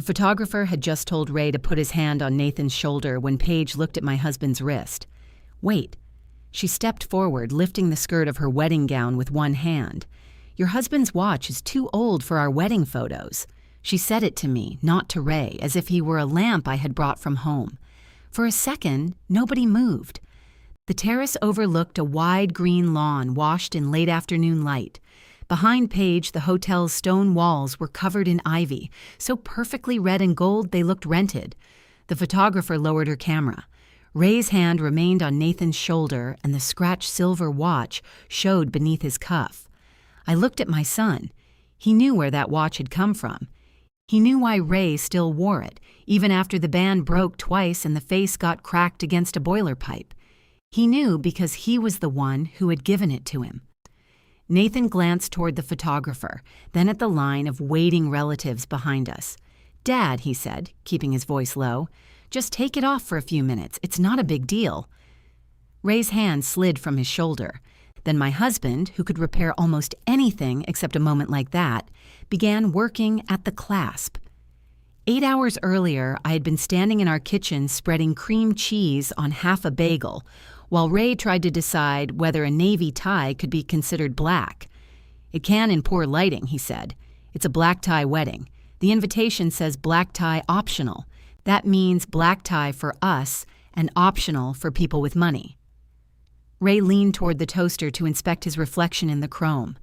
The photographer had just told Ray to put his hand on Nathan's shoulder when Paige looked at my husband's wrist. "Wait." She stepped forward, lifting the skirt of her wedding gown with one hand. "Your husband's watch is too old for our wedding photos." She said it to me, not to Ray, as if he were a lamp I had brought from home. For a second, nobody moved. The terrace overlooked a wide green lawn washed in late afternoon light. Behind Paige, the hotel's stone walls were covered in ivy, so perfectly red and gold they looked rented. The photographer lowered her camera. Ray's hand remained on Nathan's shoulder, and the scratched silver watch showed beneath his cuff. I looked at my son. He knew where that watch had come from. He knew why Ray still wore it, even after the band broke twice and the face got cracked against a boiler pipe. He knew because he was the one who had given it to him. Nathan glanced toward the photographer, then at the line of waiting relatives behind us. "Dad," he said, keeping his voice low, "just take it off for a few minutes. It's not a big deal." Ray's hand slid from his shoulder. Then my husband, who could repair almost anything except a moment like that, began working at the clasp. 8 hours earlier, I had been standing in our kitchen spreading cream cheese on half a bagel, while Ray tried to decide whether a navy tie could be considered black. "It can in poor lighting," he said. "It's a black tie wedding. The invitation says black tie optional. That means black tie for us and optional for people with money." Ray leaned toward the toaster to inspect his reflection in the chrome.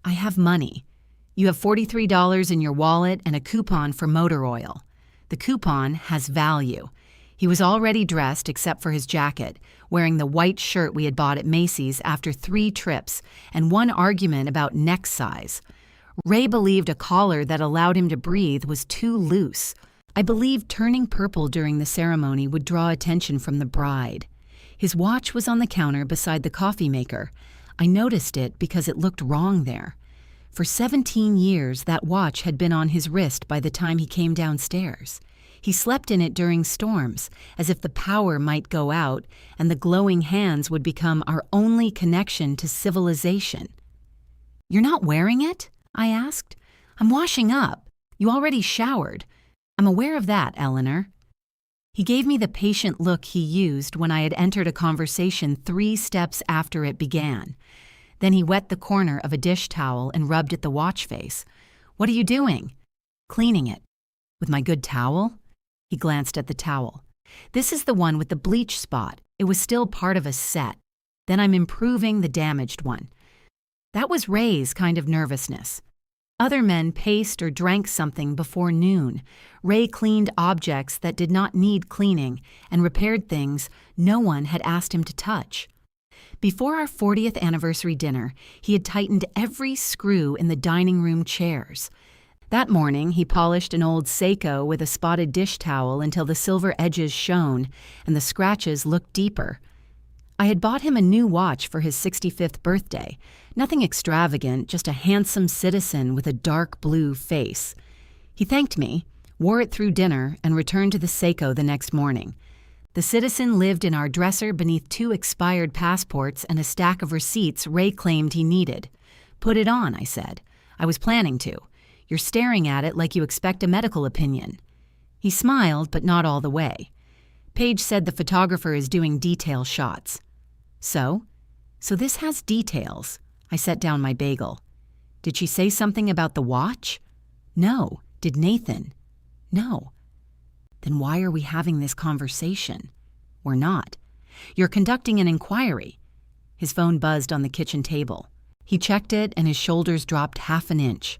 "I have money. You have $43 in your wallet and a coupon for motor oil. The coupon has value." He was already dressed except for his jacket, wearing the white shirt we had bought at Macy's after 3 trips and one argument about neck size. Ray believed a collar that allowed him to breathe was too loose. I believed turning purple during the ceremony would draw attention from the bride. His watch was on the counter beside the coffee maker. I noticed it because it looked wrong there. For 17 years, that watch had been on his wrist by the time he came downstairs. He slept in it during storms, as if the power might go out and the glowing hands would become our only connection to civilization. "You're not wearing it?" I asked. "I'm washing up. You already showered." "I'm aware of that, Eleanor." He gave me the patient look he used when I had entered a conversation 3 steps after it began. Then he wet the corner of a dish towel and rubbed at the watch face. "What are you doing?" "Cleaning it." "With my good towel?" He glanced at the towel. "This is the one with the bleach spot. It was still part of a set. Then I'm improving the damaged one." That was Ray's kind of nervousness. Other men paced or drank something before noon. Ray cleaned objects that did not need cleaning and repaired things no one had asked him to touch. Before our 40th anniversary dinner, he had tightened every screw in the dining room chairs. That morning, he polished an old Seiko with a spotted dish towel until the silver edges shone and the scratches looked deeper. I had bought him a new watch for his 65th birthday. Nothing extravagant, just a handsome citizen with a dark blue face. He thanked me, wore it through dinner, and returned to the Seiko the next morning. The citizen lived in our dresser beneath 2 expired passports and a stack of receipts Ray claimed he needed. "Put it on," I said. "I was planning to. You're staring at it like you expect a medical opinion." He smiled, but not all the way. Paige said the photographer is doing detail shots. So this has details." I set down my bagel. "Did she say something about the watch?" "No." "Did Nathan?" "No." "Then why are we having this conversation?" "We're not." "You're conducting an inquiry." His phone buzzed on the kitchen table. He checked it and his shoulders dropped half an inch.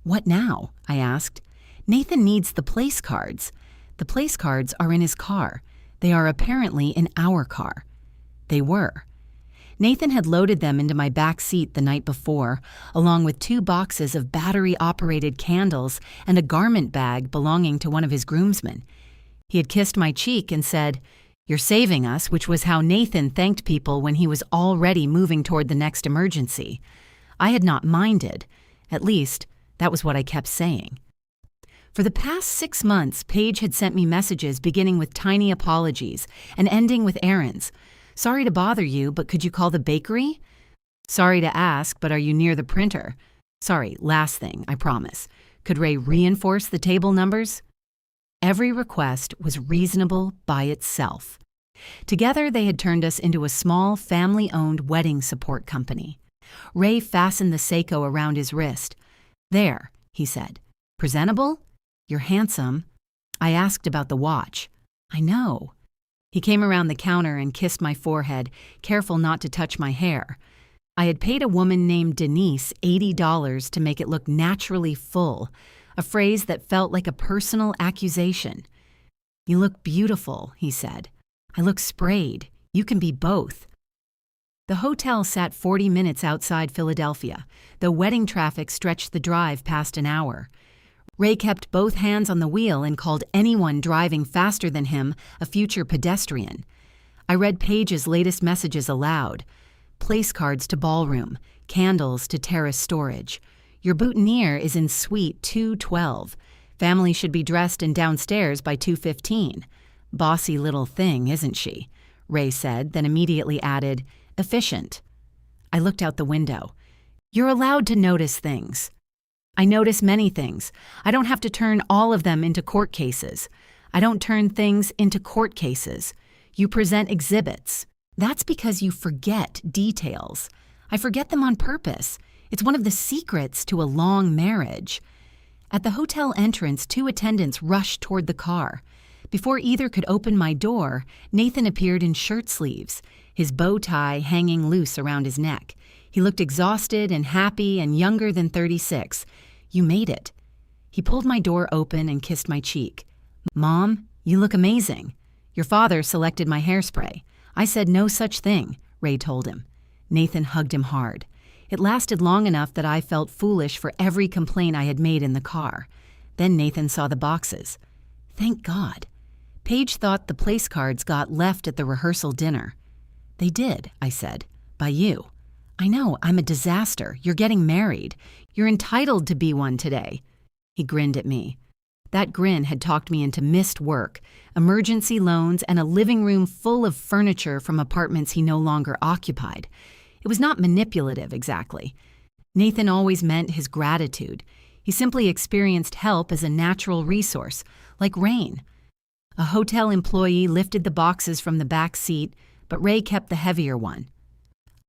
"What now?" I asked. "Nathan needs the place cards." "The place cards are in his car. They are apparently in our car." They were. Nathan had loaded them into my back seat the night before, along with 2 boxes of battery-operated candles and a garment bag belonging to one of his groomsmen. He had kissed my cheek and said, "You're saving us," which was how Nathan thanked people when he was already moving toward the next emergency. I had not minded. At least, that was what I kept saying. For the past 6 months, Paige had sent me messages beginning with tiny apologies and ending with errands. "Sorry to bother you, but could you call the bakery?" "Sorry to ask, but are you near the printer?" "Sorry, last thing, I promise. Could Ray reinforce the table numbers? Every request was reasonable by itself. Together, they had turned us into a small, family-owned wedding support company. Ray fastened the Seiko around his wrist. "There," he said. "Presentable? You're handsome." I asked about the watch. "I know." He came around the counter and kissed my forehead, careful not to touch my hair. I had paid a woman named Denise $80 to make it look naturally full, a phrase that felt like a personal accusation. "You look beautiful," he said. "I look sprayed. You can be both." The hotel sat 40 minutes outside Philadelphia, though wedding traffic stretched the drive past an hour. Ray kept both hands on the wheel and called anyone driving faster than him a future pedestrian. I read Paige's latest messages aloud. Place cards to ballroom, candles to terrace storage. Your boutonniere is in suite 212. Family should be dressed and downstairs by 2:15. Bossy little thing, isn't she? Ray said, then immediately added, efficient. I looked out the window. You're allowed to notice things. I notice many things. I don't have to turn all of them into court cases. I don't turn things into court cases. You present exhibits. That's because you forget details. I forget them on purpose. It's one of the secrets to a long marriage. At the hotel entrance, 2 attendants rushed toward the car. Before either could open my door, Nathan appeared in shirt sleeves, his bow tie hanging loose around his neck. He looked exhausted and happy and younger than 36. You made it. He pulled my door open and kissed my cheek. Mom, you look amazing. Your father selected my hairspray. I said no such thing, Ray told him. Nathan hugged him hard. It lasted long enough that I felt foolish for every complaint I had made in the car. Then Nathan saw the boxes. Thank God. Paige thought the place cards got left at the rehearsal dinner. They did, I said. By you. I know, I'm a disaster. You're getting married. You're entitled to be one today. He grinned at me. That grin had talked me into missed work, emergency loans, and a living room full of furniture from apartments he no longer occupied. It was not manipulative, exactly. Nathan always meant his gratitude. He simply experienced help as a natural resource, like rain. A hotel employee lifted the boxes from the back seat, but Ray kept the heavier one.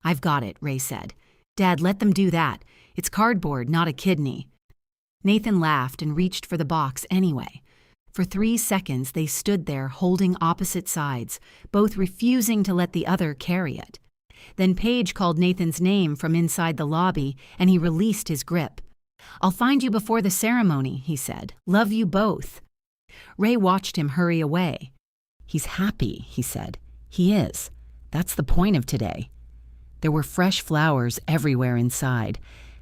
I've got it, Ray said. Dad, let them do that. It's cardboard, not a kidney. Nathan laughed and reached for the box anyway. For 3 seconds, they stood there holding opposite sides, both refusing to let the other carry it. Then Paige called Nathan's name from inside the lobby, and he released his grip. I'll find you before the ceremony, he said. Love you both. Ray watched him hurry away. He's happy, he said. He is. That's the point of today. There were fresh flowers everywhere inside.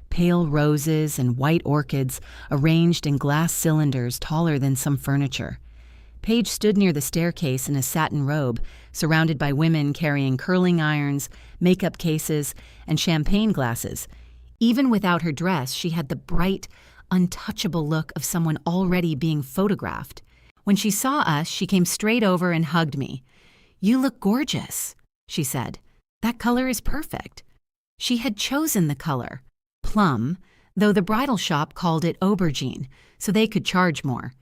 Pale roses and white orchids arranged in glass cylinders taller than some furniture. Paige stood near the staircase in a satin robe, surrounded by women carrying curling irons, makeup cases, and champagne glasses. Even without her dress, she had the bright, untouchable look of someone already being photographed. When she saw us, she came straight over and hugged me. You look gorgeous, she said. That color is perfect. She had chosen the color. Plum, though the bridal shop called it aubergine, so they could charge more.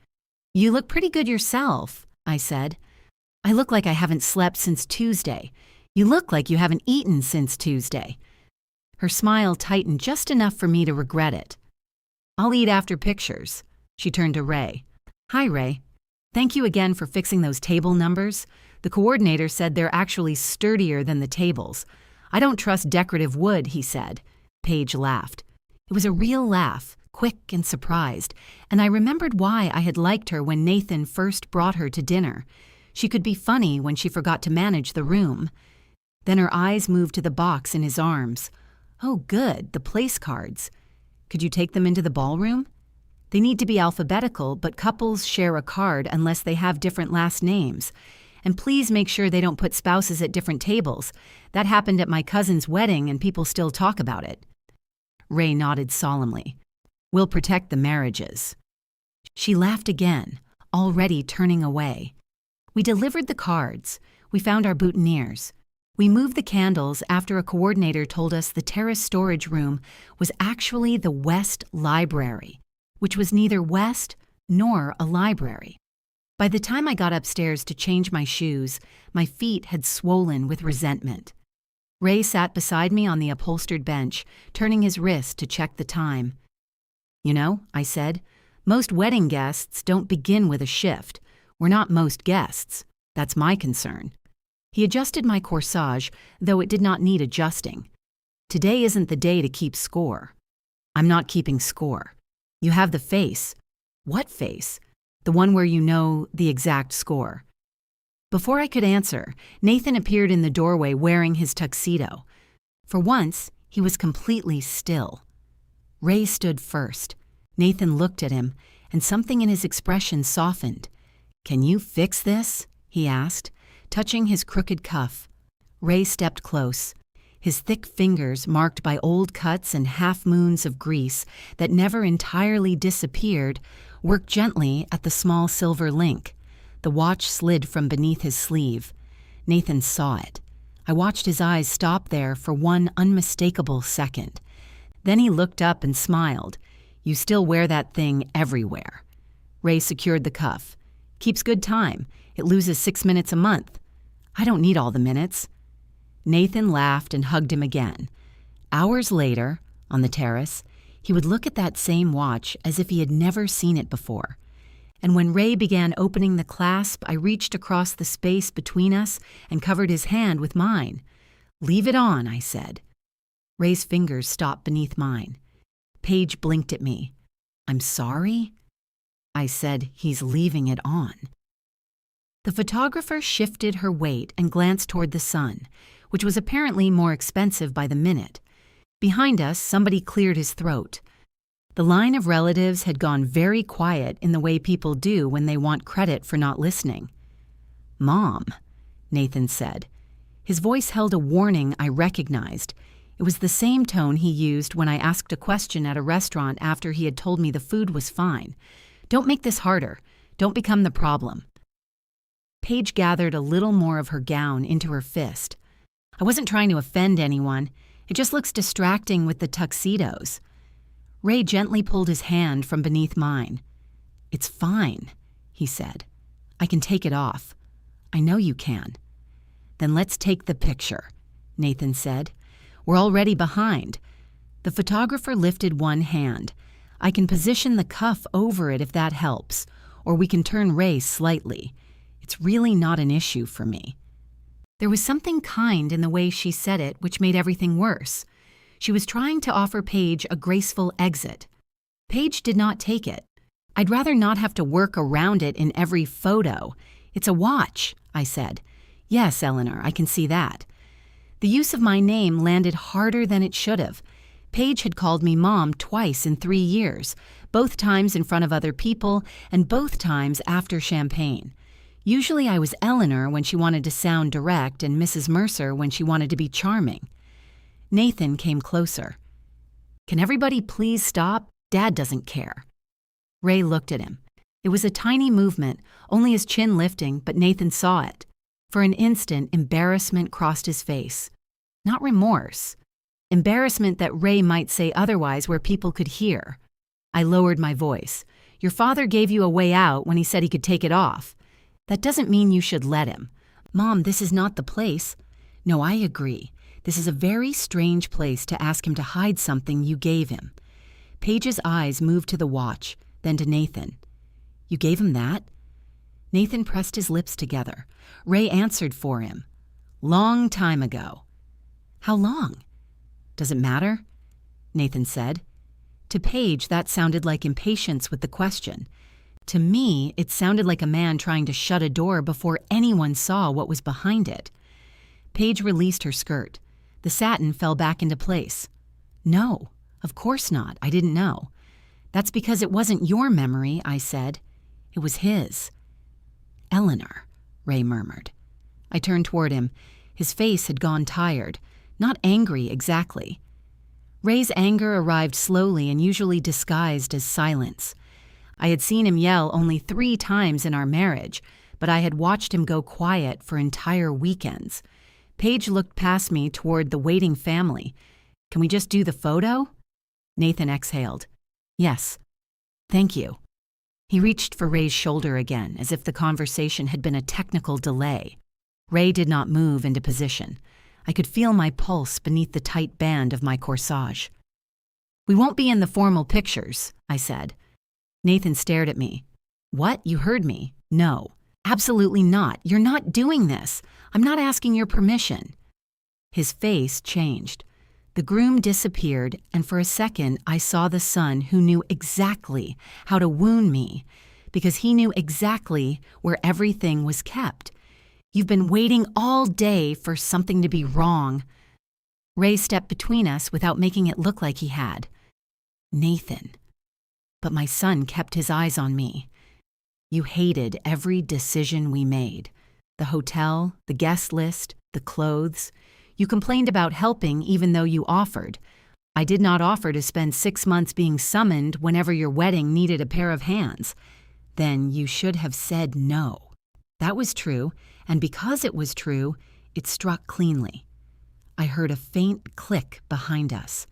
You look pretty good yourself, I said. I look like I haven't slept since Tuesday. You look like you haven't eaten since Tuesday. Her smile tightened just enough for me to regret it. I'll eat after pictures. She turned to Ray. Hi, Ray. Thank you again for fixing those table numbers. The coordinator said they're actually sturdier than the tables. I don't trust decorative wood, he said. Paige laughed. It was a real laugh, quick and surprised, and I remembered why I had liked her when Nathan first brought her to dinner. She could be funny when she forgot to manage the room. Then her eyes moved to the box in his arms. Oh, good, the place cards. Could you take them into the ballroom? They need to be alphabetical, but couples share a card unless they have different last names. And please make sure they don't put spouses at different tables. That happened at my cousin's wedding and people still talk about it. Ray nodded solemnly. We'll protect the marriages. She laughed again, already turning away. We delivered the cards. We found our boutonnieres. We moved the candles after a coordinator told us the terrace storage room was actually the West Library. which was neither west nor a library. By the time I got upstairs to change my shoes, my feet had swollen with resentment. Ray sat beside me on the upholstered bench, turning his wrist to check the time. "You know," I said, "most wedding guests don't begin with a shift. We're not most guests. That's my concern." He adjusted my corsage, though it did not need adjusting. "Today isn't the day to keep score." "I'm not keeping score. You have the face." "What face?" "The one where you know the exact score." Before I could answer, Nathan appeared in the doorway wearing his tuxedo. For once, he was completely still. Ray stood first. Nathan looked at him, and something in his expression softened. "Can you fix this?" he asked, touching his crooked cuff. Ray stepped close. His thick fingers, marked by old cuts and half-moons of grease that never entirely disappeared, worked gently at the small silver link. The watch slid from beneath his sleeve. Nathan saw it. I watched his eyes stop there for one unmistakable second. Then he looked up and smiled. "You still wear that thing everywhere." Ray secured the cuff. "Keeps good time. It loses 6 minutes a month." "I don't need all the minutes." Nathan laughed and hugged him again. Hours later, on the terrace, he would look at that same watch as if he had never seen it before. And when Ray began opening the clasp, I reached across the space between us and covered his hand with mine. "Leave it on," I said. Ray's fingers stopped beneath mine. Paige blinked at me. "I'm sorry?" I said, "He's leaving it on." The photographer shifted her weight and glanced toward the sun, which was apparently more expensive by the minute. Behind us, somebody cleared his throat. The line of relatives had gone very quiet in the way people do when they want credit for not listening. "Mom," Nathan said. His voice held a warning I recognized. It was the same tone he used when I asked a question at a restaurant after he had told me the food was fine. "Don't make this harder. Don't become the problem." Paige gathered a little more of her gown into her fist. "I wasn't trying to offend anyone. It just looks distracting with the tuxedos." Ray gently pulled his hand from beneath mine. "It's fine," he said. "I can take it off." "I know you can." "Then let's take the picture," Nathan said. "We're already behind." The photographer lifted one hand. "I can position the cuff over it if that helps, or we can turn Ray slightly. It's really not an issue for me." There was something kind in the way she said it which made everything worse. She was trying to offer Paige a graceful exit. Paige did not take it. "I'd rather not have to work around it in every photo. It's a watch," I said. "Yes, Eleanor, I can see that." The use of my name landed harder than it should have. Paige had called me Mom twice in 3 years, both times in front of other people and both times after champagne. Usually I was Eleanor when she wanted to sound direct and Mrs. Mercer when she wanted to be charming. Nathan came closer. "Can everybody please stop? Dad doesn't care." Ray looked at him. It was a tiny movement, only his chin lifting, but Nathan saw it. For an instant, embarrassment crossed his face. Not remorse. Embarrassment that Ray might say otherwise where people could hear. I lowered my voice. "Your father gave you a way out when he said he could take it off. That doesn't mean you should let him. Mom, this is not the place." "No, I agree. This is a very strange place to ask him to hide something you gave him." Paige's eyes moved to the watch, then to Nathan. "You gave him that?" Nathan pressed his lips together. Ray answered for him. "Long time ago." "How long?" "Does it matter?" Nathan said. To Paige, that sounded like impatience with the question. To me, it sounded like a man trying to shut a door before anyone saw what was behind it. Paige released her skirt. The satin fell back into place. "No, of course not. I didn't know." "That's because it wasn't your memory," I said. "It was his." "Eleanor," Ray murmured. I turned toward him. His face had gone tired, not angry exactly. Ray's anger arrived slowly and usually disguised as silence. I had seen him yell only 3 times in our marriage, but I had watched him go quiet for entire weekends. Paige looked past me toward the waiting family. "Can we just do the photo?" Nathan exhaled. "Yes." Thank you. He reached for Ray's shoulder again, as if the conversation had been a technical delay. Ray did not move into position. I could feel my pulse beneath the tight band of my corsage. We won't be in the formal pictures, I said. Nathan stared at me. What? You heard me? No. Absolutely not. You're not doing this. I'm not asking your permission. His face changed. The groom disappeared, and for a second I saw the son who knew exactly how to wound me, because he knew exactly where everything was kept. You've been waiting all day for something to be wrong. Ray stepped between us without making it look like he had. Nathan. But my son kept his eyes on me. You hated every decision we made. The hotel, the guest list, the clothes. You complained about helping even though you offered. I did not offer to spend 6 months being summoned whenever your wedding needed a pair of hands. Then you should have said no. That was true, and because it was true, it struck cleanly. I heard a faint click behind us.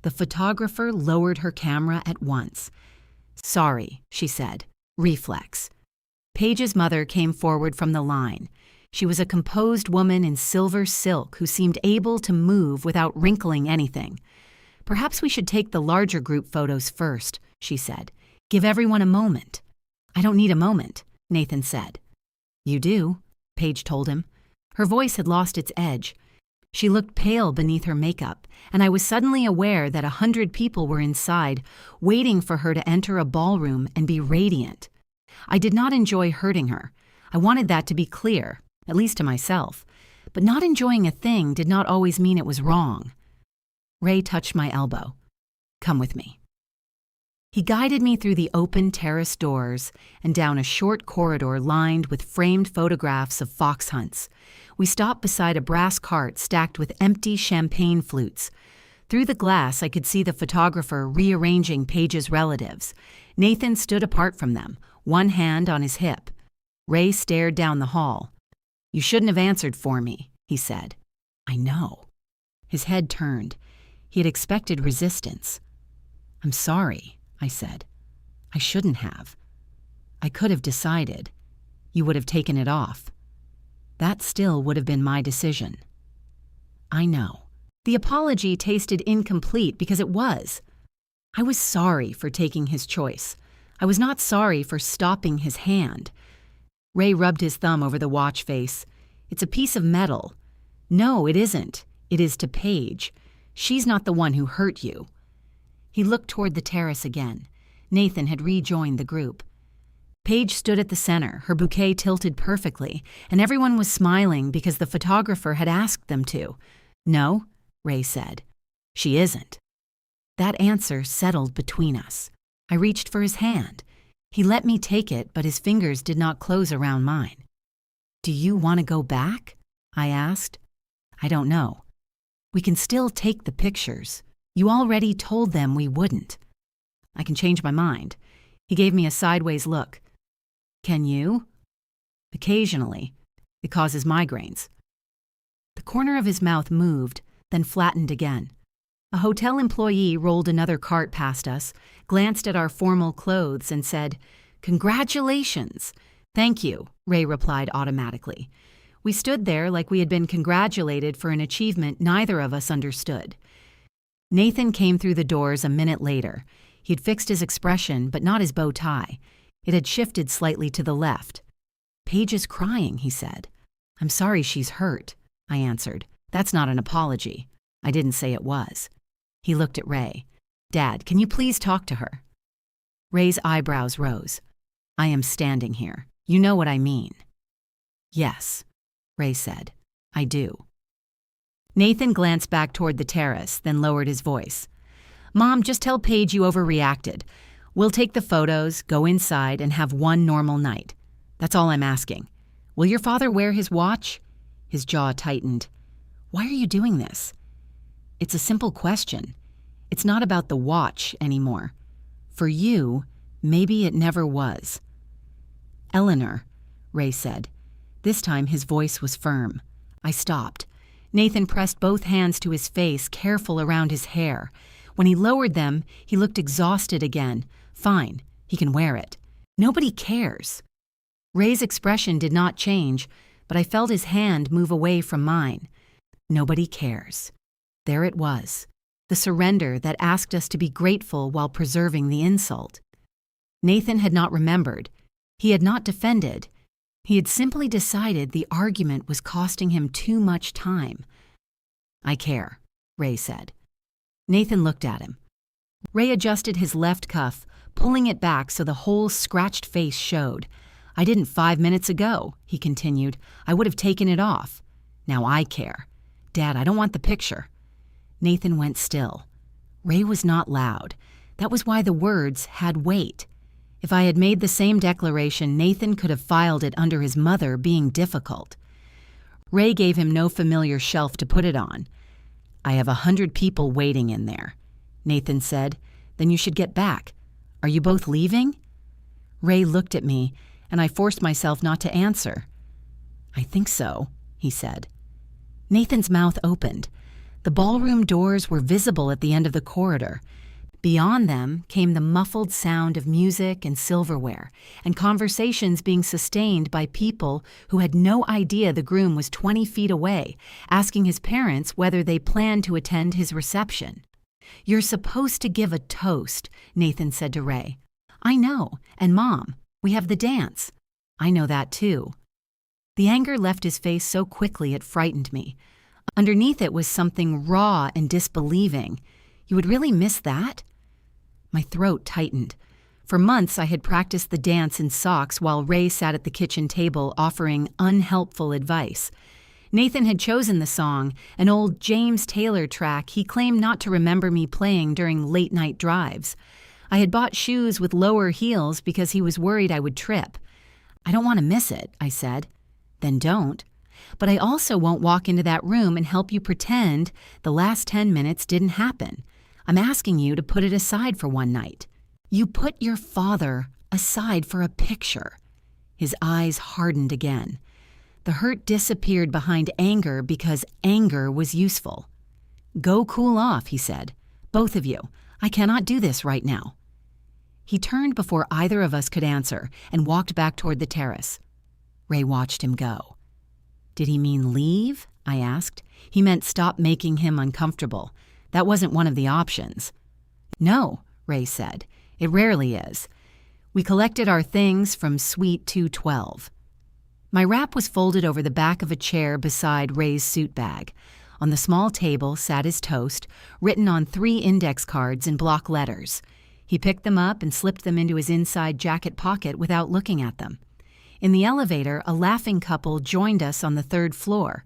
The photographer lowered her camera at once. Sorry, she said. Reflex. Paige's mother came forward from the line. She was a composed woman in silver silk who seemed able to move without wrinkling anything. Perhaps we should take the larger group photos first, she said. Give everyone a moment. I don't need a moment, Nathan said. You do, Paige told him. Her voice had lost its edge. She looked pale beneath her makeup, and I was suddenly aware that 100 people were inside, waiting for her to enter a ballroom and be radiant. I did not enjoy hurting her. I wanted that to be clear, at least to myself. But not enjoying a thing did not always mean it was wrong. Ray touched my elbow. Come with me. He guided me through the open terrace doors and down a short corridor lined with framed photographs of fox hunts. We stopped beside a brass cart stacked with empty champagne flutes. Through the glass, I could see the photographer rearranging Paige's relatives. Nathan stood apart from them, one hand on his hip. Ray stared down the hall. You shouldn't have answered for me, he said. I know. His head turned. He had expected resistance. I'm sorry, I said. I shouldn't have. I could have decided. You would have taken it off. That still would have been my decision. I know. The apology tasted incomplete because it was. I was sorry for taking his choice. I was not sorry for stopping his hand. Ray rubbed his thumb over the watch face. It's a piece of metal. No, it isn't. It is to Paige. She's not the one who hurt you. He looked toward the terrace again. Nathan had rejoined the group. Paige stood at the center, her bouquet tilted perfectly, and everyone was smiling because the photographer had asked them to. No, Ray said. She isn't. That answer settled between us. I reached for his hand. He let me take it, but his fingers did not close around mine. Do you want to go back? I asked. I don't know. We can still take the pictures. You already told them we wouldn't. I can change my mind. He gave me a sideways look. Can you? Occasionally. It causes migraines. The corner of his mouth moved, then flattened again. A hotel employee rolled another cart past us, glanced at our formal clothes, and said, Congratulations! Thank you, Ray replied automatically. We stood there like we had been congratulated for an achievement neither of us understood. Nathan came through the doors a minute later. He had fixed his expression, but not his bow tie. It had shifted slightly to the left. Paige is crying, he said. I'm sorry she's hurt, I answered. That's not an apology. I didn't say it was. He looked at Ray. Dad, can you please talk to her? Ray's eyebrows rose. I am standing here. You know what I mean. Yes, Ray said. I do. Nathan glanced back toward the terrace, then lowered his voice. Mom, just tell Paige you overreacted. We'll take the photos, go inside, and have one normal night. That's all I'm asking. Will your father wear his watch? His jaw tightened. Why are you doing this? It's a simple question. It's not about the watch anymore. For you, maybe it never was. Eleanor, Ray said. This time his voice was firm. I stopped. Nathan pressed both hands to his face, careful around his hair. When he lowered them, he looked exhausted again. Fine, he can wear it. Nobody cares. Ray's expression did not change, but I felt his hand move away from mine. Nobody cares. There it was, the surrender that asked us to be grateful while preserving the insult. Nathan had not remembered. He had not defended. He had simply decided the argument was costing him too much time. I care, Ray said. Nathan looked at him. Ray adjusted his left cuff, pulling it back so the whole scratched face showed. I didn't 5 minutes ago, he continued. I would have taken it off. Now I care. Dad, I don't want the picture. Nathan went still. Ray was not loud. That was why the words had weight. If I had made the same declaration, Nathan could have filed it under his mother being difficult. Ray gave him no familiar shelf to put it on. I have 100 people waiting in there, Nathan said. Then you should get back. Are you both leaving? Ray looked at me, and I forced myself not to answer. I think so, he said. Nathan's mouth opened. The ballroom doors were visible at the end of the corridor. Beyond them came the muffled sound of music and silverware, and conversations being sustained by people who had no idea the groom was 20 feet away, asking his parents whether they planned to attend his reception. You're supposed to give a toast, Nathan said to Ray. I know, and Mom, we have the dance. I know that too. The anger left his face so quickly it frightened me. Underneath it was something raw and disbelieving. You would really miss that? My throat tightened. For months I had practiced the dance in socks while Ray sat at the kitchen table offering unhelpful advice. Nathan had chosen the song, an old James Taylor track he claimed not to remember me playing during late-night drives. I had bought shoes with lower heels because he was worried I would trip. I don't want to miss it, I said. Then don't. But I also won't walk into that room and help you pretend the last 10 minutes didn't happen. I'm asking you to put it aside for one night. You put your father aside for a picture. His eyes hardened again. The hurt disappeared behind anger because anger was useful. Go cool off, he said. Both of you. I cannot do this right now. He turned before either of us could answer and walked back toward the terrace. Ray watched him go. Did he mean leave? I asked. He meant stop making him uncomfortable. That wasn't one of the options. No, Ray said. It rarely is. We collected our things from Suite 212. My wrap was folded over the back of a chair beside Ray's suit bag. On the small table sat his toast, written on 3 index cards in block letters. He picked them up and slipped them into his inside jacket pocket without looking at them. In the elevator, a laughing couple joined us on the 3rd floor.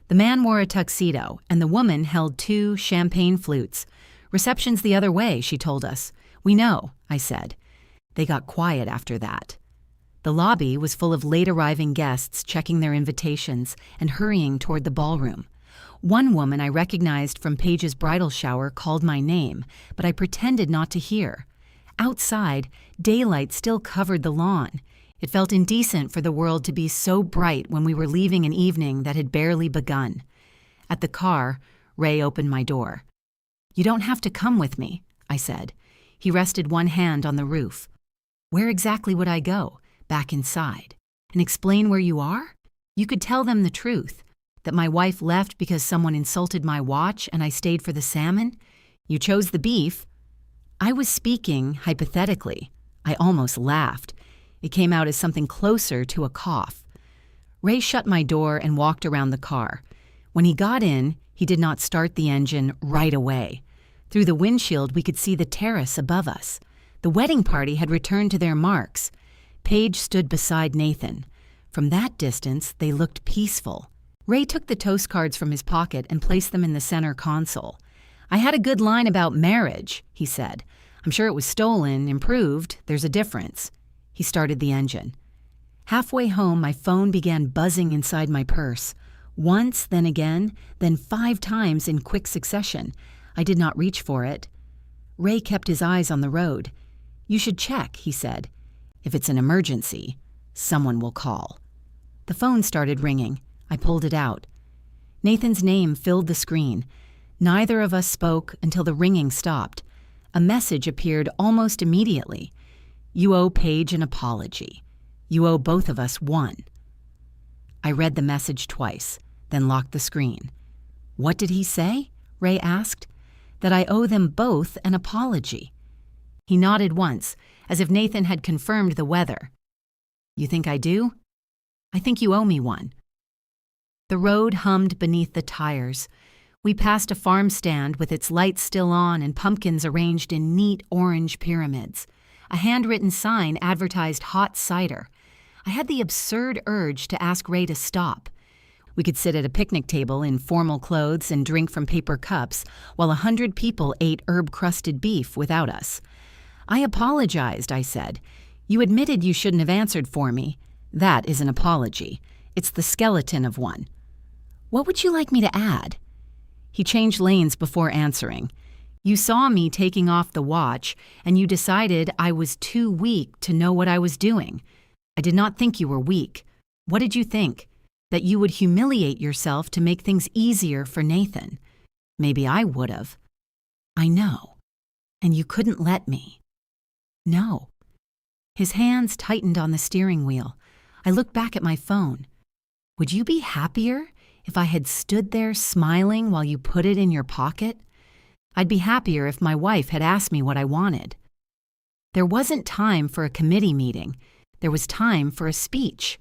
The man wore a tuxedo, and the woman held 2 champagne flutes. Reception's the other way, she told us. We know, I said. They got quiet after that. The lobby was full of late-arriving guests checking their invitations and hurrying toward the ballroom. One woman I recognized from Paige's bridal shower called my name, but I pretended not to hear. Outside, daylight still covered the lawn. It felt indecent for the world to be so bright when we were leaving an evening that had barely begun. At the car, Ray opened my door. You don't have to come with me, I said. He rested one hand on the roof. Where exactly would I go? Back inside. And explain where you are? You could tell them the truth. That my wife left because someone insulted my watch and I stayed for the salmon? You chose the beef. I was speaking hypothetically. I almost laughed. It came out as something closer to a cough. Ray shut my door and walked around the car. When he got in, he did not start the engine right away. Through the windshield, we could see the terrace above us. The wedding party had returned to their marks. Paige stood beside Nathan. From that distance, they looked peaceful. Ray took the toast cards from his pocket and placed them in the center console. I had a good line about marriage, he said. I'm sure it was stolen, improved. There's a difference. He started the engine. Halfway home, my phone began buzzing inside my purse. Once, then again, then 5 times in quick succession. I did not reach for it. Ray kept his eyes on the road. You should check, he said. If it's an emergency, someone will call. The phone started ringing. I pulled it out. Nathan's name filled the screen. Neither of us spoke until the ringing stopped. A message appeared almost immediately. You owe Paige an apology. You owe both of us one. I read the message twice, then locked the screen. What did he say? Ray asked. That I owe them both an apology. He nodded once, as if Nathan had confirmed the weather. You think I do? I think you owe me one. The road hummed beneath the tires. We passed a farm stand with its lights still on and pumpkins arranged in neat orange pyramids. A handwritten sign advertised hot cider. I had the absurd urge to ask Ray to stop. We could sit at a picnic table in formal clothes and drink from paper cups while 100 people ate herb-crusted beef without us. I apologized, I said. You admitted you shouldn't have answered for me. That is an apology. It's the skeleton of one. What would you like me to add? He changed lanes before answering. You saw me taking off the watch, and you decided I was too weak to know what I was doing. I did not think you were weak. What did you think? That you would humiliate yourself to make things easier for Nathan. Maybe I would have. I know. And you couldn't let me. No. His hands tightened on the steering wheel. I looked back at my phone. Would you be happier if I had stood there smiling while you put it in your pocket? I'd be happier if my wife had asked me what I wanted. There wasn't time for a committee meeting. There was time for a speech.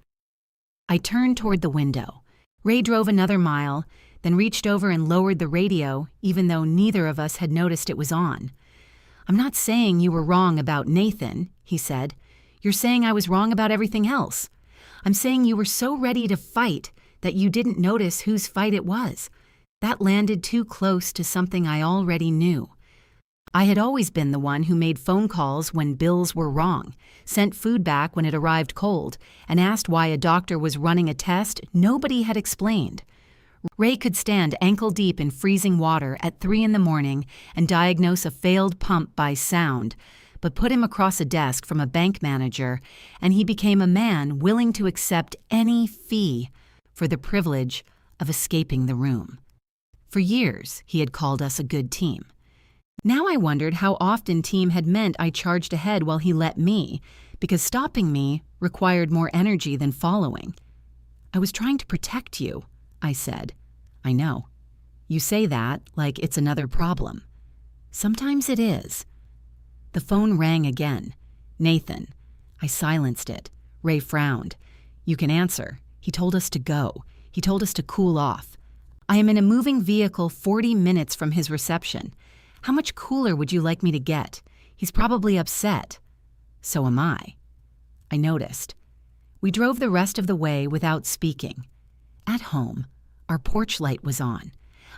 I turned toward the window. Ray drove another mile, then reached over and lowered the radio, even though neither of us had noticed it was on. I'm not saying you were wrong about Nathan, he said. You're saying I was wrong about everything else. I'm saying you were so ready to fight that you didn't notice whose fight it was. That landed too close to something I already knew. I had always been the one who made phone calls when bills were wrong, sent food back when it arrived cold, and asked why a doctor was running a test nobody had explained. Ray could stand ankle-deep in freezing water at 3 a.m. and diagnose a failed pump by sound, but put him across a desk from a bank manager, and he became a man willing to accept any fee for the privilege of escaping the room. For years, he had called us a good team. Now I wondered how often team had meant I charged ahead while he let me, because stopping me required more energy than following. I was trying to protect you, I said. I know. You say that like it's another problem. Sometimes it is. The phone rang again. Nathan. I silenced it. Ray frowned. You can answer. He told us to go. He told us to cool off. I am in a moving vehicle 40 minutes from his reception. How much cooler would you like me to get? He's probably upset. So am I. I noticed. We drove the rest of the way without speaking. At home, our porch light was on.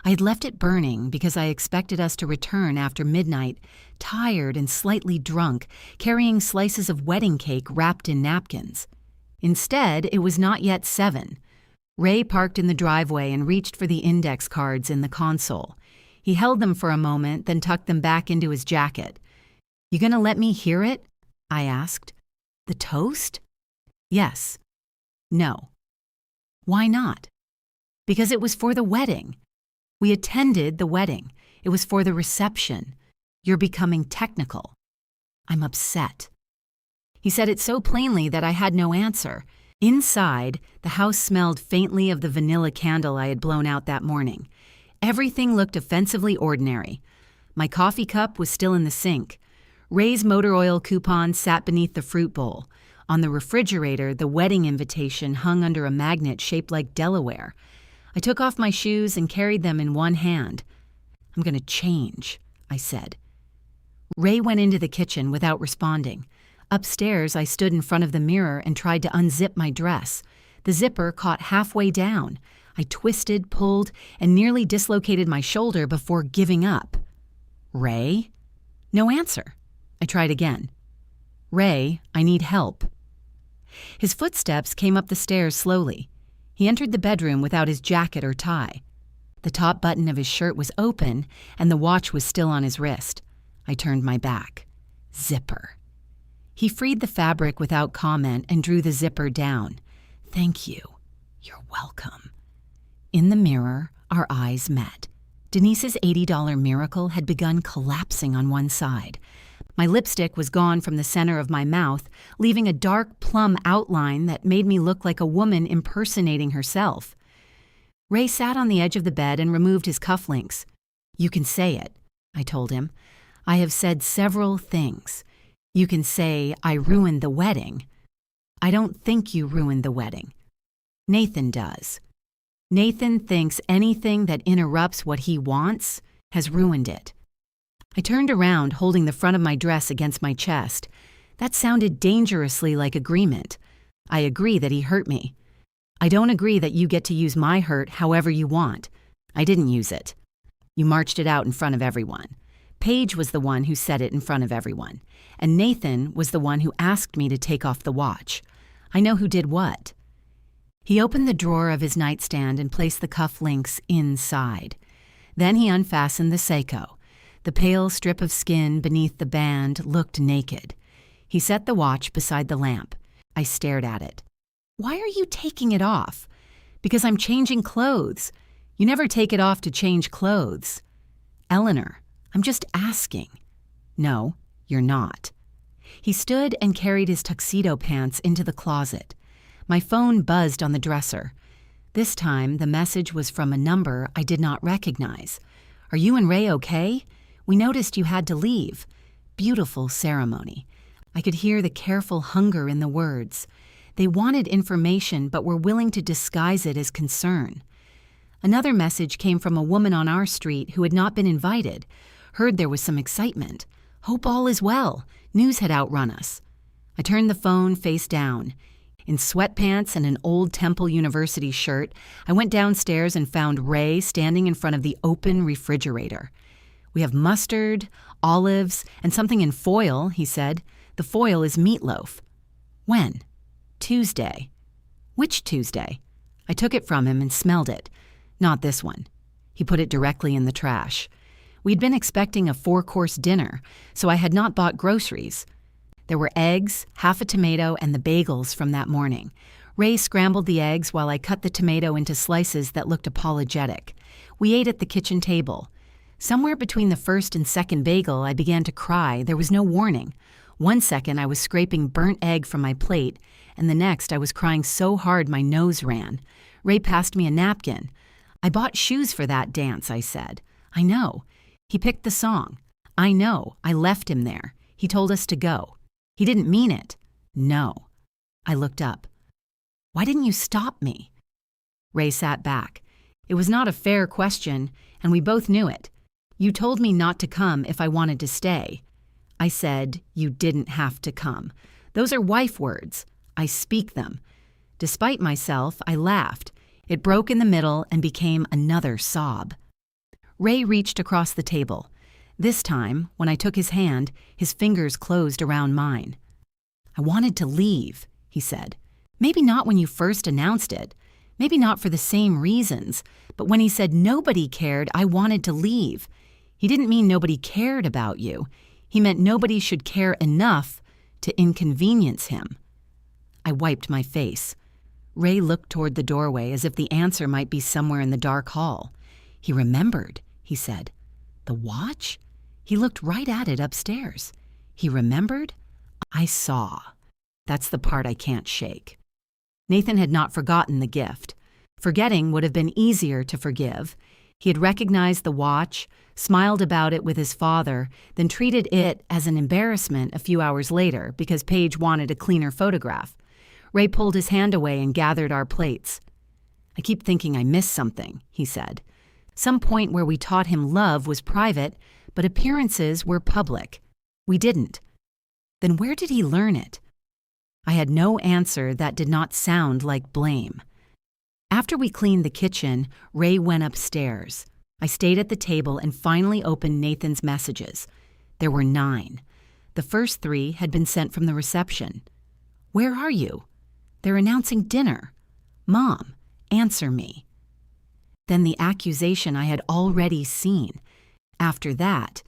I had left it burning because I expected us to return after midnight, tired and slightly drunk, carrying slices of wedding cake wrapped in napkins. Instead, it was not yet 7. Ray parked in the driveway and reached for the index cards in the console. He held them for a moment, then tucked them back into his jacket. You gonna let me hear it? I asked. The toast? Yes. No. Why not? Because it was for the wedding. We attended the wedding. It was for the reception. You're becoming technical. I'm upset. He said it so plainly that I had no answer. Inside, the house smelled faintly of the vanilla candle I had blown out that morning. Everything looked offensively ordinary. My coffee cup was still in the sink. Ray's motor oil coupon sat beneath the fruit bowl. On the refrigerator, the wedding invitation hung under a magnet shaped like Delaware. I took off my shoes and carried them in one hand. I'm going to change, I said. Ray went into the kitchen without responding. Upstairs, I stood in front of the mirror and tried to unzip my dress. The zipper caught halfway down. I twisted, pulled, and nearly dislocated my shoulder before giving up. Ray? No answer. I tried again. Ray, I need help. His footsteps came up the stairs slowly. He entered the bedroom without his jacket or tie. The top button of his shirt was open, and the watch was still on his wrist. I turned my back. Zipper. He freed the fabric without comment and drew the zipper down. Thank you. You're welcome. In the mirror, our eyes met. Denise's $80 miracle had begun collapsing on one side. My lipstick was gone from the center of my mouth, leaving a dark plum outline that made me look like a woman impersonating herself. Ray sat on the edge of the bed and removed his cufflinks. "You can say it," I told him. "I have said several things. You can say I ruined the wedding. I don't think you ruined the wedding. Nathan does. Nathan thinks anything that interrupts what he wants has ruined it." I turned around, holding the front of my dress against my chest. That sounded dangerously like agreement. I agree that he hurt me. I don't agree that you get to use my hurt however you want. I didn't use it. You marched it out in front of everyone. Paige was the one who said it in front of everyone, and Nathan was the one who asked me to take off the watch. I know who did what. He opened the drawer of his nightstand and placed the cufflinks inside. Then he unfastened the Seiko. The pale strip of skin beneath the band looked naked. He set the watch beside the lamp. I stared at it. "Why are you taking it off?" "Because I'm changing clothes. You never take it off to change clothes." "Eleanor, I'm just asking." "No, you're not." He stood and carried his tuxedo pants into the closet. My phone buzzed on the dresser. This time, the message was from a number I did not recognize. "Are you and Ray okay? We noticed you had to leave." Beautiful ceremony. I could hear the careful hunger in the words. They wanted information but were willing to disguise it as concern. Another message came from a woman on our street who had not been invited. Heard there was some excitement. "Hope all is well. News had outrun us." I turned the phone face down. In sweatpants and an old Temple University shirt, I went downstairs and found Ray standing in front of the open refrigerator. "We have mustard, olives, and something in foil," he said. "The foil is meatloaf." "When?" "Tuesday." "Which Tuesday?" I took it from him and smelled it. "Not this one." He put it directly in the trash. We'd been expecting a 4-course dinner, so I had not bought groceries. There were eggs, half a tomato, and the bagels from that morning. Ray scrambled the eggs while I cut the tomato into slices that looked apologetic. We ate at the kitchen table. Somewhere between the first and second bagel, I began to cry. There was no warning. One second, I was scraping burnt egg from my plate, and the next, I was crying so hard my nose ran. Ray passed me a napkin. "I bought shoes for that dance," I said. "I know." He picked the song. "I know. I left him there. He told us to go." "He didn't mean it." "No." I looked up. "Why didn't you stop me?" Ray sat back. "It was not a fair question, and we both knew it. You told me not to come if I wanted to stay." I said, "You didn't have to come. Those are wife words. I speak them." Despite myself, I laughed. It broke in the middle and became another sob. Ray reached across the table. This time, when I took his hand, his fingers closed around mine. "I wanted to leave," he said. "Maybe not when you first announced it. Maybe not for the same reasons. But when he said nobody cared, I wanted to leave. He didn't mean nobody cared about you. He meant nobody should care enough to inconvenience him." I wiped my face. Ray looked toward the doorway as if the answer might be somewhere in the dark hall. "He remembered," he said. "The watch?" He looked right at it upstairs. He remembered? I saw. That's the part I can't shake. Nathan had not forgotten the gift. Forgetting would have been easier to forgive. He had recognized the watch, smiled about it with his father, then treated it as an embarrassment a few hours later because Paige wanted a cleaner photograph. Ray pulled his hand away and gathered our plates. "I keep thinking I missed something," he said. "Some point where we taught him love was private, but appearances were public. We didn't. Then where did he learn it?" I had no answer that did not sound like blame. After we cleaned the kitchen, Ray went upstairs. I stayed at the table and finally opened Nathan's messages. There were 9. The first 3 had been sent from the reception. "Where are you?" "They're announcing dinner." "Mom, answer me." Then the accusation I had already seen. After that,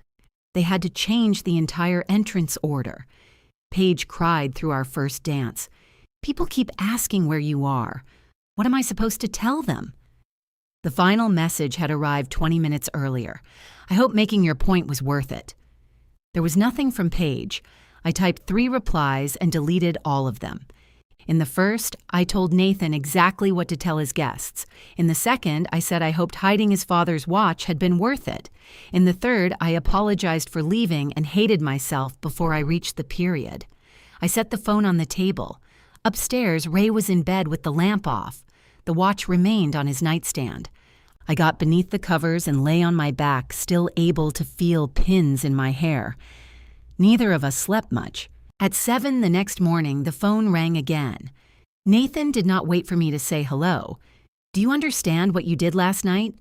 they had to change the entire entrance order. Paige cried through our first dance. "People keep asking where you are. What am I supposed to tell them?" The final message had arrived 20 minutes earlier. I hope making your point was worth it. There was nothing from Paige. I typed 3 replies and deleted all of them. In the first, I told Nathan exactly what to tell his guests. In the second, I said I hoped hiding his father's watch had been worth it. In the third, I apologized for leaving and hated myself before I reached the period. I set the phone on the table. Upstairs, Ray was in bed with the lamp off. The watch remained on his nightstand. I got beneath the covers and lay on my back, still able to feel pins in my hair. Neither of us slept much. At 7 the next morning, the phone rang again. Nathan did not wait for me to say hello. "Do you understand what you did last night?"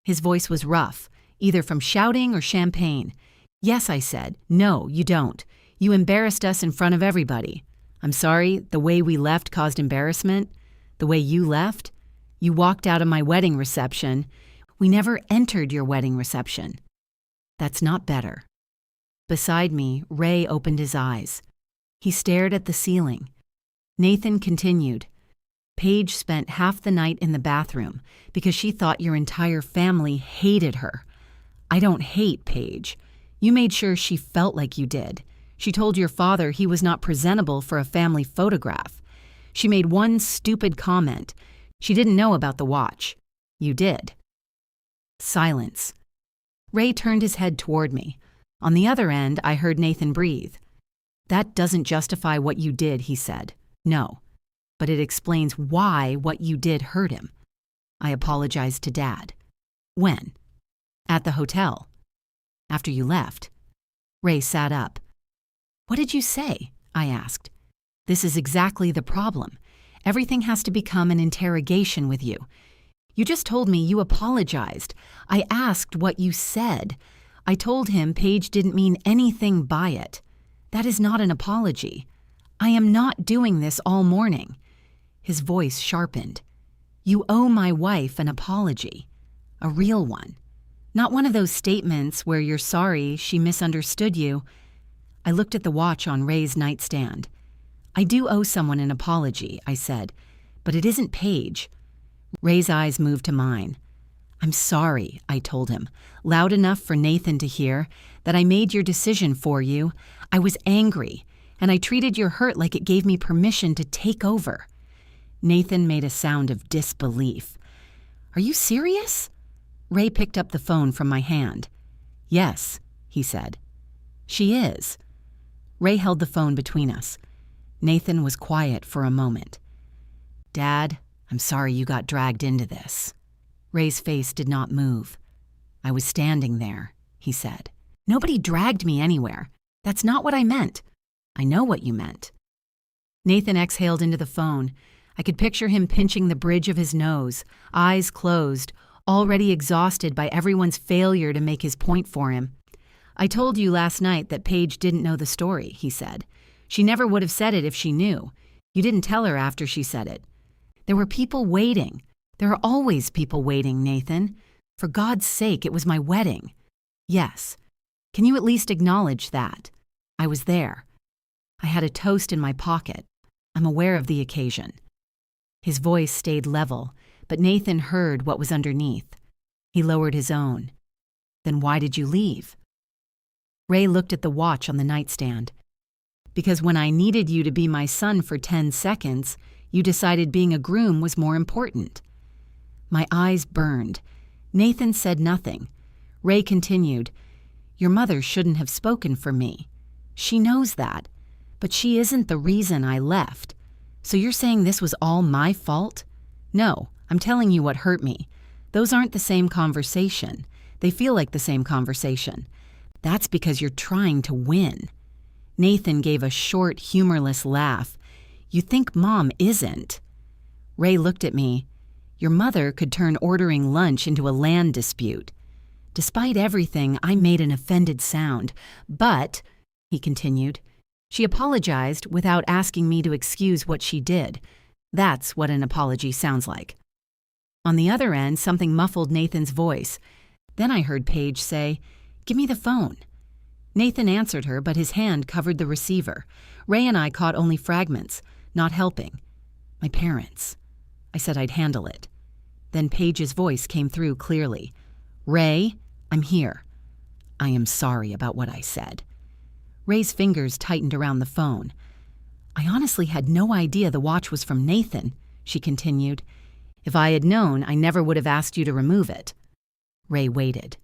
His voice was rough, either from shouting or champagne. "Yes," I said. "No, you don't. You embarrassed us in front of everybody." "I'm sorry, the way we left caused embarrassment." "The way you left? You walked out of my wedding reception. We never entered your wedding reception." "That's not better." Beside me, Ray opened his eyes. He stared at the ceiling. Nathan continued, "Paige spent half the night in the bathroom because she thought your entire family hated her. I don't hate Paige. You made sure she felt like you did. She told your father he was not presentable for a family photograph. She made one stupid comment. She didn't know about the watch. You did." Silence. Ray turned his head toward me. On the other end, I heard Nathan breathe. "That doesn't justify what you did," he said. "No, but it explains why what you did hurt him." I apologized to Dad. "When?" "At the hotel. After you left." Ray sat up. "What did you say?" I asked. "This is exactly the problem. Everything has to become an interrogation with you. You just told me you apologized. I asked what you said. I told him Paige didn't mean anything by it. That is not an apology. I am not doing this all morning." His voice sharpened. "You owe my wife an apology. A real one. Not one of those statements where you're sorry she misunderstood you." I looked at the watch on Ray's nightstand. "I do owe someone an apology," I said, "but it isn't Paige." Ray's eyes moved to mine. "I'm sorry," I told him, loud enough for Nathan to hear, "that I made your decision for you. I was angry, and I treated your hurt like it gave me permission to take over." Nathan made a sound of disbelief. "Are you serious?" Ray picked up the phone from my hand. "Yes," he said. "She is." Ray held the phone between us. Nathan was quiet for a moment. "Dad, I'm sorry you got dragged into this." Ray's face did not move. "I was standing there," he said. "Nobody dragged me anywhere. That's not what I meant." "I know what you meant." Nathan exhaled into the phone. I could picture him pinching the bridge of his nose, eyes closed, already exhausted by everyone's failure to make his point for him. "I told you last night that Paige didn't know the story," he said. "She never would have said it if she knew. You didn't tell her after she said it. There were people waiting. There are always people waiting, Nathan. For God's sake, it was my wedding." "Yes. Can you at least acknowledge that? I was there. I had a toast in my pocket. I'm aware of the occasion." His voice stayed level, but Nathan heard what was underneath. He lowered his own. "Then why did you leave?" Ray looked at the watch on the nightstand. "Because when I needed you to be my son for 10 seconds, you decided being a groom was more important." My eyes burned. Nathan said nothing. Ray continued, "Your mother shouldn't have spoken for me. She knows that, but she isn't the reason I left. So you're saying this was all my fault?" "No, I'm telling you what hurt me. Those aren't the same conversation. They feel like the same conversation. That's because you're trying to win." Nathan gave a short, humorless laugh. "You think Mom isn't." Ray looked at me. "Your mother could turn ordering lunch into a land dispute." Despite everything, I made an offended sound. "But," he continued, "she apologized without asking me to excuse what she did. That's what an apology sounds like." On the other end, something muffled Nathan's voice. Then I heard Paige say, "Give me the phone." Nathan answered her, but his hand covered the receiver. Ray and I caught only fragments, not helping. "My parents." I said I'd handle it. Then Paige's voice came through clearly. "Ray, I'm here. I am sorry about what I said." Ray's fingers tightened around the phone. "I honestly had no idea the watch was from Nathan," she continued. "If I had known, I never would have asked you to remove it." Ray waited.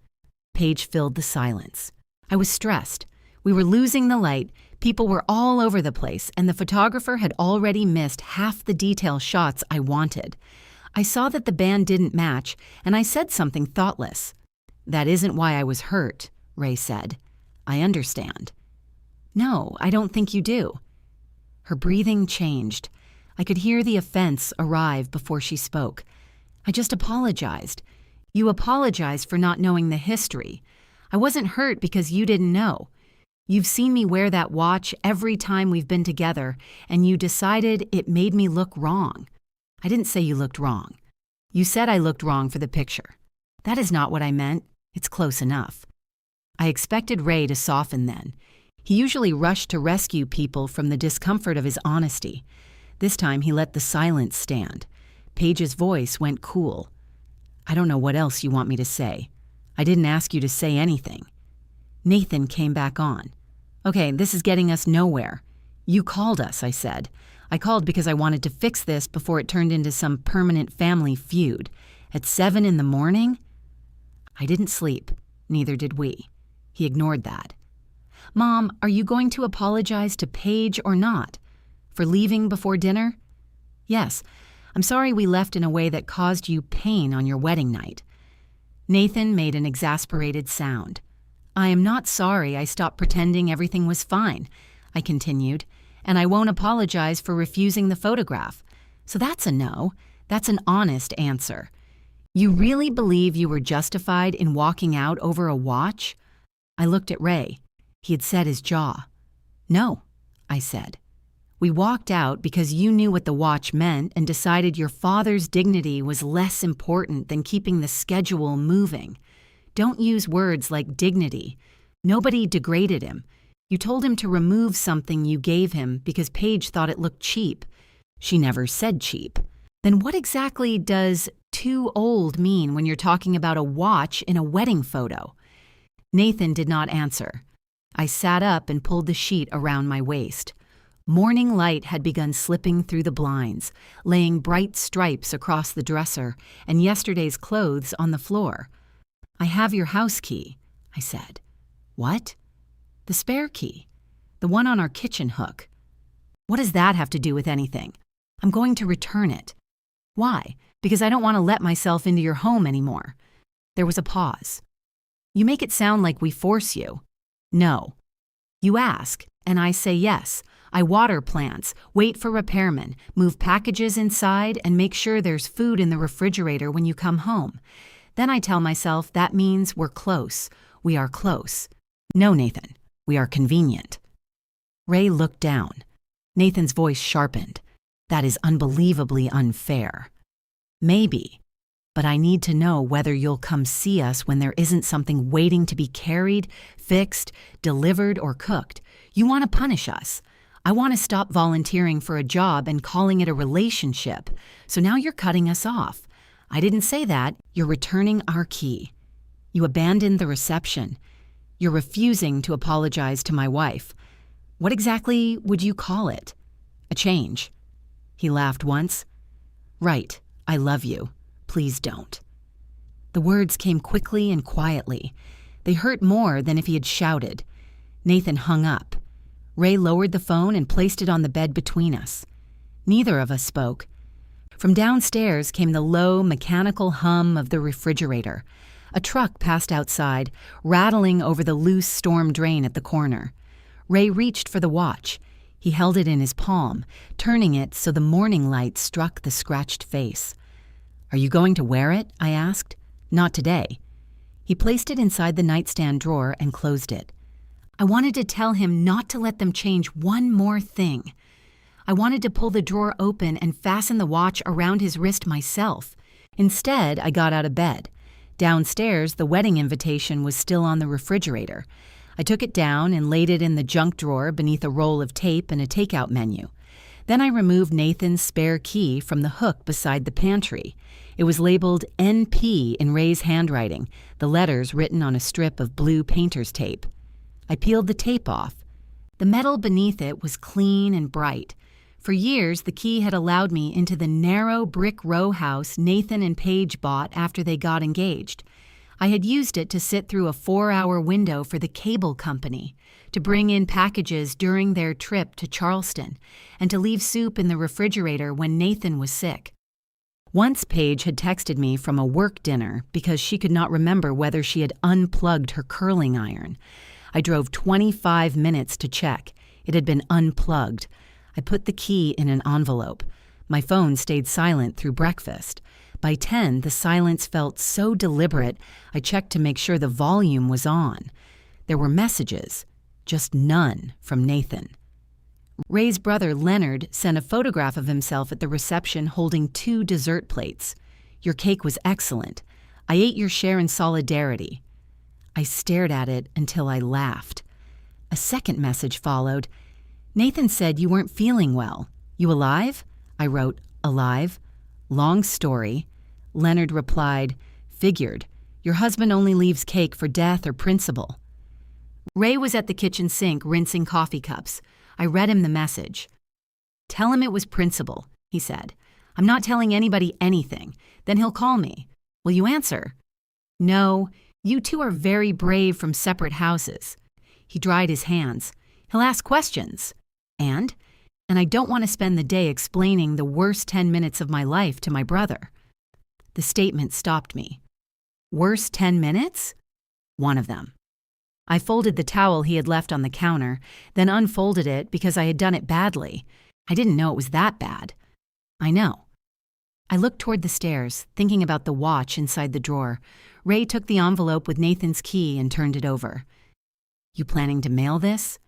Paige filled the silence. I was stressed. We were losing the light, people were all over the place, and the photographer had already missed half the detail shots I wanted. I saw that the band didn't match, and I said something thoughtless. "That isn't why I was hurt," Ray said. "I understand." "No, I don't think you do." Her breathing changed. I could hear the offense arrive before she spoke. "I just apologized. You apologized for not knowing the history. I wasn't hurt because you didn't know. You've seen me wear that watch every time we've been together, and you decided it made me look wrong. I didn't say you looked wrong. You said I looked wrong for the picture. That is not what I meant. It's close enough." I expected Ray to soften then. He usually rushed to rescue people from the discomfort of his honesty. This time he let the silence stand. Paige's voice went cool. "I don't know what else you want me to say. I didn't ask you to say anything." Nathan came back on. "Okay, this is getting us nowhere. You called us," I said. "I called because I wanted to fix this before it turned into some permanent family feud. At 7 in the morning?" I didn't sleep. Neither did we. He ignored that. "Mom, are you going to apologize to Paige or not? For leaving before dinner?" "Yes. I'm sorry we left in a way that caused you pain on your wedding night." Nathan made an exasperated sound. "I am not sorry I stopped pretending everything was fine," I continued, "and I won't apologize for refusing the photograph. So that's a no. That's an honest answer. You really believe you were justified in walking out over a watch?" I looked at Ray. He had set his jaw. "No," I said. "We walked out because you knew what the watch meant and decided your father's dignity was less important than keeping the schedule moving. Don't use words like dignity. Nobody degraded him. You told him to remove something you gave him because Paige thought it looked cheap. She never said cheap. Then what exactly does too old mean when you're talking about a watch in a wedding photo?" Nathan did not answer. I sat up and pulled the sheet around my waist. Morning light had begun slipping through the blinds, laying bright stripes across the dresser and yesterday's clothes on the floor. "I have your house key," I said. "What?" "The spare key. The one on our kitchen hook." "What does that have to do with anything? I'm going to return it." "Why?" "Because I don't want to let myself into your home anymore." There was a pause. "You make it sound like we force you." "No. You ask, and I say yes. I water plants, wait for repairmen, move packages inside, and make sure there's food in the refrigerator when you come home. Then I tell myself that means we're close. We are close. No, Nathan, we are convenient." Ray looked down. Nathan's voice sharpened. "That is unbelievably unfair." "Maybe, but I need to know whether you'll come see us when there isn't something waiting to be carried, fixed, delivered, or cooked. You want to punish us. I want to stop volunteering for a job and calling it a relationship. So now you're cutting us off. I didn't say that. You're returning our key. You abandoned the reception. You're refusing to apologize to my wife. What exactly would you call it? A change." He laughed once. "Right, I love you. Please don't." The words came quickly and quietly. They hurt more than if he had shouted. Nathan hung up. Ray lowered the phone and placed it on the bed between us. Neither of us spoke. From downstairs came the low, mechanical hum of the refrigerator. A truck passed outside, rattling over the loose storm drain at the corner. Ray reached for the watch. He held it in his palm, turning it so the morning light struck the scratched face. "Are you going to wear it?" I asked. "Not today." He placed it inside the nightstand drawer and closed it. I wanted to tell him not to let them change one more thing. I wanted to pull the drawer open and fasten the watch around his wrist myself. Instead, I got out of bed. Downstairs, the wedding invitation was still on the refrigerator. I took it down and laid it in the junk drawer beneath a roll of tape and a takeout menu. Then I removed Nathan's spare key from the hook beside the pantry. It was labeled NP in Ray's handwriting, the letters written on a strip of blue painter's tape. I peeled the tape off. The metal beneath it was clean and bright. For years, the key had allowed me into the narrow brick row house Nathan and Paige bought after they got engaged. I had used it to sit through a 4-hour window for the cable company, to bring in packages during their trip to Charleston, and to leave soup in the refrigerator when Nathan was sick. Once Paige had texted me from a work dinner because she could not remember whether she had unplugged her curling iron. I drove 25 minutes to check. It had been unplugged. I put the key in an envelope. My phone stayed silent through breakfast. By 10, the silence felt so deliberate, I checked to make sure the volume was on. There were messages, just none from Nathan. Ray's brother Leonard sent a photograph of himself at the reception holding 2 dessert plates. "Your cake was excellent. I ate your share in solidarity." I stared at it until I laughed. A second message followed. "Nathan said you weren't feeling well. You alive?" I wrote, "Alive? Long story." Leonard replied, "Figured. Your husband only leaves cake for death or principle." Ray was at the kitchen sink rinsing coffee cups. I read him the message. "Tell him it was principle," he said. "I'm not telling anybody anything. Then he'll call me. Will you answer?" "No, you two are very brave from separate houses." He dried his hands. "He'll ask questions. And I don't want to spend the day explaining the worst 10 minutes of my life to my brother." The statement stopped me. Worst 10 minutes? One of them. I folded the towel he had left on the counter, then unfolded it because I had done it badly. I didn't know it was that bad. I know. I looked toward the stairs, thinking about the watch inside the drawer. Ray took the envelope with Nathan's key and turned it over. "You planning to mail this?"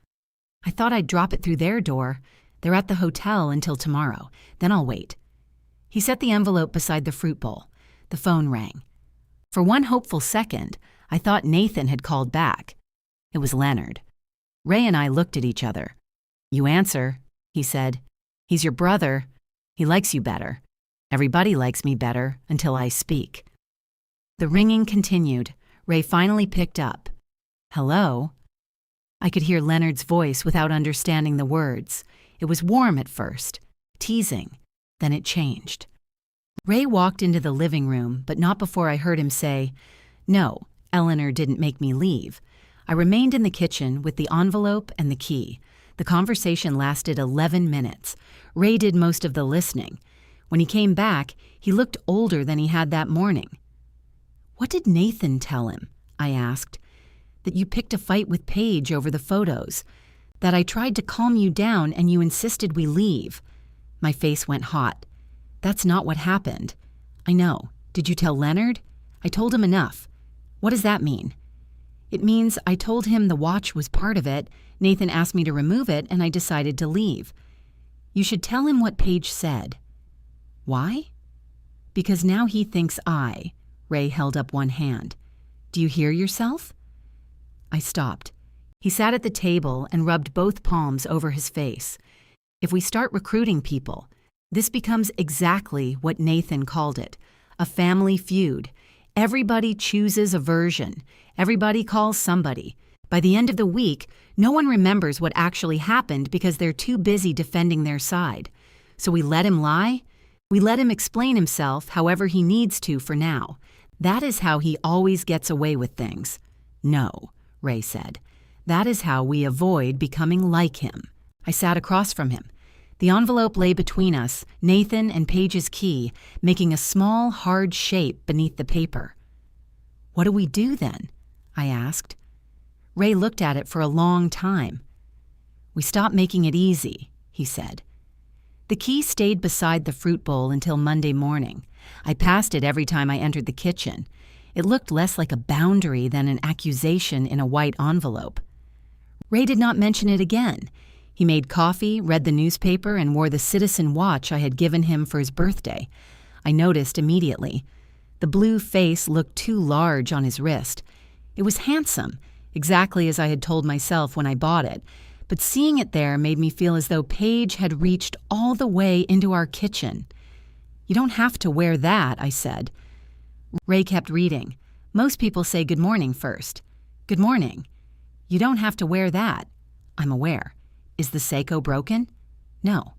"I thought I'd drop it through their door. They're at the hotel until tomorrow. Then I'll wait." He set the envelope beside the fruit bowl. The phone rang. For one hopeful second, I thought Nathan had called back. It was Leonard. Ray and I looked at each other. "You answer," he said. "He's your brother. He likes you better. Everybody likes me better until I speak." The ringing continued. Ray finally picked up. "Hello?" I could hear Leonard's voice without understanding the words. It was warm at first, teasing. Then it changed. Ray walked into the living room, but not before I heard him say, "No, Eleanor didn't make me leave." I remained in the kitchen with the envelope and the key. The conversation lasted 11 minutes. Ray did most of the listening. When he came back, he looked older than he had that morning. "What did Nathan tell him?" I asked. "That you picked a fight with Paige over the photos. That I tried to calm you down and you insisted we leave." My face went hot. "That's not what happened." "I know. Did you tell Leonard?" "I told him enough." "What does that mean?" "It means I told him the watch was part of it. Nathan asked me to remove it and I decided to leave." "You should tell him what Paige said." "Why?" "Because now he thinks I." Ray held up one hand. "Do you hear yourself?" I stopped. He sat at the table and rubbed both palms over his face. "If we start recruiting people, this becomes exactly what Nathan called it, a family feud. Everybody chooses a version. Everybody calls somebody. By the end of the week, no one remembers what actually happened because they're too busy defending their side. So we let him lie? We let him explain himself however he needs to for now. That is how he always gets away with things." "No," Ray said. "That is how we avoid becoming like him." I sat across from him. The envelope lay between us, Nathan and Paige's key, making a small, hard shape beneath the paper. "What do we do then?" I asked. Ray looked at it for a long time. "We stop making it easy," he said. The key stayed beside the fruit bowl until Monday morning. I passed it every time I entered the kitchen. It looked less like a boundary than an accusation in a white envelope. Ray did not mention it again. He made coffee, read the newspaper, and wore the Citizen watch I had given him for his birthday. I noticed immediately. The blue face looked too large on his wrist. It was handsome, exactly as I had told myself when I bought it, but seeing it there made me feel as though Paige had reached all the way into our kitchen. You don't have to wear that, I said. Ray kept reading. Most people say good morning first. Good morning. You don't have to wear that. I'm aware. Is the Seiko broken? No.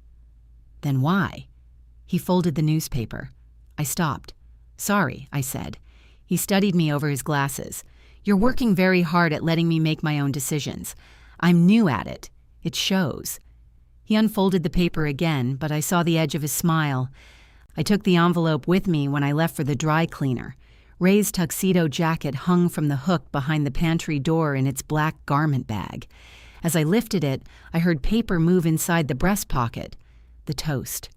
Then why? He folded the newspaper. I stopped. Sorry, I said. He studied me over his glasses. You're working very hard at letting me make my own decisions. I'm new at it. It shows. He unfolded the paper again, but I saw the edge of his smile. I took the envelope with me when I left for the dry cleaner. Ray's tuxedo jacket hung from the hook behind the pantry door in its black garment bag. As I lifted it, I heard paper move inside the breast pocket. The toast.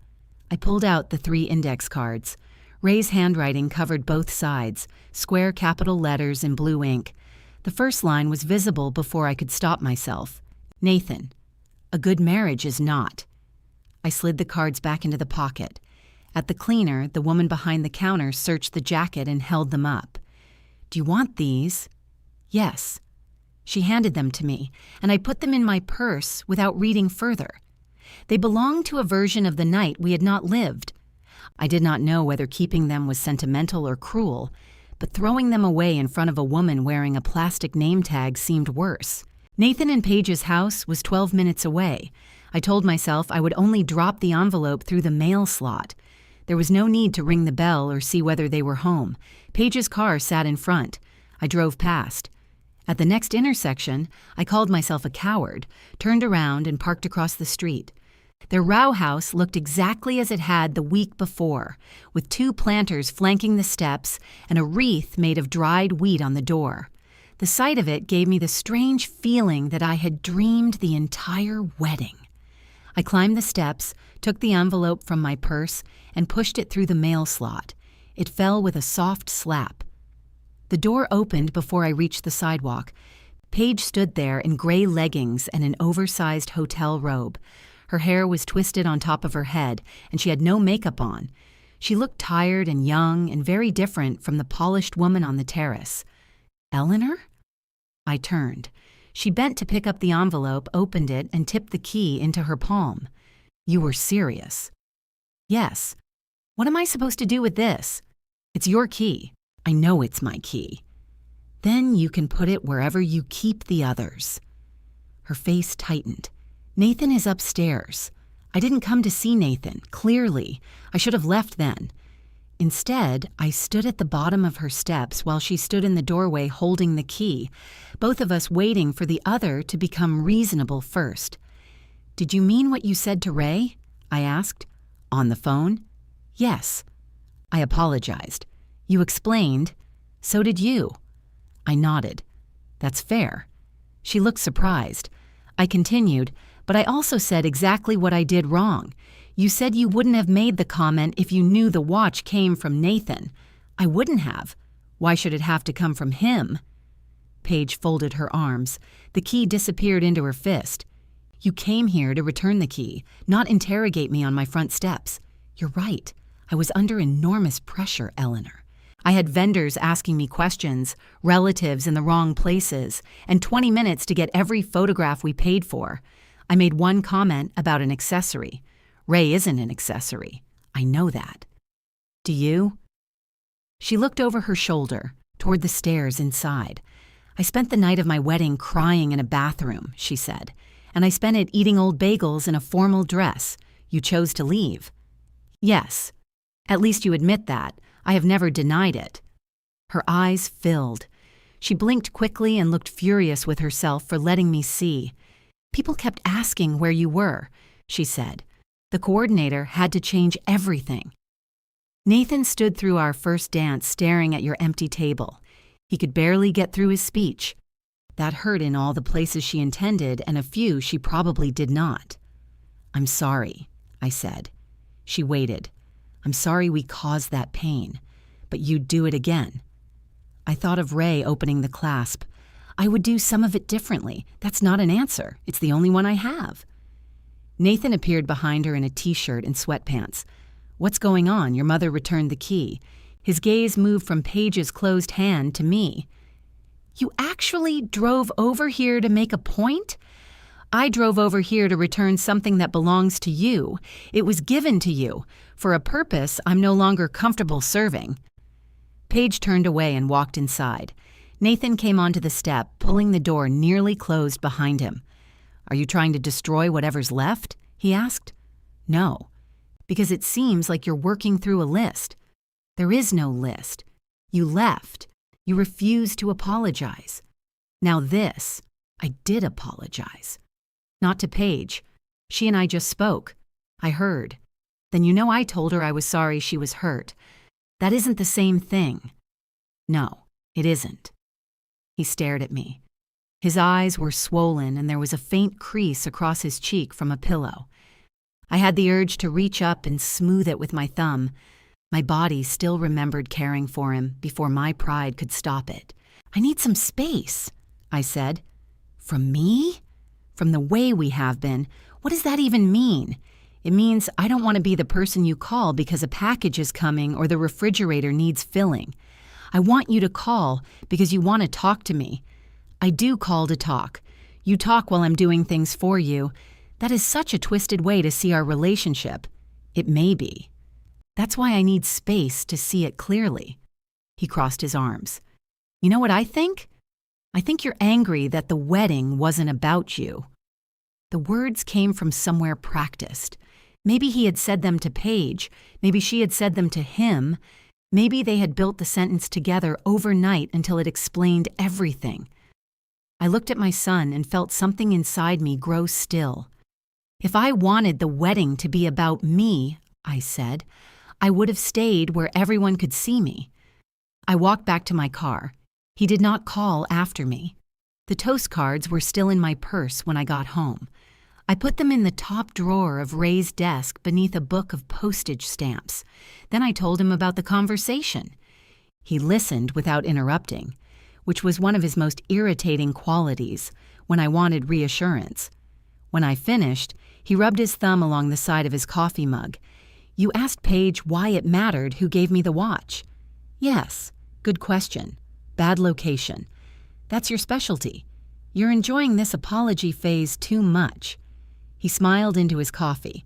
I pulled out the 3 index cards. Ray's handwriting covered both sides, square capital letters in blue ink. The first line was visible before I could stop myself. Nathan. A good marriage is not. I slid the cards back into the pocket. At the cleaner, the woman behind the counter searched the jacket and held them up. Do you want these? Yes. She handed them to me, and I put them in my purse without reading further. They belonged to a version of the night we had not lived. I did not know whether keeping them was sentimental or cruel, but throwing them away in front of a woman wearing a plastic name tag seemed worse. Nathan and Paige's house was 12 minutes away. I told myself I would only drop the envelope through the mail slot. There was no need to ring the bell or see whether they were home. Paige's car sat in front. I drove past. At the next intersection, I called myself a coward, turned around and parked across the street. Their row house looked exactly as it had the week before, with 2 planters flanking the steps and a wreath made of dried wheat on the door. The sight of it gave me the strange feeling that I had dreamed the entire wedding. I climbed the steps, took the envelope from my purse, and pushed it through the mail slot. It fell with a soft slap. The door opened before I reached the sidewalk. Paige stood there in gray leggings and an oversized hotel robe. Her hair was twisted on top of her head, and she had no makeup on. She looked tired and young and very different from the polished woman on the terrace. Eleanor? I turned. She bent to pick up the envelope, opened it, and tipped the key into her palm. You were serious. Yes. What am I supposed to do with this? It's your key. I know it's my key. Then you can put it wherever you keep the others. Her face tightened. Nathan is upstairs. I didn't come to see Nathan, clearly. I should have left then. Instead, I stood at the bottom of her steps while she stood in the doorway holding the key, both of us waiting for the other to become reasonable first. Did you mean what you said to Ray? I asked. On the phone? Yes. I apologized. You explained. So did you. I nodded. That's fair. She looked surprised. I continued, but I also said exactly what I did wrong. You said you wouldn't have made the comment if you knew the watch came from Nathan. I wouldn't have. Why should it have to come from him? Paige folded her arms. The key disappeared into her fist. You came here to return the key, not interrogate me on my front steps. You're right. I was under enormous pressure, Eleanor. I had vendors asking me questions, relatives in the wrong places, and 20 minutes to get every photograph we paid for. I made one comment about an accessory. Ray isn't an accessory. I know that. Do you? She looked over her shoulder, toward the stairs inside. I spent the night of my wedding crying in a bathroom, she said, and I spent it eating old bagels in a formal dress. You chose to leave. Yes. At least you admit that. I have never denied it. Her eyes filled. She blinked quickly and looked furious with herself for letting me see. People kept asking where you were, she said. The coordinator had to change everything. Nathan stood through our first dance staring at your empty table. He could barely get through his speech. That hurt in all the places she intended and a few she probably did not. I'm sorry, I said. She waited. I'm sorry we caused that pain, but you'd do it again. I thought of Ray opening the clasp. I would do some of it differently. That's not an answer. It's the only one I have. Nathan appeared behind her in a t-shirt and sweatpants. What's going on? Your mother returned the key. His gaze moved from Paige's closed hand to me. You actually drove over here to make a point? I drove over here to return something that belongs to you. It was given to you, for a purpose I'm no longer comfortable serving." Paige turned away and walked inside. Nathan came onto the step, pulling the door nearly closed behind him. "Are you trying to destroy whatever's left?" he asked. "No, because it seems like you're working through a list. There is no list. You left. You refused to apologize. Now this, I did apologize. Not to Paige. She and I just spoke. I heard. Then you know I told her I was sorry she was hurt. That isn't the same thing." "No, it isn't." He stared at me. His eyes were swollen and there was a faint crease across his cheek from a pillow. I had the urge to reach up and smooth it with my thumb. My body still remembered caring for him before my pride could stop it. "I need some space," I said. "From me? From the way we have been? What does that even mean?" "It means I don't want to be the person you call because a package is coming or the refrigerator needs filling. I want you to call because you want to talk to me. I do call to talk. You talk while I'm doing things for you. That is such a twisted way to see our relationship. It may be. That's why I need space to see it clearly." He crossed his arms. "You know what I think? I think you're angry that the wedding wasn't about you." The words came from somewhere practiced. Maybe he had said them to Paige. Maybe she had said them to him. Maybe they had built the sentence together overnight until it explained everything. I looked at my son and felt something inside me grow still. "If I wanted the wedding to be about me," I said, "I would have stayed where everyone could see me." I walked back to my car. He did not call after me. The toast cards were still in my purse when I got home. I put them in the top drawer of Ray's desk beneath a book of postage stamps. Then I told him about the conversation. He listened without interrupting, which was one of his most irritating qualities when I wanted reassurance. When I finished, he rubbed his thumb along the side of his coffee mug. "You asked Paige why it mattered who gave me the watch." "Yes, good question. Bad location. That's your specialty. You're enjoying this apology phase too much." He smiled into his coffee.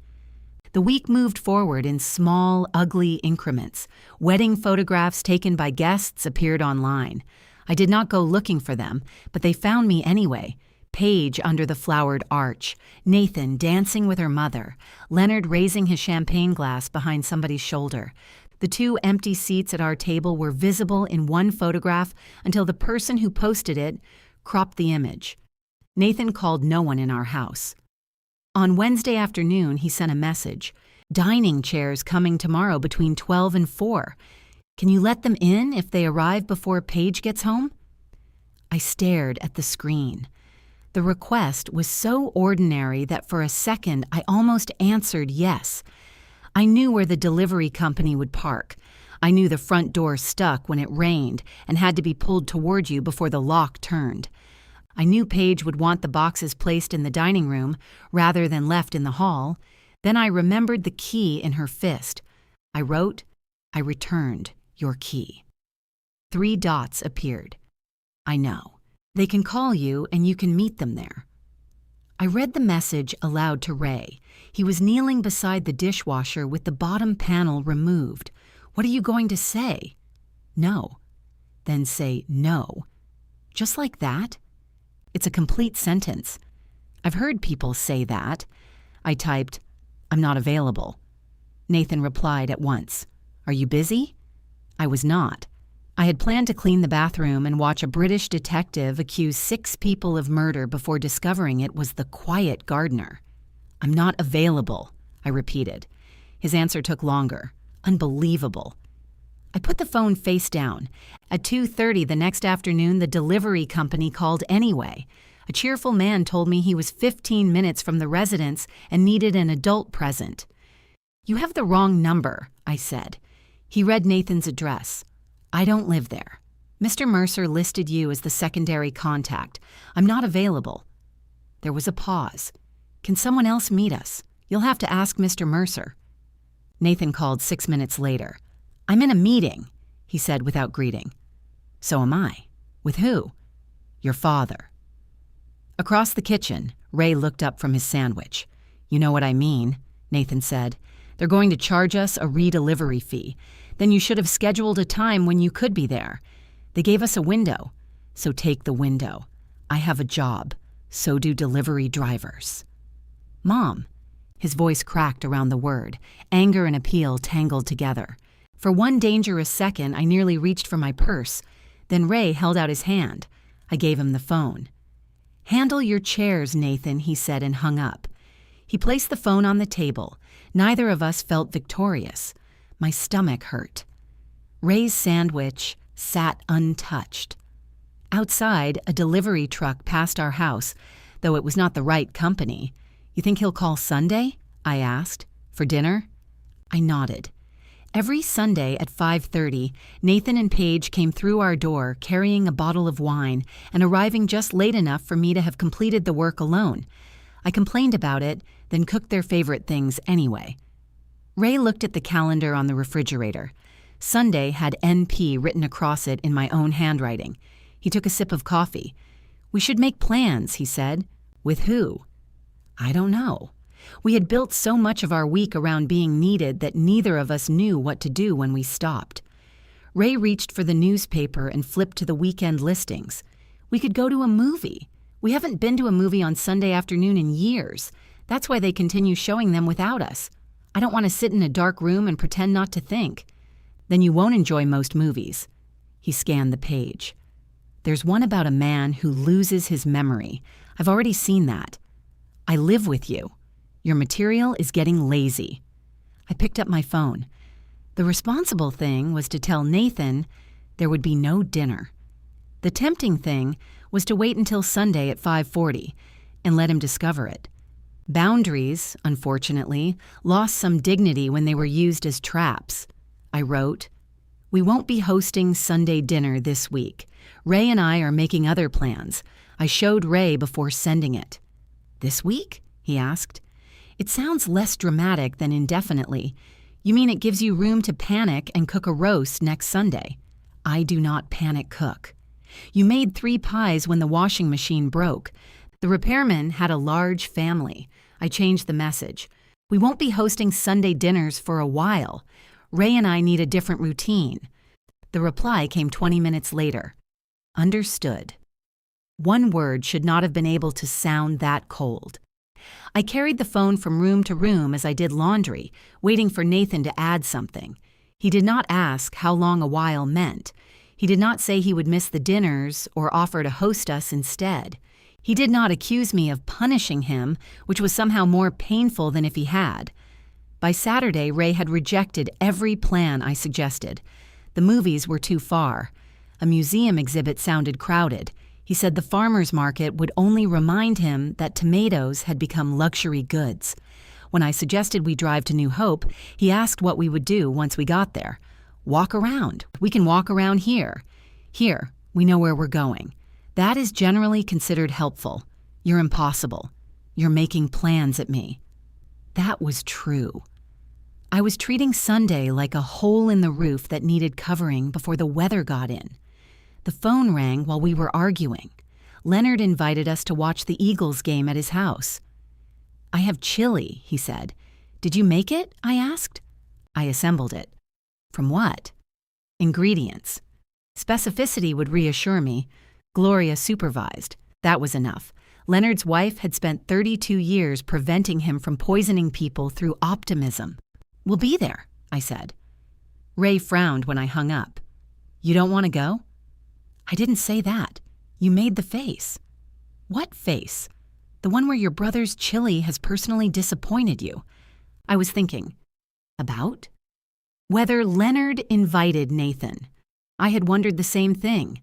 The week moved forward in small, ugly increments. Wedding photographs taken by guests appeared online. I did not go looking for them, but they found me anyway. Paige under the flowered arch, Nathan dancing with her mother, Leonard raising his champagne glass behind somebody's shoulder. The 2 empty seats at our table were visible in one photograph until the person who posted it cropped the image. Nathan called no one in our house. On Wednesday afternoon, he sent a message. "Dining chairs coming tomorrow between 12 and 4. Can you let them in if they arrive before Paige gets home?" I stared at the screen. The request was so ordinary that for a second I almost answered yes. I knew where the delivery company would park. I knew the front door stuck when it rained and had to be pulled toward you before the lock turned. I knew Paige would want the boxes placed in the dining room rather than left in the hall. Then I remembered the key in her fist. I wrote, "I returned your key." 3 dots appeared. "I know. They can call you and you can meet them there." I read the message aloud to Ray. He was kneeling beside the dishwasher with the bottom panel removed. "What are you going to say?" "No." "Then say no." "Just like that?" It's a complete sentence. I've heard people say that. I typed, "I'm not available." Nathan replied at once, "Are you busy?" I was not. I had planned to clean the bathroom and watch a British detective accuse 6 people of murder before discovering it was the quiet gardener. "I'm not available," I repeated. His answer took longer. Unbelievable. I put the phone face down. At 2:30 the next afternoon, the delivery company called anyway. A cheerful man told me he was 15 minutes from the residence and needed an adult present. "You have the wrong number," I said. He read Nathan's address. "I don't live there. Mr. Mercer listed you as the secondary contact. I'm not available." There was a pause. "Can someone else meet us? You'll have to ask Mr. Mercer." Nathan called 6 minutes later. "I'm in a meeting," he said without greeting. "So am I. With who?" "Your father." Across the kitchen, Ray looked up from his sandwich. "You know what I mean," Nathan said. "They're going to charge us a redelivery fee. Then you should have scheduled a time when you could be there. They gave us a window, so take the window. I have a job. So do delivery drivers." "Mom." His voice cracked around the word, anger and appeal tangled together. For one dangerous second, I nearly reached for my purse. Then Ray held out his hand. I gave him the phone. "Handle your chairs, Nathan," he said and hung up. He placed the phone on the table. Neither of us felt victorious. My stomach hurt. Ray's sandwich sat untouched. Outside, a delivery truck passed our house, though it was not the right company. "You think he'll call Sunday?" I asked. "For dinner?" I nodded. Every Sunday at 5:30, Nathan and Paige came through our door carrying a bottle of wine and arriving just late enough for me to have completed the work alone. I complained about it, then cooked their favorite things anyway. Ray looked at the calendar on the refrigerator. Sunday had NP written across it in my own handwriting. He took a sip of coffee. "We should make plans," he said. "With who?" "I don't know." We had built so much of our week around being needed that neither of us knew what to do when we stopped. Ray reached for the newspaper and flipped to the weekend listings. "We could go to a movie. We haven't been to a movie on Sunday afternoon in years. That's why they continue showing them without us. I don't want to sit in a dark room and pretend not to think." "Then you won't enjoy most movies." He scanned the page. "There's one about a man who loses his memory. I've already seen that. I live with you. Your material is getting lazy." I picked up my phone. The responsible thing was to tell Nathan there would be no dinner. The tempting thing was to wait until Sunday at 5:40 and let him discover it. Boundaries, unfortunately, lost some dignity when they were used as traps. I wrote, "We won't be hosting Sunday dinner this week. Ray and I are making other plans. I showed Ray before sending it." "This week?" he asked. "It sounds less dramatic than indefinitely. You mean it gives you room to panic and cook a roast next Sunday?" "I do not panic cook." "You made 3 pies when the washing machine broke. The repairman had a large family." I changed the message. "We won't be hosting Sunday dinners for a while. Ray and I need a different routine." The reply came 20 minutes later. "Understood." One word should not have been able to sound that cold. I carried the phone from room to room as I did laundry, waiting for Nathan to add something. He did not ask how long a while meant. He did not say he would miss the dinners or offer to host us instead. He did not accuse me of punishing him, which was somehow more painful than if he had. By Saturday, Ray had rejected every plan I suggested. The movies were too far. A museum exhibit sounded crowded. He said the farmer's market would only remind him that tomatoes had become luxury goods. When I suggested we drive to New Hope, he asked what we would do once we got there. "Walk around. We can walk around here. Here, we know where we're going." That is generally considered helpful. "You're impossible. You're making plans at me." That was true. I was treating Sunday like a hole in the roof that needed covering before the weather got in. The phone rang while we were arguing. Leonard invited us to watch the Eagles game at his house. "I have chili," he said. "Did you make it?" I asked. I assembled it. "From what?" "Ingredients." Specificity would reassure me. Gloria supervised. That was enough. Leonard's wife had spent 32 years preventing him from poisoning people through optimism. "We'll be there," I said. Ray frowned when I hung up. "You don't want to go?" "I didn't say that. You made the face." "What face?" "The one where your brother's chili has personally disappointed you." I was thinking. About? Whether Leonard invited Nathan. I had wondered the same thing.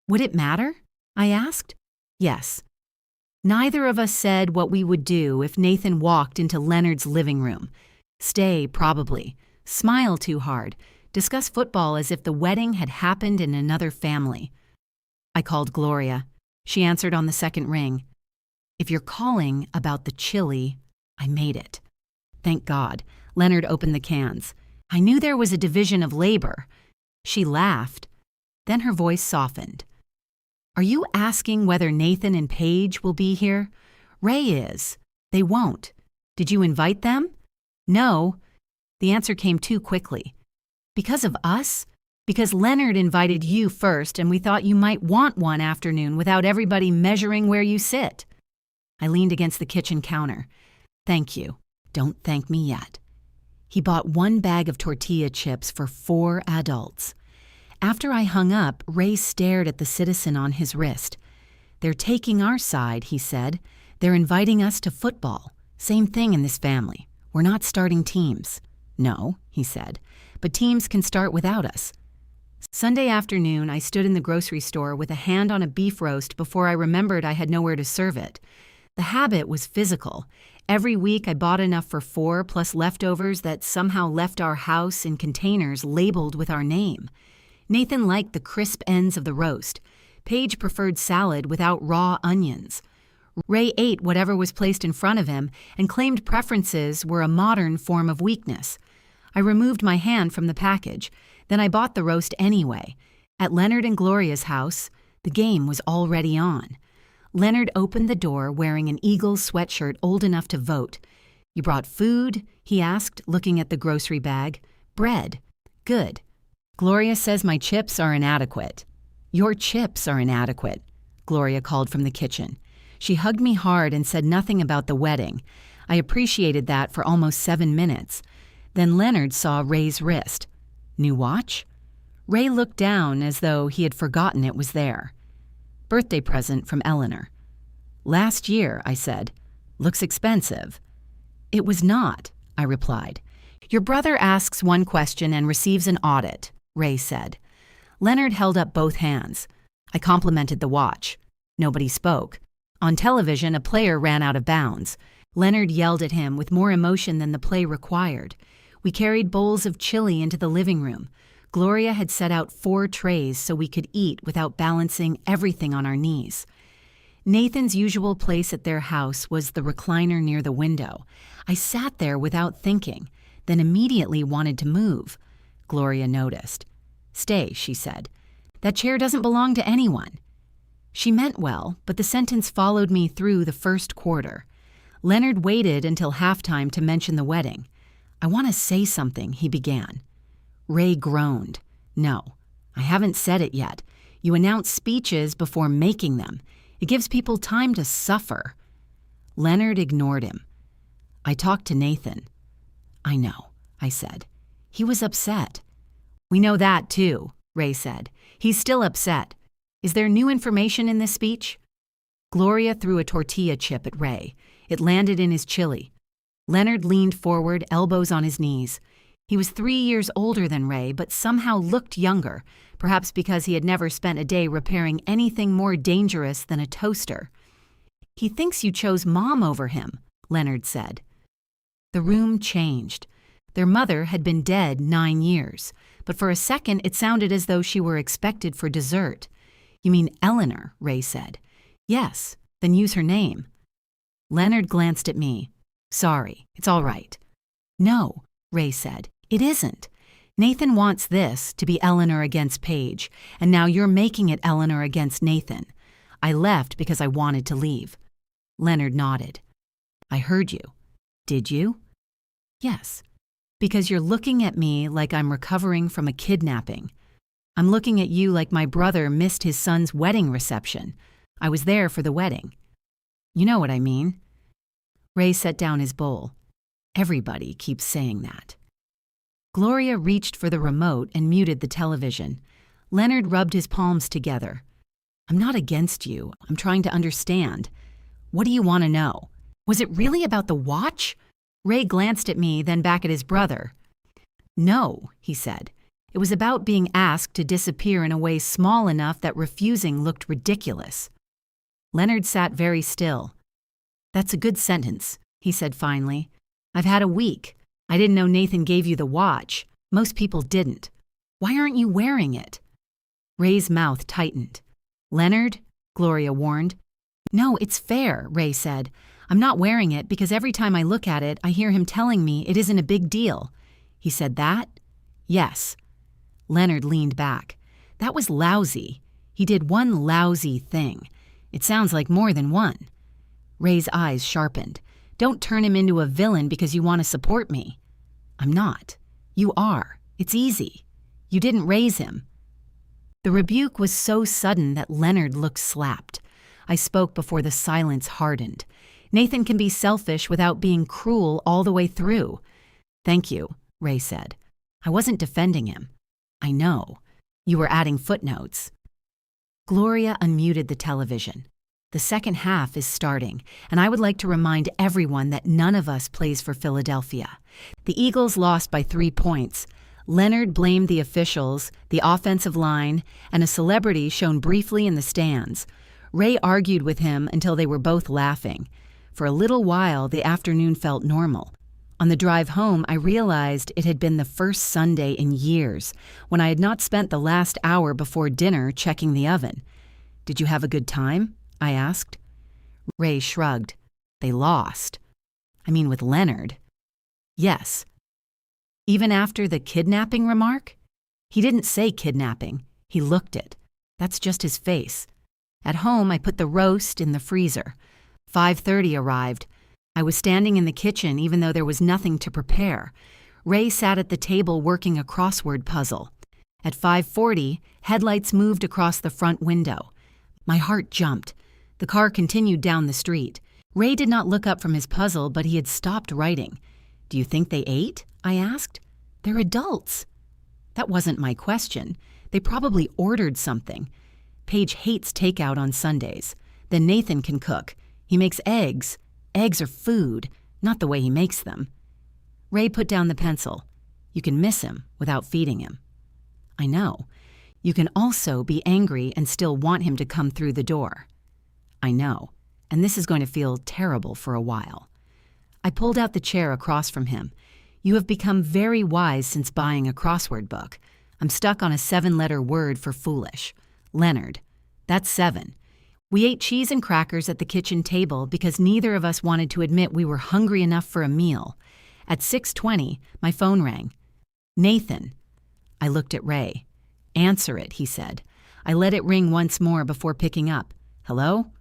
Would it matter? I asked. Yes. Neither of us said what we would do if Nathan walked into Leonard's living room. Stay, probably. Smile too hard. Discuss football as if the wedding had happened in another family. I called Gloria. She answered on the second ring. "If you're calling about the chili, I made it." Thank God. Leonard opened the cans. I knew there was a division of labor. She laughed. Then her voice softened. "Are you asking whether Nathan and Paige will be here? Ray is. They won't. Did you invite them? No. The answer came too quickly. Because of us? Because Leonard invited you first and we thought you might want one afternoon without everybody measuring where you sit. I leaned against the kitchen counter. Thank you. Don't thank me yet. He bought 1 bag of tortilla chips for 4 adults. After I hung up, Ray stared at the citizen on his wrist. They're taking our side, he said. They're inviting us to football. Same thing in this family. We're not starting teams. No, he said, but teams can start without us. Sunday afternoon, I stood in the grocery store with a hand on a beef roast before I remembered I had nowhere to serve it. The habit was physical. Every week I bought enough for 4 plus leftovers that somehow left our house in containers labeled with our name. Nathan liked the crisp ends of the roast. Paige preferred salad without raw onions. Ray ate whatever was placed in front of him and claimed preferences were a modern form of weakness. I removed my hand from the package. Then I bought the roast anyway. At Leonard and Gloria's house, the game was already on. Leonard opened the door wearing an Eagles sweatshirt old enough to vote. You brought food? He asked, looking at the grocery bag. Bread. Good. Gloria says my chips are inadequate. Your chips are inadequate, Gloria called from the kitchen. She hugged me hard and said nothing about the wedding. I appreciated that for almost 7 minutes. Then Leonard saw Ray's wrist. New watch? Ray looked down as though he had forgotten it was there. Birthday present from Eleanor. Last year, I said. Looks expensive. It was not, I replied. Your brother asks one question and receives an audit, Ray said. Leonard held up both hands. I complimented the watch. Nobody spoke. On television, a player ran out of bounds. Leonard yelled at him with more emotion than the play required. We carried bowls of chili into the living room. Gloria had set out 4 trays so we could eat without balancing everything on our knees. Nathan's usual place at their house was the recliner near the window. I sat there without thinking, then immediately wanted to move. Gloria noticed. Stay, she said. That chair doesn't belong to anyone. She meant well, but the sentence followed me through the first quarter. Leonard waited until halftime to mention the wedding. I want to say something, he began. Ray groaned. No, I haven't said it yet. You announce speeches before making them. It gives people time to suffer. Leonard ignored him. I talked to Nathan. I know, I said. He was upset. We know that too, Ray said. He's still upset. Is there new information in this speech? Gloria threw a tortilla chip at Ray. It landed in his chili. Leonard leaned forward, elbows on his knees. He was 3 years older than Ray, but somehow looked younger, perhaps because he had never spent a day repairing anything more dangerous than a toaster. He thinks you chose Mom over him, Leonard said. The room changed. Their mother had been dead 9 years, but for a second it sounded as though she were expected for dessert. You mean Eleanor, Ray said. Yes, then use her name. Leonard glanced at me. Sorry, it's all right. No, Ray said, it isn't. Nathan wants this to be Eleanor against Paige, and now you're making it Eleanor against Nathan. I left because I wanted to leave. Leonard nodded. I heard you. Did you? Yes, because you're looking at me like I'm recovering from a kidnapping. I'm looking at you like my brother missed his son's wedding reception. I was there for the wedding. You know what I mean. Ray set down his bowl. Everybody keeps saying that. Gloria reached for the remote and muted the television. Leonard rubbed his palms together. I'm not against you. I'm trying to understand. What do you want to know? Was it really about the watch? Ray glanced at me, then back at his brother. No, he said. It was about being asked to disappear in a way small enough that refusing looked ridiculous. Leonard sat very still. That's a good sentence, he said finally. I've had a week. I didn't know Nathan gave you the watch. Most people didn't. Why aren't you wearing it? Ray's mouth tightened. Leonard, Gloria warned. No, it's fair, Ray said. I'm not wearing it because every time I look at it, I hear him telling me it isn't a big deal. He said that? Yes. Leonard leaned back. That was lousy. He did one lousy thing. It sounds like more than one. Ray's eyes sharpened. Don't turn him into a villain because you want to support me. I'm not. You are. It's easy. You didn't raise him. The rebuke was so sudden that Leonard looked slapped. I spoke before the silence hardened. Nathan can be selfish without being cruel all the way through. Thank you, Ray said. I wasn't defending him. I know. You were adding footnotes. Gloria unmuted the television. The second half is starting, and I would like to remind everyone that none of us plays for Philadelphia. The Eagles lost by 3 points. Leonard blamed the officials, the offensive line, and a celebrity shown briefly in the stands. Ray argued with him until they were both laughing. For a little while, the afternoon felt normal. On the drive home, I realized it had been the first Sunday in years, when I had not spent the last hour before dinner checking the oven. Did you have a good time? I asked. Ray shrugged. They lost. I mean, with Leonard. Yes. Even after the kidnapping remark? He didn't say kidnapping. He looked it. That's just his face. At home, I put the roast in the freezer. 5:30 arrived. I was standing in the kitchen even though there was nothing to prepare. Ray sat at the table working a crossword puzzle. At 5:40, headlights moved across the front window. My heart jumped. The car continued down the street. Ray did not look up from his puzzle, but he had stopped writing. Do you think they ate? I asked. They're adults. That wasn't my question. They probably ordered something. Paige hates takeout on Sundays. Then Nathan can cook. He makes eggs. Eggs are food, not the way he makes them. Ray put down the pencil. You can miss him without feeding him. I know. You can also be angry and still want him to come through the door. I know, and this is going to feel terrible for a while. I pulled out the chair across from him. You have become very wise since buying a crossword book. I'm stuck on a 7-letter word for foolish. Leonard. That's 7. We ate cheese and crackers at the kitchen table because neither of us wanted to admit we were hungry enough for a meal. At 6:20, my phone rang. Nathan. I looked at Ray. Answer it, he said. I let it ring once more before picking up. Hello?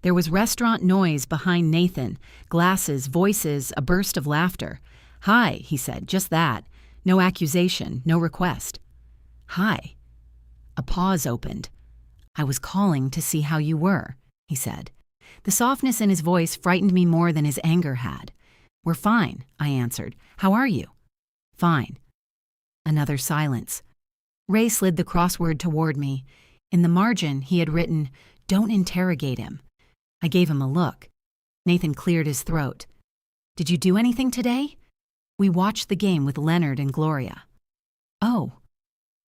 There was restaurant noise behind Nathan, glasses, voices, a burst of laughter. Hi, he said, just that. No accusation, no request. Hi. A pause opened. I was calling to see how you were, he said. The softness in his voice frightened me more than his anger had. We're fine, I answered. How are you? Fine. Another silence. Ray slid the crossword toward me. In the margin, he had written, Don't interrogate him. I gave him a look. Nathan cleared his throat. Did you do anything today? We watched the game with Leonard and Gloria. Oh,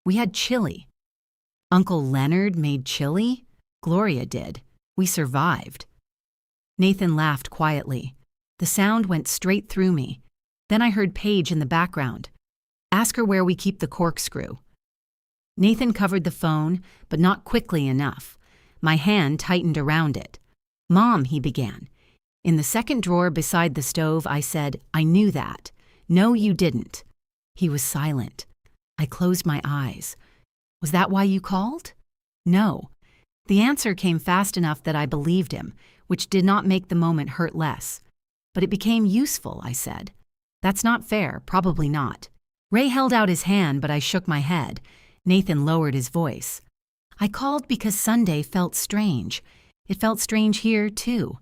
we had chili. Uncle Leonard made chili? Gloria did. We survived. Nathan laughed quietly. The sound went straight through me. Then I heard Paige in the background. Ask her where we keep the corkscrew. Nathan covered the phone, but not quickly enough. My hand tightened around it. Mom, he began. In the second drawer beside the stove, I said, I knew that. No, you didn't. He was silent. I closed my eyes. Was that why you called? No. The answer came fast enough that I believed him, which did not make the moment hurt less. But it became useful, I said. That's not fair, probably not. Ray held out his hand, but I shook my head. Nathan lowered his voice. I called because Sunday felt strange. It felt strange here, too.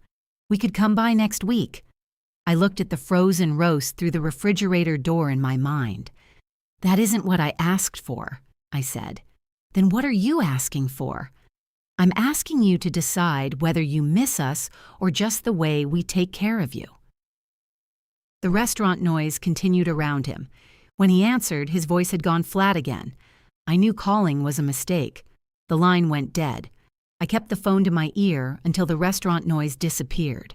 We could come by next week. I looked at the frozen roast through the refrigerator door in my mind. That isn't what I asked for, I said. Then what are you asking for? I'm asking you to decide whether you miss us or just the way we take care of you. The restaurant noise continued around him. When he answered, his voice had gone flat again. I knew calling was a mistake. The line went dead. I kept the phone to my ear until the restaurant noise disappeared.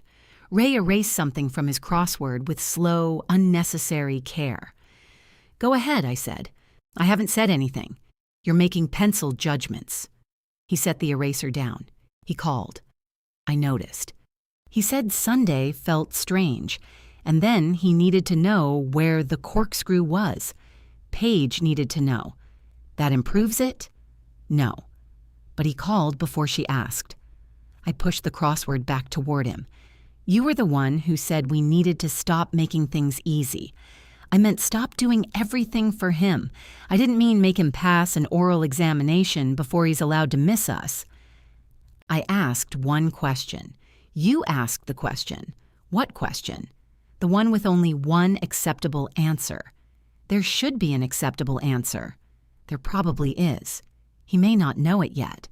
Ray erased something from his crossword with slow, unnecessary care. Go ahead, I said. I haven't said anything. You're making pencil judgments. He set the eraser down. He called. I noticed. He said Sunday felt strange, and then he needed to know where the corkscrew was. Paige needed to know. That improves it? No. But he called before she asked. I pushed the crossword back toward him. You were the one who said we needed to stop making things easy. I meant stop doing everything for him. I didn't mean make him pass an oral examination before he's allowed to miss us. I asked one question. You asked the question. What question? The one with only one acceptable answer. There should be an acceptable answer. There probably is. He may not know it yet.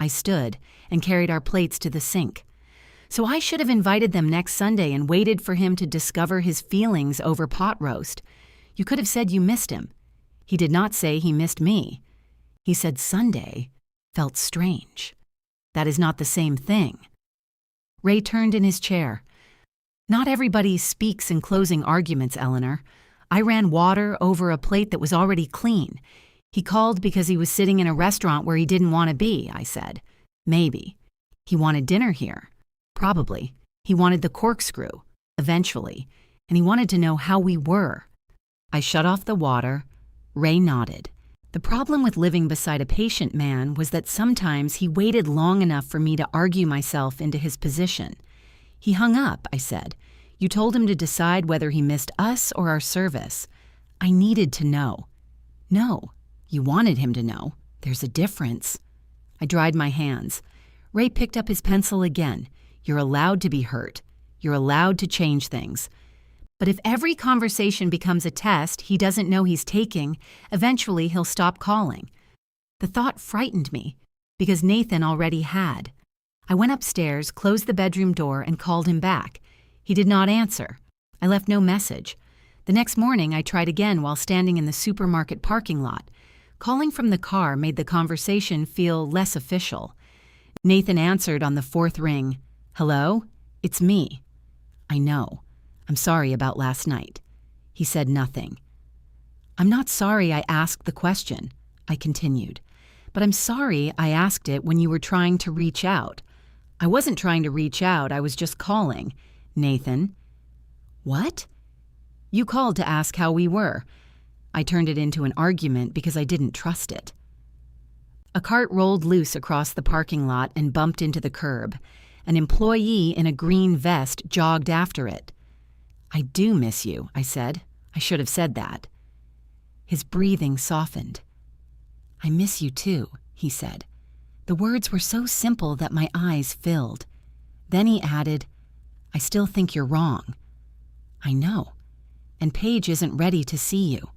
I stood and carried our plates to the sink. So I should have invited them next Sunday and waited for him to discover his feelings over pot roast. You could have said you missed him. He did not say he missed me. He said Sunday felt strange. That is not the same thing. Ray turned in his chair. Not everybody speaks in closing arguments, Eleanor. I ran water over a plate that was already clean. He called because he was sitting in a restaurant where he didn't want to be, I said. Maybe. He wanted dinner here. Probably. He wanted the corkscrew, eventually, and he wanted to know how we were. I shut off the water. Ray nodded. The problem with living beside a patient man was that sometimes he waited long enough for me to argue myself into his position. He hung up, I said. You told him to decide whether he missed us or our service. I needed to know. No, you wanted him to know. There's a difference. I dried my hands. Ray picked up his pencil again. You're allowed to be hurt. You're allowed to change things. But if every conversation becomes a test he doesn't know he's taking, eventually he'll stop calling. The thought frightened me, because Nathan already had. I went upstairs, closed the bedroom door, and called him back. He did not answer. I left no message. The next morning, I tried again while standing in the supermarket parking lot. Calling from the car made the conversation feel less official. Nathan answered on the fourth ring. Hello? It's me. I know. I'm sorry about last night. He said nothing. I'm not sorry I asked the question, I continued. But I'm sorry I asked it when you were trying to reach out. I wasn't trying to reach out, I was just calling. Nathan. What? You called to ask how we were. I turned it into an argument because I didn't trust it. A cart rolled loose across the parking lot and bumped into the curb. An employee in a green vest jogged after it. I do miss you, I said. I should have said that. His breathing softened. I miss you too, he said. The words were so simple that my eyes filled. Then he added, I still think you're wrong. I know. And Paige isn't ready to see you.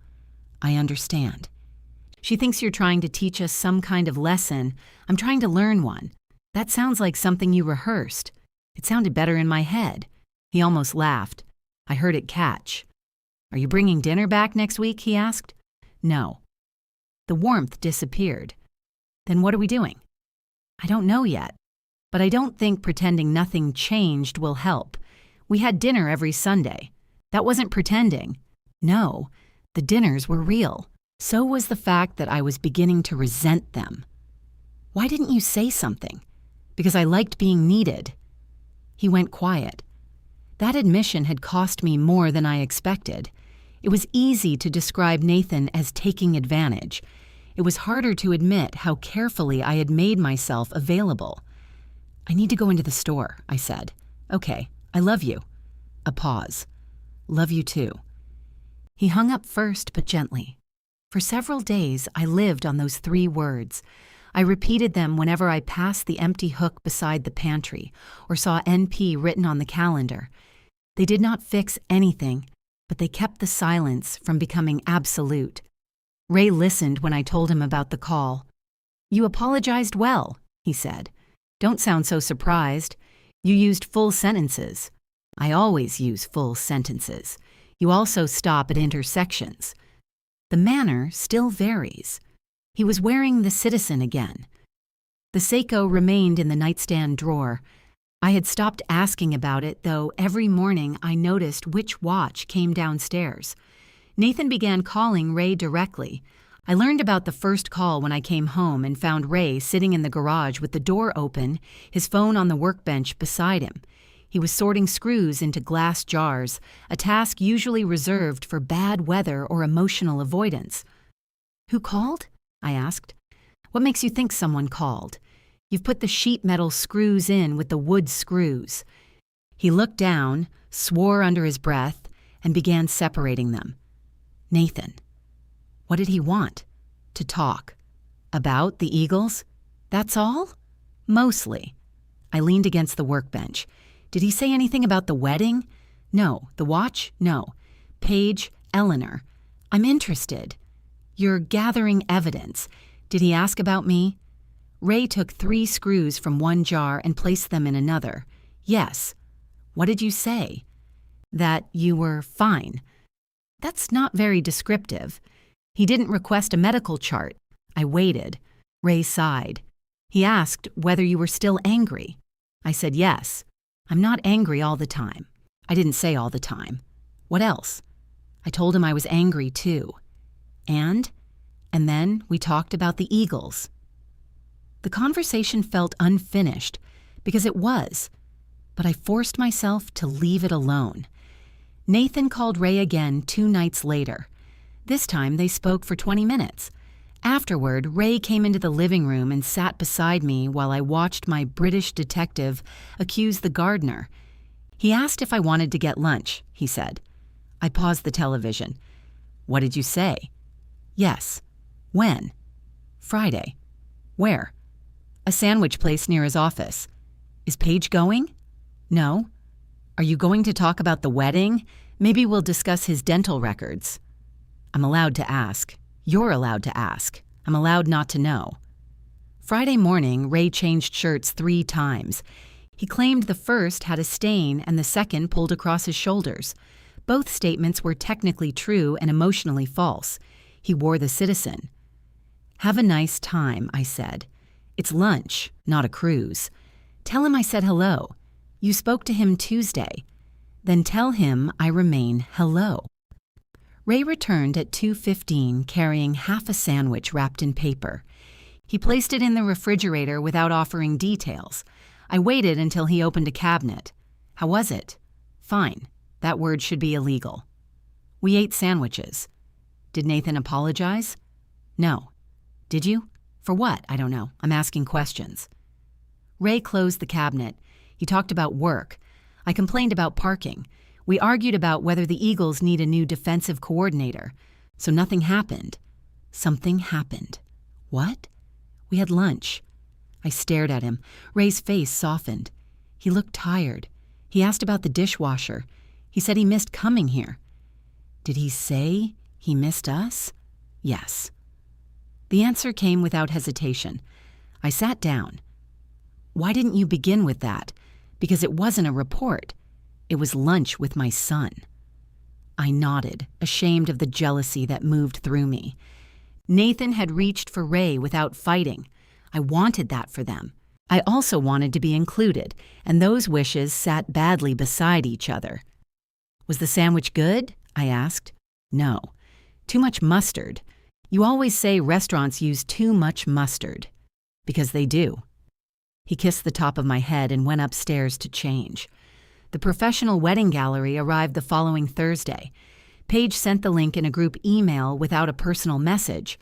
I understand. She thinks you're trying to teach us some kind of lesson. I'm trying to learn one. That sounds like something you rehearsed. It sounded better in my head. He almost laughed. I heard it catch. Are you bringing dinner back next week? He asked. No. The warmth disappeared. Then what are we doing? I don't know yet. But I don't think pretending nothing changed will help. We had dinner every Sunday. That wasn't pretending. No, the dinners were real. So was the fact that I was beginning to resent them. Why didn't you say something? Because I liked being needed. He went quiet. That admission had cost me more than I expected. It was easy to describe Nathan as taking advantage. It was harder to admit how carefully I had made myself available. I need to go into the store, I said. Okay, I love you. A pause. Love you too. He hung up first, but gently. For several days, I lived on those 3 words. I repeated them whenever I passed the empty hook beside the pantry or saw NP written on the calendar. They did not fix anything, but they kept the silence from becoming absolute. Ray listened when I told him about the call. You apologized well, he said. Don't sound so surprised. You used full sentences. I always use full sentences. You also stop at intersections. The manner still varies. He was wearing the Citizen again. The Seiko remained in the nightstand drawer. I had stopped asking about it, though every morning I noticed which watch came downstairs. Nathan began calling Ray directly. I learned about the first call when I came home and found Ray sitting in the garage with the door open, his phone on the workbench beside him. He was sorting screws into glass jars, a task usually reserved for bad weather or emotional avoidance. Who called? I asked. What makes you think someone called? You've put the sheet metal screws in with the wood screws." He looked down, swore under his breath, and began separating them. Nathan. What did he want? To talk. About the Eagles? That's all? Mostly. I leaned against the workbench. Did he say anything about the wedding? No. The watch? No. Paige, Eleanor. I'm interested. You're gathering evidence. Did he ask about me? Ray took 3 screws from one jar and placed them in another. Yes. What did you say? That you were fine. That's not very descriptive. He didn't request a medical chart. I waited. Ray sighed. He asked whether you were still angry. I said yes. I'm not angry all the time. I didn't say all the time. What else? I told him I was angry too. And then we talked about the Eagles. The conversation felt unfinished because it was, but I forced myself to leave it alone. Nathan called Ray again 2 nights later. This time they spoke for 20 minutes. Afterward, Ray came into the living room and sat beside me while I watched my British detective accuse the gardener. He asked if I wanted to get lunch, he said. I paused the television. What did you say? Yes. When? Friday. Where? A sandwich place near his office. Is Paige going? No. Are you going to talk about the wedding? Maybe we'll discuss his dental records. I'm allowed to ask. You're allowed to ask. I'm allowed not to know. Friday morning, Ray changed shirts 3 times. He claimed the first had a stain and the second pulled across his shoulders. Both statements were technically true and emotionally false. He wore the Citizen. Have a nice time, I said. It's lunch, not a cruise. Tell him I said hello. You spoke to him Tuesday. Then tell him I remain hello. Ray returned at 2:15 carrying half a sandwich wrapped in paper. He placed it in the refrigerator without offering details. I waited until he opened a cabinet. How was it? Fine. That word should be illegal. We ate sandwiches. Did Nathan apologize? No. Did you? For what? I don't know. I'm asking questions. Ray closed the cabinet. He talked about work. I complained about parking. We argued about whether the Eagles need a new defensive coordinator. So nothing happened. Something happened. What? We had lunch. I stared at him. Ray's face softened. He looked tired. He asked about the dishwasher. He said he missed coming here. Did he say he missed us? Yes. The answer came without hesitation. I sat down. Why didn't you begin with that? Because it wasn't a report. It was lunch with my son. I nodded, ashamed of the jealousy that moved through me. Nathan had reached for Ray without fighting. I wanted that for them. I also wanted to be included, and those wishes sat badly beside each other. Was the sandwich good? I asked. No. Too much mustard. You always say restaurants use too much mustard. Because they do. He kissed the top of my head and went upstairs to change. The professional wedding gallery arrived the following Thursday. Paige sent the link in a group email without a personal message.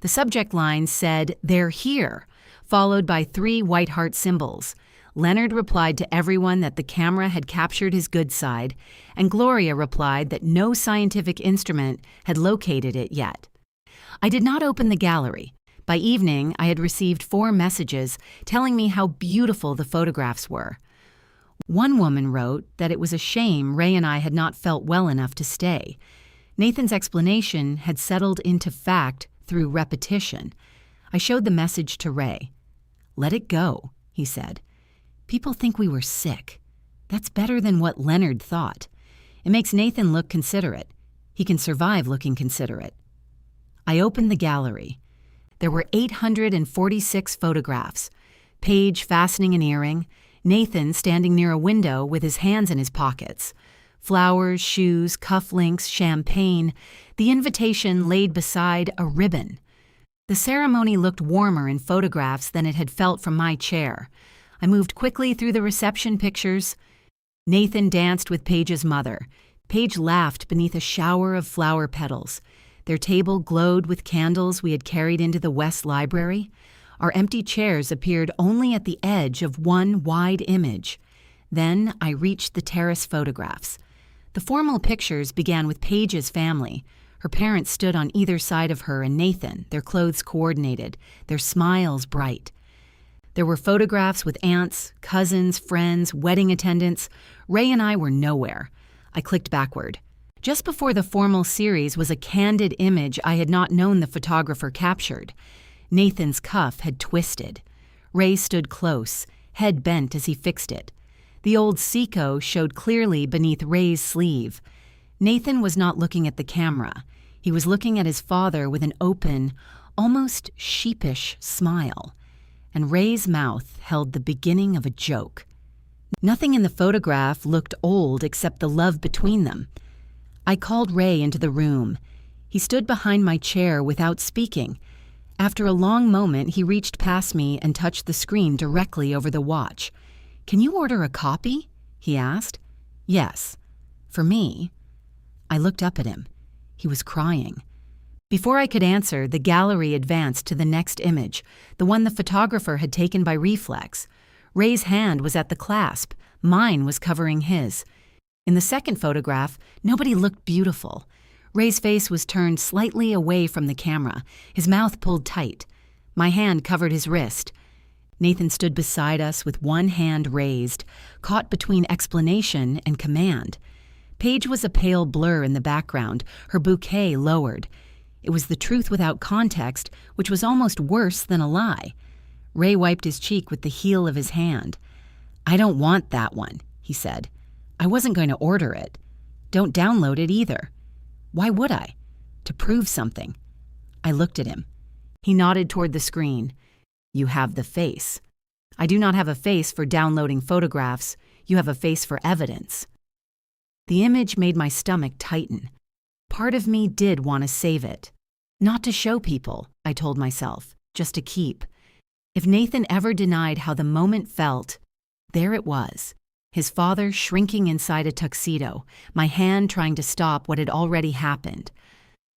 The subject line said, "They're here," followed by 3 white heart symbols. Leonard replied to everyone that the camera had captured his good side, and Gloria replied that no scientific instrument had located it yet. I did not open the gallery. By evening, I had received 4 messages telling me how beautiful the photographs were. One woman wrote that it was a shame Ray and I had not felt well enough to stay. Nathan's explanation had settled into fact through repetition. I showed the message to Ray. "Let it go," he said. "People think we were sick. That's better than what Leonard thought. It makes Nathan look considerate. He can survive looking considerate." I opened the gallery. There were 846 photographs. Paige fastening an earring, Nathan standing near a window with his hands in his pockets. Flowers, shoes, cufflinks, champagne, the invitation laid beside a ribbon. The ceremony looked warmer in photographs than it had felt from my chair. I moved quickly through the reception pictures. Nathan danced with Paige's mother. Paige laughed beneath a shower of flower petals. Their table glowed with candles we had carried into the West Library. Our empty chairs appeared only at the edge of one wide image. Then I reached the terrace photographs. The formal pictures began with Paige's family. Her parents stood on either side of her and Nathan, their clothes coordinated, their smiles bright. There were photographs with aunts, cousins, friends, wedding attendants. Ray and I were nowhere. I clicked backward. Just before the formal series was a candid image I had not known the photographer captured. Nathan's cuff had twisted. Ray stood close, head bent as he fixed it. The old Seiko showed clearly beneath Ray's sleeve. Nathan was not looking at the camera. He was looking at his father with an open, almost sheepish smile. And Ray's mouth held the beginning of a joke. Nothing in the photograph looked old except the love between them. I called Ray into the room. He stood behind my chair without speaking. After a long moment, he reached past me and touched the screen directly over the watch. "Can you order a copy?" he asked. "Yes." "For me?" I looked up at him. He was crying. Before I could answer, the gallery advanced to the next image, the one the photographer had taken by reflex. Ray's hand was at the clasp. Mine was covering his. In the second photograph, nobody looked beautiful. Ray's face was turned slightly away from the camera, his mouth pulled tight. My hand covered his wrist. Nathan stood beside us with one hand raised, caught between explanation and command. Paige was a pale blur in the background, her bouquet lowered. It was the truth without context, which was almost worse than a lie. Ray wiped his cheek with the heel of his hand. "I don't want that one," he said. "I wasn't going to order it. Don't download it either." "Why would I?" "To prove something." I looked at him. He nodded toward the screen. "You have the face." "I do not have a face for downloading photographs. You have a face for evidence." The image made my stomach tighten. Part of me did want to save it. Not to show people, I told myself, just to keep. If Nathan ever denied how the moment felt, there it was. His father shrinking inside a tuxedo, my hand trying to stop what had already happened.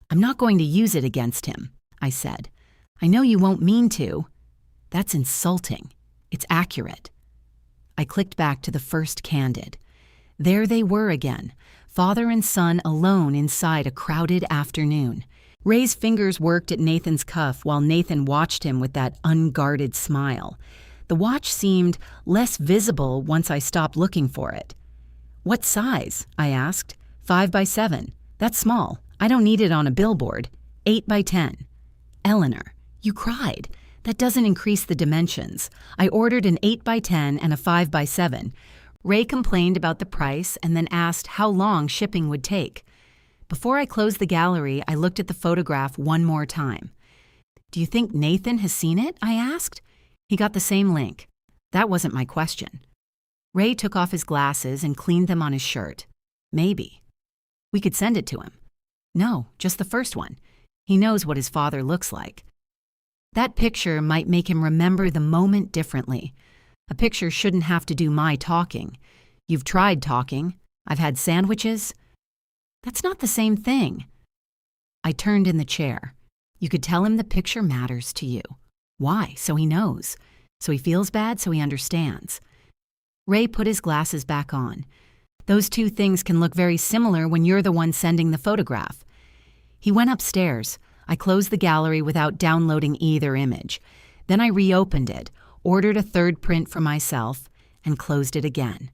"I'm not going to use it against him," I said. "I know you won't mean to." "That's insulting. It's accurate." I clicked back to the first candid. There they were again, father and son alone inside a crowded afternoon. Ray's fingers worked at Nathan's cuff while Nathan watched him with that unguarded smile. The watch seemed less visible once I stopped looking for it. "What size?" I asked. 5 by 7. "That's small. I don't need it on a billboard. 8 by 10. "Eleanor, you cried. That doesn't increase the dimensions. I ordered an 8 by 10 and a 5 by 7. Ray complained about the price and then asked how long shipping would take. Before I closed the gallery, I looked at the photograph one more time. "Do you think Nathan has seen it?" I asked. He got the same link. That wasn't my question. Ray took off his glasses and cleaned them on his shirt. "Maybe." "We could send it to him." "No, just the first one. He knows what his father looks like." That picture might make him remember the moment differently. A picture shouldn't have to do my talking. You've tried talking. I've had sandwiches. That's not the same thing. I turned in the chair. You could tell him the picture matters to you. Why? So he knows. So he feels bad, so he understands. Ray put his glasses back on. Those two things can look very similar when you're the one sending the photograph. He went upstairs. I closed the gallery without downloading either image. Then I reopened it, ordered a third print for myself, and closed it again.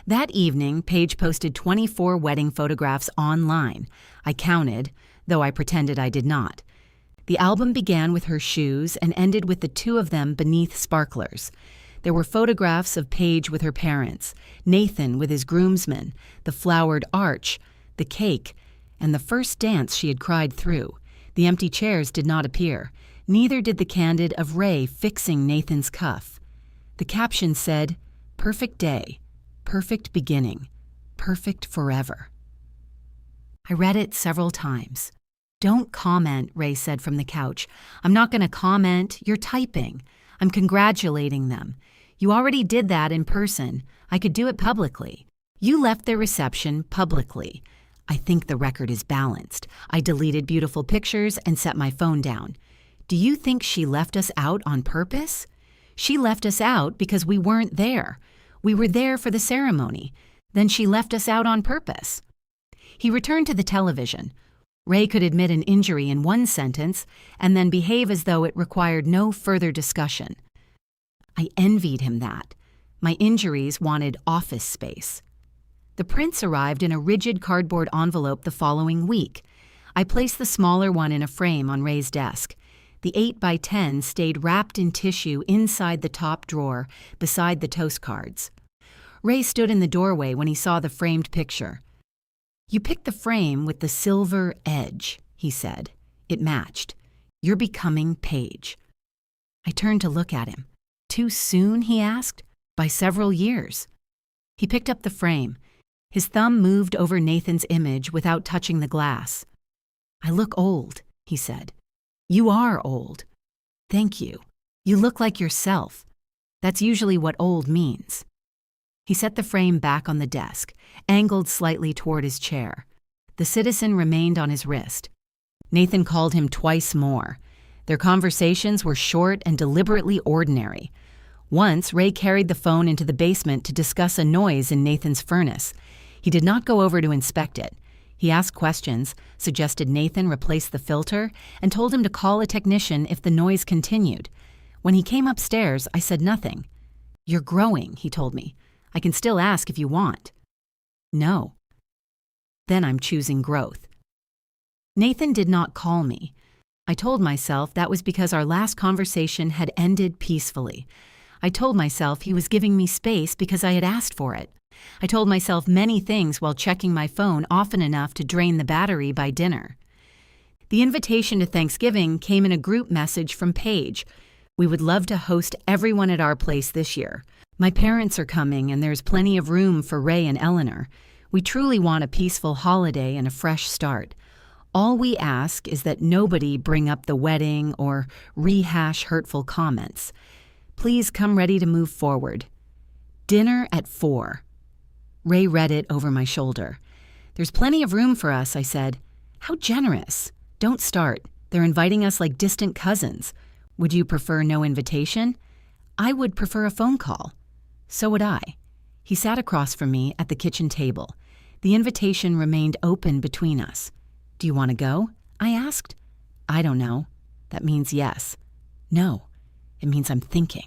That evening, Paige posted 24 wedding photographs online. I counted, though I pretended I did not. The album began with her shoes and ended with the two of them beneath sparklers. There were photographs of Paige with her parents, Nathan with his groomsmen, the flowered arch, the cake, and the first dance she had cried through. The empty chairs did not appear. Neither did the candid of Ray fixing Nathan's cuff. The caption said, "Perfect day, perfect beginning, perfect forever." I read it several times. "Don't comment," Ray said from the couch. "I'm not going to comment. You're typing. I'm congratulating them. You already did that in person. I could do it publicly. You left their reception publicly. I think the record is balanced. I deleted beautiful pictures and set my phone down. Do you think she left us out on purpose? She left us out because we weren't there. We were there for the ceremony. Then she left us out on purpose. He returned to the television. Ray could admit an injury in one sentence and then behave as though it required no further discussion. I envied him that. My injuries wanted office space. The prints arrived in a rigid cardboard envelope the following week. I placed the smaller one in a frame on Ray's desk. The 8x10 stayed wrapped in tissue inside the top drawer, beside the toast cards. Ray stood in the doorway when he saw the framed picture. "You picked the frame with the silver edge," he said. It matched. "You're becoming Paige." I turned to look at him. "Too soon?" he asked. "By several years." He picked up the frame. His thumb moved over Nathan's image without touching the glass. "I look old," he said. "You are old." "Thank you. You look like yourself. That's usually what old means." He set the frame back on the desk, angled slightly toward his chair. The citizen remained on his wrist. Nathan called him twice more. Their conversations were short and deliberately ordinary. Once, Ray carried the phone into the basement to discuss a noise in Nathan's furnace. He did not go over to inspect it. He asked questions, suggested Nathan replace the filter, and told him to call a technician if the noise continued. When he came upstairs, I said nothing. "You're growing," he told me. "I can still ask if you want." "No." Then I'm choosing growth. Nathan did not call me. I told myself that was because our last conversation had ended peacefully. I told myself he was giving me space because I had asked for it. I told myself many things while checking my phone often enough to drain the battery by dinner. The invitation to Thanksgiving came in a group message from Paige. "We would love to host everyone at our place this year. My parents are coming and there's plenty of room for Ray and Eleanor. We truly want a peaceful holiday and a fresh start. All we ask is that nobody bring up the wedding or rehash hurtful comments. Please come ready to move forward. Dinner at 4. Ray read it over my shoulder. "There's plenty of room for us," I said. "How generous. Don't start. They're inviting us like distant cousins. Would you prefer no invitation?" "I would prefer a phone call." So would I. He sat across from me at the kitchen table. The invitation remained open between us. "Do you want to go?" I asked. "I don't know." "That means yes." "No." "It means I'm thinking."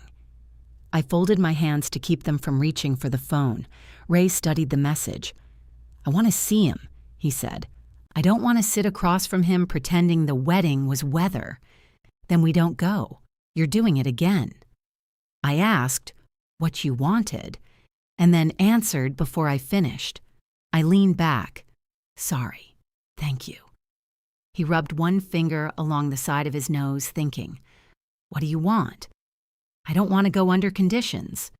I folded my hands to keep them from reaching for the phone. Ray studied the message. "I want to see him," he said. "I don't want to sit across from him pretending the wedding was weather." "Then we don't go. You're doing it again." I asked what you wanted, and then answered before I finished. I leaned back. "Sorry. Thank you." He rubbed one finger along the side of his nose, thinking. "What do you want?" "I don't want to go under conditions."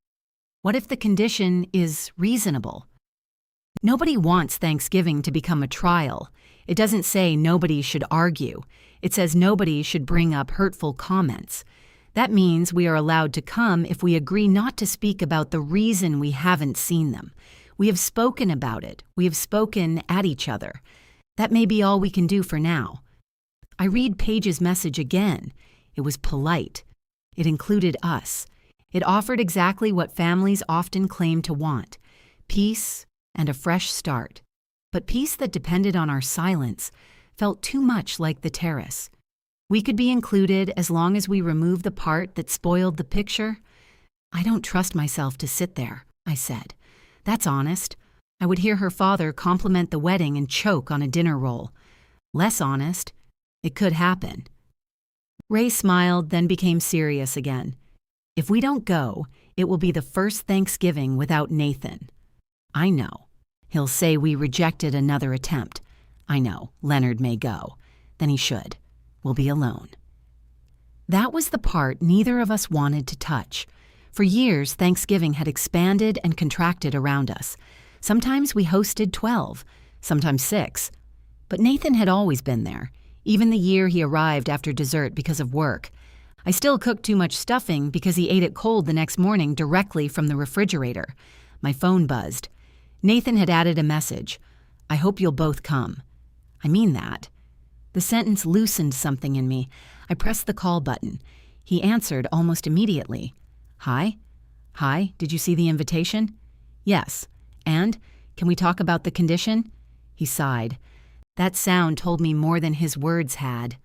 "What if the condition is reasonable?" Nobody wants Thanksgiving to become a trial. It doesn't say nobody should argue. It says nobody should bring up hurtful comments. That means we are allowed to come if we agree not to speak about the reason we haven't seen them. We have spoken about it. We have spoken at each other. That may be all we can do for now. I read Paige's message again. It was polite. It included us. It offered exactly what families often claim to want: peace and a fresh start. But peace that depended on our silence felt too much like the terrace. We could be included as long as we remove the part that spoiled the picture. "I don't trust myself to sit there," I said. That's honest. I would hear her father compliment the wedding and choke on a dinner roll. Less honest. It could happen. Ray smiled, then became serious again. "If we don't go, it will be the first Thanksgiving without Nathan." "I know. He'll say we rejected another attempt." "I know. Leonard may go. Then he should. We'll be alone." That was the part neither of us wanted to touch. For years, Thanksgiving had expanded and contracted around us. Sometimes we hosted 12, sometimes 6. But Nathan had always been there, even the year he arrived after dessert because of work. I still cooked too much stuffing because he ate it cold the next morning directly from the refrigerator. My phone buzzed. Nathan had added a message. "I hope you'll both come." I mean that. The sentence loosened something in me. I pressed the call button. He answered almost immediately. Hi? Hi, did you see the invitation? Yes. And? Can we talk about the condition? He sighed. That sound told me more than his words had.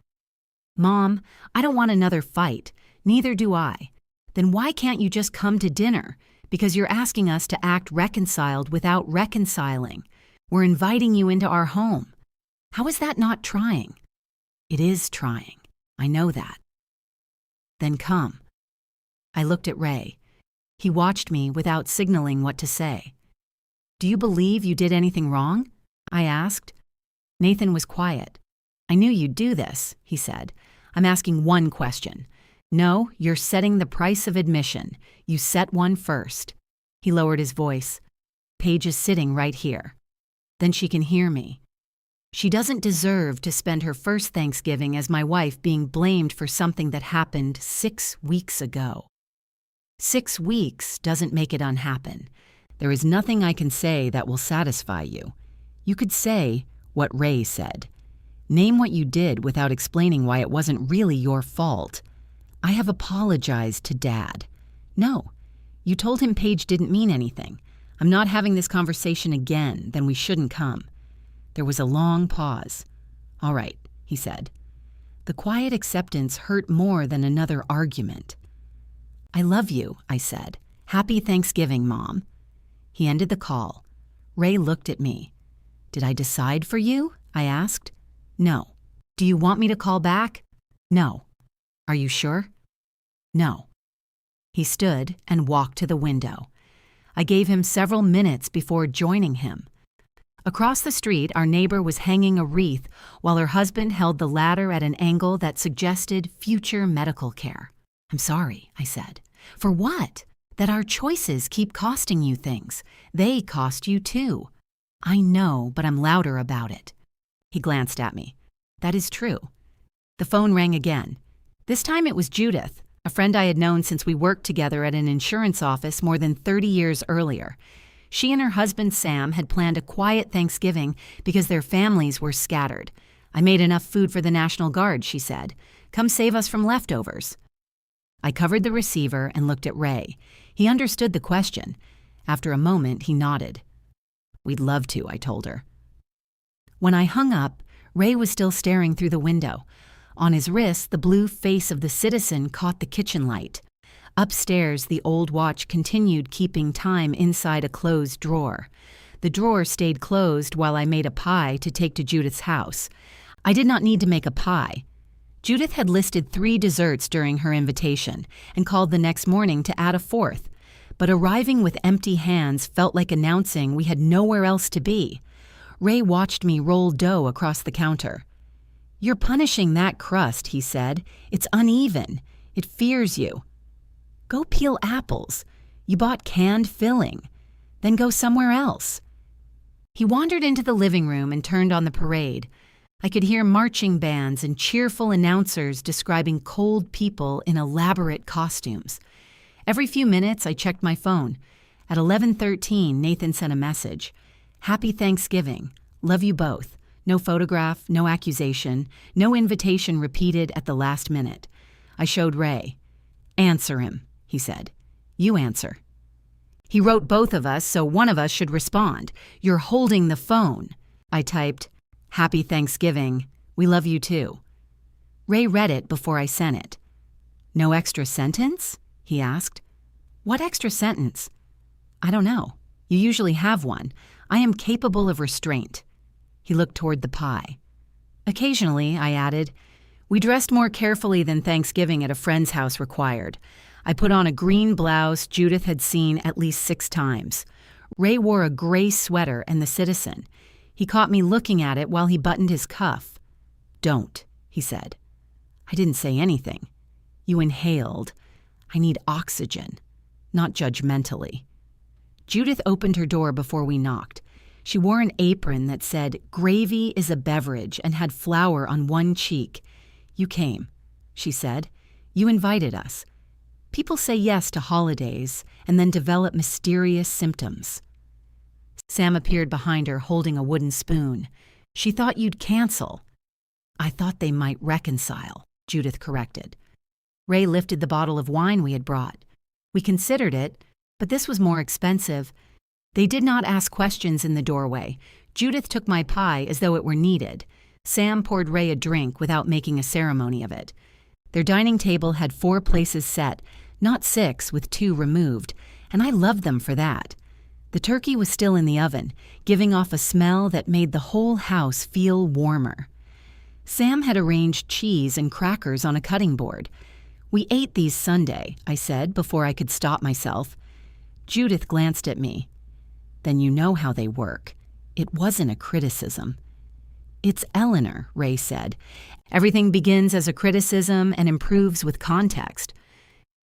Mom, I don't want another fight. Neither do I. Then why can't you just come to dinner? Because you're asking us to act reconciled without reconciling. We're inviting you into our home. How is that not trying? It is trying. I know that. Then come. I looked at Ray. He watched me without signaling what to say. Do you believe you did anything wrong? I asked. Nathan was quiet. I knew you'd do this, he said. I'm asking one question. No, you're setting the price of admission. You set one first. He lowered his voice. Paige is sitting right here. Then she can hear me. She doesn't deserve to spend her first Thanksgiving as my wife being blamed for something that happened 6 weeks ago. 6 weeks doesn't make it unhappen. There is nothing I can say that will satisfy you. You could say what Ray said. Name what you did without explaining why it wasn't really your fault. I have apologized to Dad. No, you told him Paige didn't mean anything. I'm not having this conversation again, then we shouldn't come. There was a long pause. All right, he said. The quiet acceptance hurt more than another argument. I love you, I said. Happy Thanksgiving, Mom. He ended the call. Ray looked at me. Did I decide for you? I asked. No. Do you want me to call back? No. Are you sure? No. He stood and walked to the window. I gave him several minutes before joining him. Across the street, our neighbor was hanging a wreath while her husband held the ladder at an angle that suggested future medical care. I'm sorry, I said. For what? That our choices keep costing you things. They cost you too. I know, but I'm louder about it. He glanced at me. That is true. The phone rang again. This time it was Judith, a friend I had known since we worked together at an insurance office more than 30 years earlier. She and her husband Sam had planned a quiet Thanksgiving because their families were scattered. I made enough food for the National Guard, she said. Come save us from leftovers. I covered the receiver and looked at Ray. He understood the question. After a moment, he nodded. We'd love to, I told her. When I hung up, Ray was still staring through the window. On his wrist, the blue face of the citizen caught the kitchen light. Upstairs, the old watch continued keeping time inside a closed drawer. The drawer stayed closed while I made a pie to take to Judith's house. I did not need to make a pie. Judith had listed 3 desserts during her invitation and called the next morning to add a 4th. But arriving with empty hands felt like announcing we had nowhere else to be. Ray watched me roll dough across the counter. You're punishing that crust, he said. It's uneven. It fears you. Go peel apples. You bought canned filling. Then go somewhere else. He wandered into the living room and turned on the parade. I could hear marching bands and cheerful announcers describing cold people in elaborate costumes. Every few minutes, I checked my phone. At 11:13, Nathan sent a message. Happy Thanksgiving. Love you both. No photograph, no accusation, no invitation repeated at the last minute. I showed Ray. Answer him, he said. You answer. He wrote both of us, so one of us should respond. You're holding the phone. I typed, Happy Thanksgiving. We love you too. Ray read it before I sent it. No extra sentence? He asked. What extra sentence? I don't know. You usually have one. I am capable of restraint. He looked toward the pie. Occasionally, I added, we dressed more carefully than Thanksgiving at a friend's house required. I put on a green blouse Judith had seen at least 6 times. Ray wore a gray sweater and the citizen. He caught me looking at it while he buttoned his cuff. Don't, he said. I didn't say anything. You inhaled. I need oxygen, not judgmentally. Judith opened her door before we knocked. She wore an apron that said, Gravy is a beverage, and had flour on one cheek. You came, she said. You invited us. People say yes to holidays and then develop mysterious symptoms. Sam appeared behind her holding a wooden spoon. She thought you'd cancel. I thought they might reconcile. Judith corrected. Ray lifted the bottle of wine we had brought. We considered it, but this was more expensive. They did not ask questions in the doorway. Judith took my pie as though it were needed. Sam poured Ray a drink without making a ceremony of it. Their dining table had 4 places set, not 6 with 2 removed, and I loved them for that. The turkey was still in the oven, giving off a smell that made the whole house feel warmer. Sam had arranged cheese and crackers on a cutting board. "We ate these Sunday," I said before I could stop myself. Judith glanced at me. "Then you know how they work." It wasn't a criticism. "It's Eleanor," Ray said. "Everything begins as a criticism and improves with context."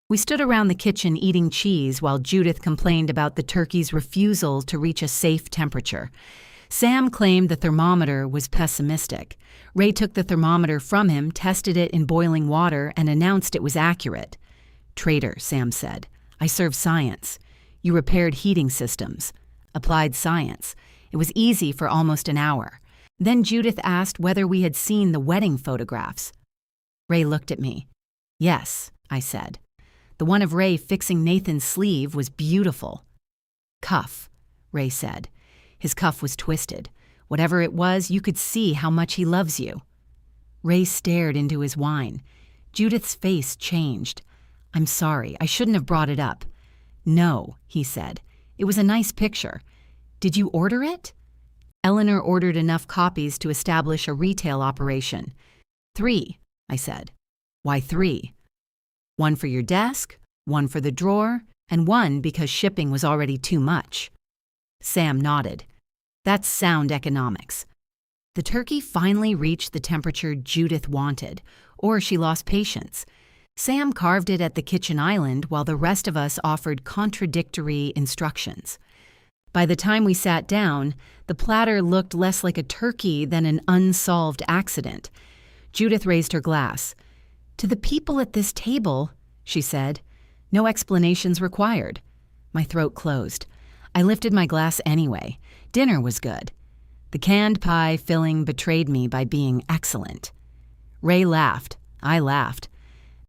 We stood around the kitchen eating cheese while Judith complained about the turkey's refusal to reach a safe temperature. Sam claimed the thermometer was pessimistic. Ray took the thermometer from him, tested it in boiling water, and announced it was accurate. "Traitor," Sam said. "I serve science. You repaired heating systems. Applied science. It was easy for almost an hour." Then Judith asked whether we had seen the wedding photographs. Ray looked at me. "Yes," I said. "The one of Ray fixing Nathan's sleeve was beautiful." "Cuff," Ray said. His cuff was twisted. Whatever it was, you could see how much he loves you. Ray stared into his wine. Judith's face changed. "I'm sorry, I shouldn't have brought it up." "No," he said. "It was a nice picture. Did you order it?" Eleanor ordered enough copies to establish a retail operation. 3, I said. "Why 3? One for your desk, one for the drawer, and one because shipping was already too much." Sam nodded. "That's sound economics." The turkey finally reached the temperature Judith wanted, or she lost patience. Sam carved it at the kitchen island while the rest of us offered contradictory instructions. By the time we sat down, the platter looked less like a turkey than an unsolved accident. Judith raised her glass. "To the people at this table," she said, "no explanations required." My throat closed. I lifted my glass anyway. Dinner was good. The canned pie filling betrayed me by being excellent. Ray laughed. I laughed.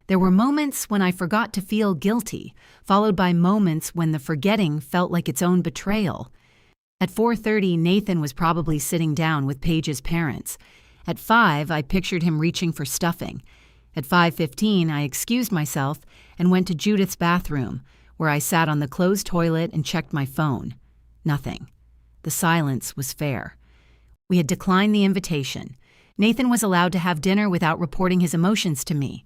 There were moments when I forgot to feel guilty, followed by moments when the forgetting felt like its own betrayal. At 4:30, Nathan was probably sitting down with Paige's parents. At 5, I pictured him reaching for stuffing. At 5:15, I excused myself and went to Judith's bathroom, where I sat on the closed toilet and checked my phone. Nothing. The silence was fair. We had declined the invitation. Nathan was allowed to have dinner without reporting his emotions to me.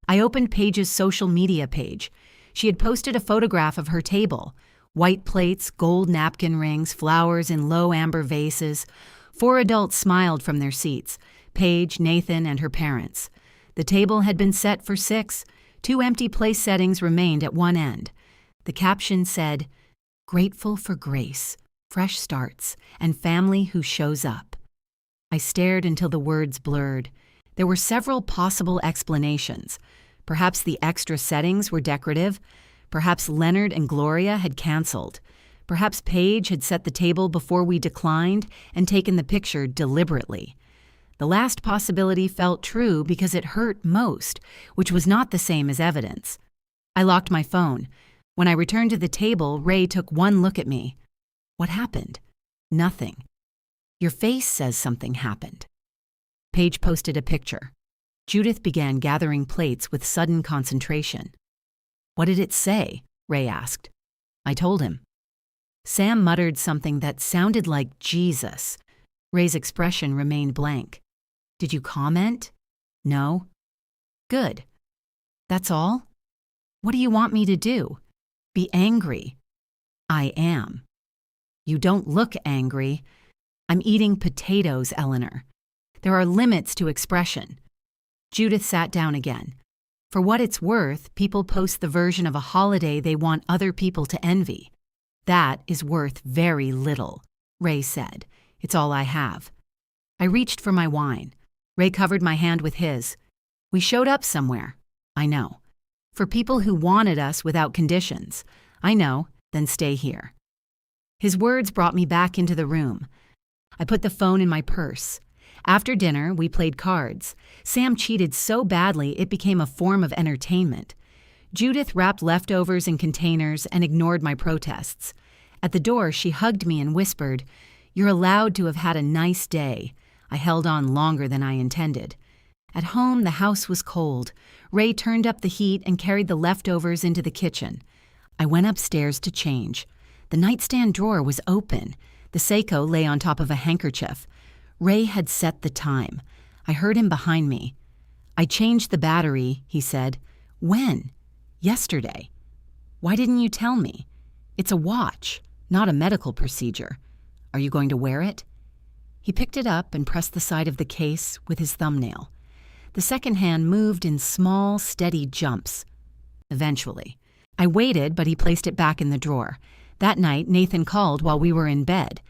I opened Paige's social media page. She had posted a photograph of her table. White plates, gold napkin rings, flowers in low amber vases. 4 adults smiled from their seats, Paige, Nathan, and her parents. The table had been set for 6. 2 empty place settings remained at one end. The caption said, "Grateful for grace, fresh starts, and family who shows up." I stared until the words blurred. There were several possible explanations. Perhaps the extra settings were decorative. Perhaps Leonard and Gloria had canceled. Perhaps Paige had set the table before we declined and taken the picture deliberately. The last possibility felt true because it hurt most, which was not the same as evidence. I locked my phone. When I returned to the table, Ray took one look at me. "What happened?" "Nothing." "Your face says something happened." Paige posted a picture. Judith began gathering plates with sudden concentration. "What did it say?" Ray asked. I told him. Sam muttered something that sounded like Jesus. Ray's expression remained blank. "Did you comment?" "No." "Good. That's all? What do you want me to do? Be angry?" "I am." "You don't look angry." "I'm eating potatoes, Eleanor. There are limits to expression." Judith sat down again. For what it's worth, people post the version of a holiday they want other people to envy. "That is worth very little," Ray said. "It's all I have." I reached for my wine. Ray covered my hand with his. "We showed up somewhere." "I know." "For people who wanted us without conditions." "I know, then stay here." His words brought me back into the room. I put the phone in my purse. After dinner, we played cards. Sam cheated so badly it became a form of entertainment. Judith wrapped leftovers in containers and ignored my protests. At the door, she hugged me and whispered, "You're allowed to have had a nice day." I held on longer than I intended. At home, the house was cold. Ray turned up the heat and carried the leftovers into the kitchen. I went upstairs to change. The nightstand drawer was open. The Seiko lay on top of a handkerchief. Ray had set the time. I heard him behind me. "I changed the battery," he said. "When?" "Yesterday." "Why didn't you tell me? It's a watch, not a medical procedure. Are you going to wear it?" He picked it up and pressed the side of the case with his thumbnail. The second hand moved in small, steady jumps. Eventually. I waited, but he placed it back in the drawer. That night, Nathan called while we were in bed.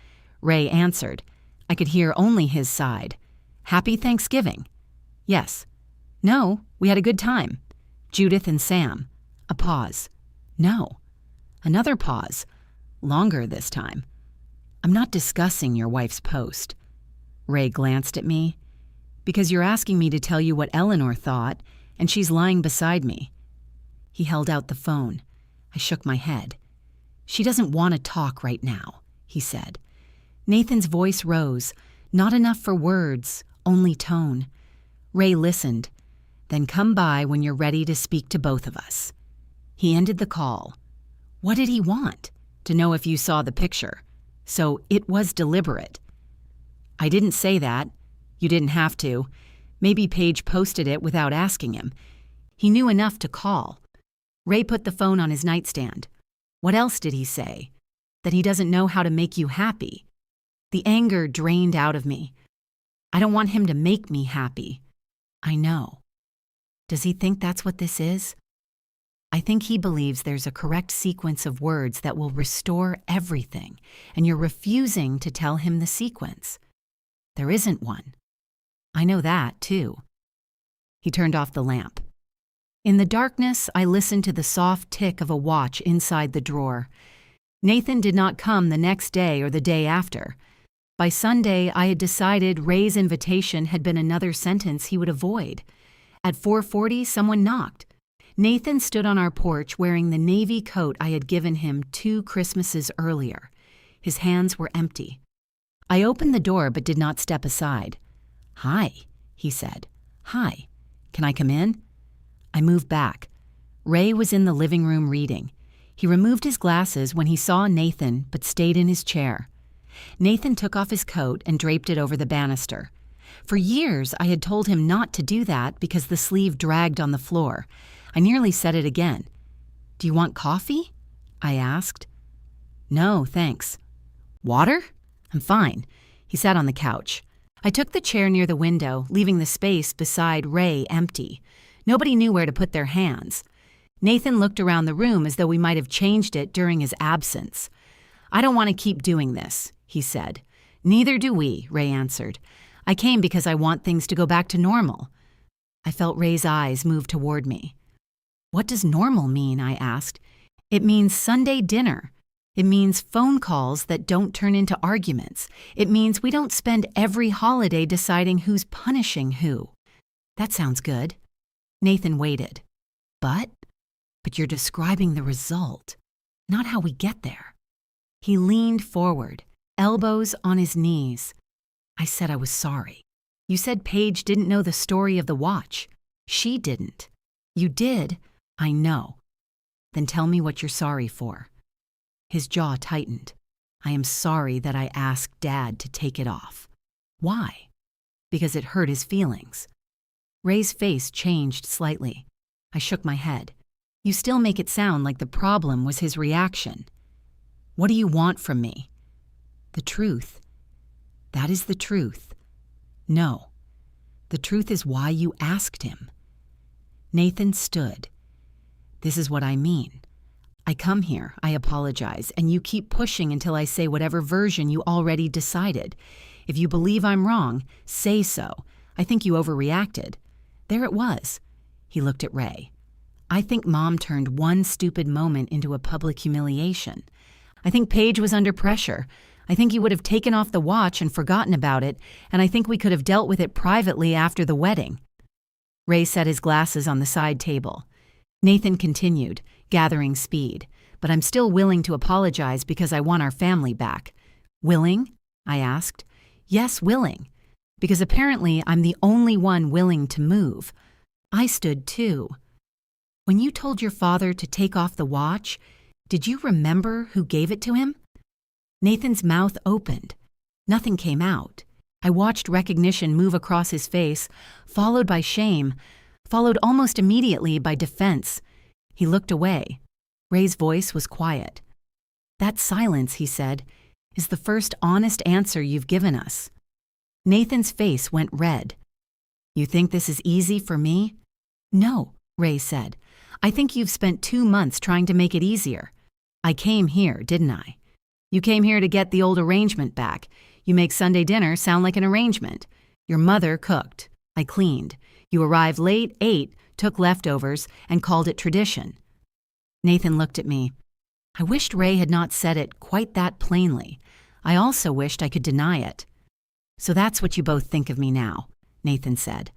Ray answered. I could hear only his side. "Happy Thanksgiving." "Yes." "No, we had a good time." "Judith and Sam." A pause. "No." Another pause. Longer this time. "I'm not discussing your wife's post." Ray glanced at me. "Because you're asking me to tell you what Eleanor thought, and she's lying beside me." He held out the phone. I shook my head. "She doesn't want to talk right now," he said. Nathan's voice rose. Not enough for words, only tone. Ray listened. "Then come by when you're ready to speak to both of us." He ended the call. "What did he want?" "To know if you saw the picture. So it was deliberate." "I didn't say that. You didn't have to. Maybe Paige posted it without asking him. He knew enough to call." Ray put the phone on his nightstand. "What else did he say? That he doesn't know how to make you happy?" The anger drained out of me. "I don't want him to make me happy." "I know." "Does he think that's what this is?" "I think he believes there's a correct sequence of words that will restore everything, and you're refusing to tell him the sequence." "There isn't one." "I know that, too." He turned off the lamp. In the darkness, I listened to the soft tick of a watch inside the drawer. Nathan did not come the next day or the day after. By Sunday, I had decided Ray's invitation had been another sentence he would avoid. At 4:40, someone knocked. Nathan stood on our porch wearing the navy coat I had given him 2 Christmases earlier. His hands were empty. I opened the door but did not step aside. "Hi," he said. "Hi. Can I come in?" I moved back. Ray was in the living room reading. He removed his glasses when he saw Nathan but stayed in his chair. Nathan took off his coat and draped it over the banister. For years, I had told him not to do that because the sleeve dragged on the floor. I nearly said it again. "Do you want coffee?" I asked. "No, thanks." "Water?" "I'm fine." He sat on the couch. I took the chair near the window, leaving the space beside Ray empty. Nobody knew where to put their hands. Nathan looked around the room as though we might have changed it during his absence. "I don't want to keep doing this," he said. "Neither do we," Ray answered. "I came because I want things to go back to normal." I felt Ray's eyes move toward me. "What does normal mean?" I asked. "It means Sunday dinner. It means phone calls that don't turn into arguments. It means we don't spend every holiday deciding who's punishing who." "That sounds good." Nathan waited. But you're describing the result, not how we get there." He leaned forward, elbows on his knees. I said I was sorry. "You said Paige didn't know the story of the watch. She didn't." "You did." "I know." "Then tell me what you're sorry for." His jaw tightened. "I am sorry that I asked Dad to take it off." "Why?" "Because it hurt his feelings." Ray's face changed slightly. I shook my head. "You still make it sound like the problem was his reaction." "What do you want from me?" "The truth." "That is the truth." "No. The truth is why you asked him." Nathan stood. "This is what I mean. I come here, I apologize, and you keep pushing until I say whatever version you already decided. If you believe I'm wrong, say so. I think you overreacted." There it was. He looked at Ray. "I think Mom turned one stupid moment into a public humiliation. I think Paige was under pressure. I think you would have taken off the watch and forgotten about it, and I think we could have dealt with it privately after the wedding." Ray set his glasses on the side table. Nathan continued, gathering speed. "But I'm still willing to apologize because I want our family back." "Willing?" I asked. "Yes, willing. Because apparently I'm the only one willing to move." I stood too. "When you told your father to take off the watch, did you remember who gave it to him?" Nathan's mouth opened. Nothing came out. I watched recognition move across his face, followed by shame, followed almost immediately by defense. He looked away. Ray's voice was quiet. "That silence," he said, "is the first honest answer you've given us." Nathan's face went red. "You think this is easy for me?" "No," Ray said. "I think you've spent 2 months trying to make it easier. I came here, didn't I? You came here to get the old arrangement back. You make Sunday dinner sound like an arrangement. Your mother cooked. I cleaned. You arrived late, ate, took leftovers, and called it tradition." Nathan looked at me. I wished Ray had not said it quite that plainly. I also wished I could deny it. "So that's what you both think of me now," Nathan said.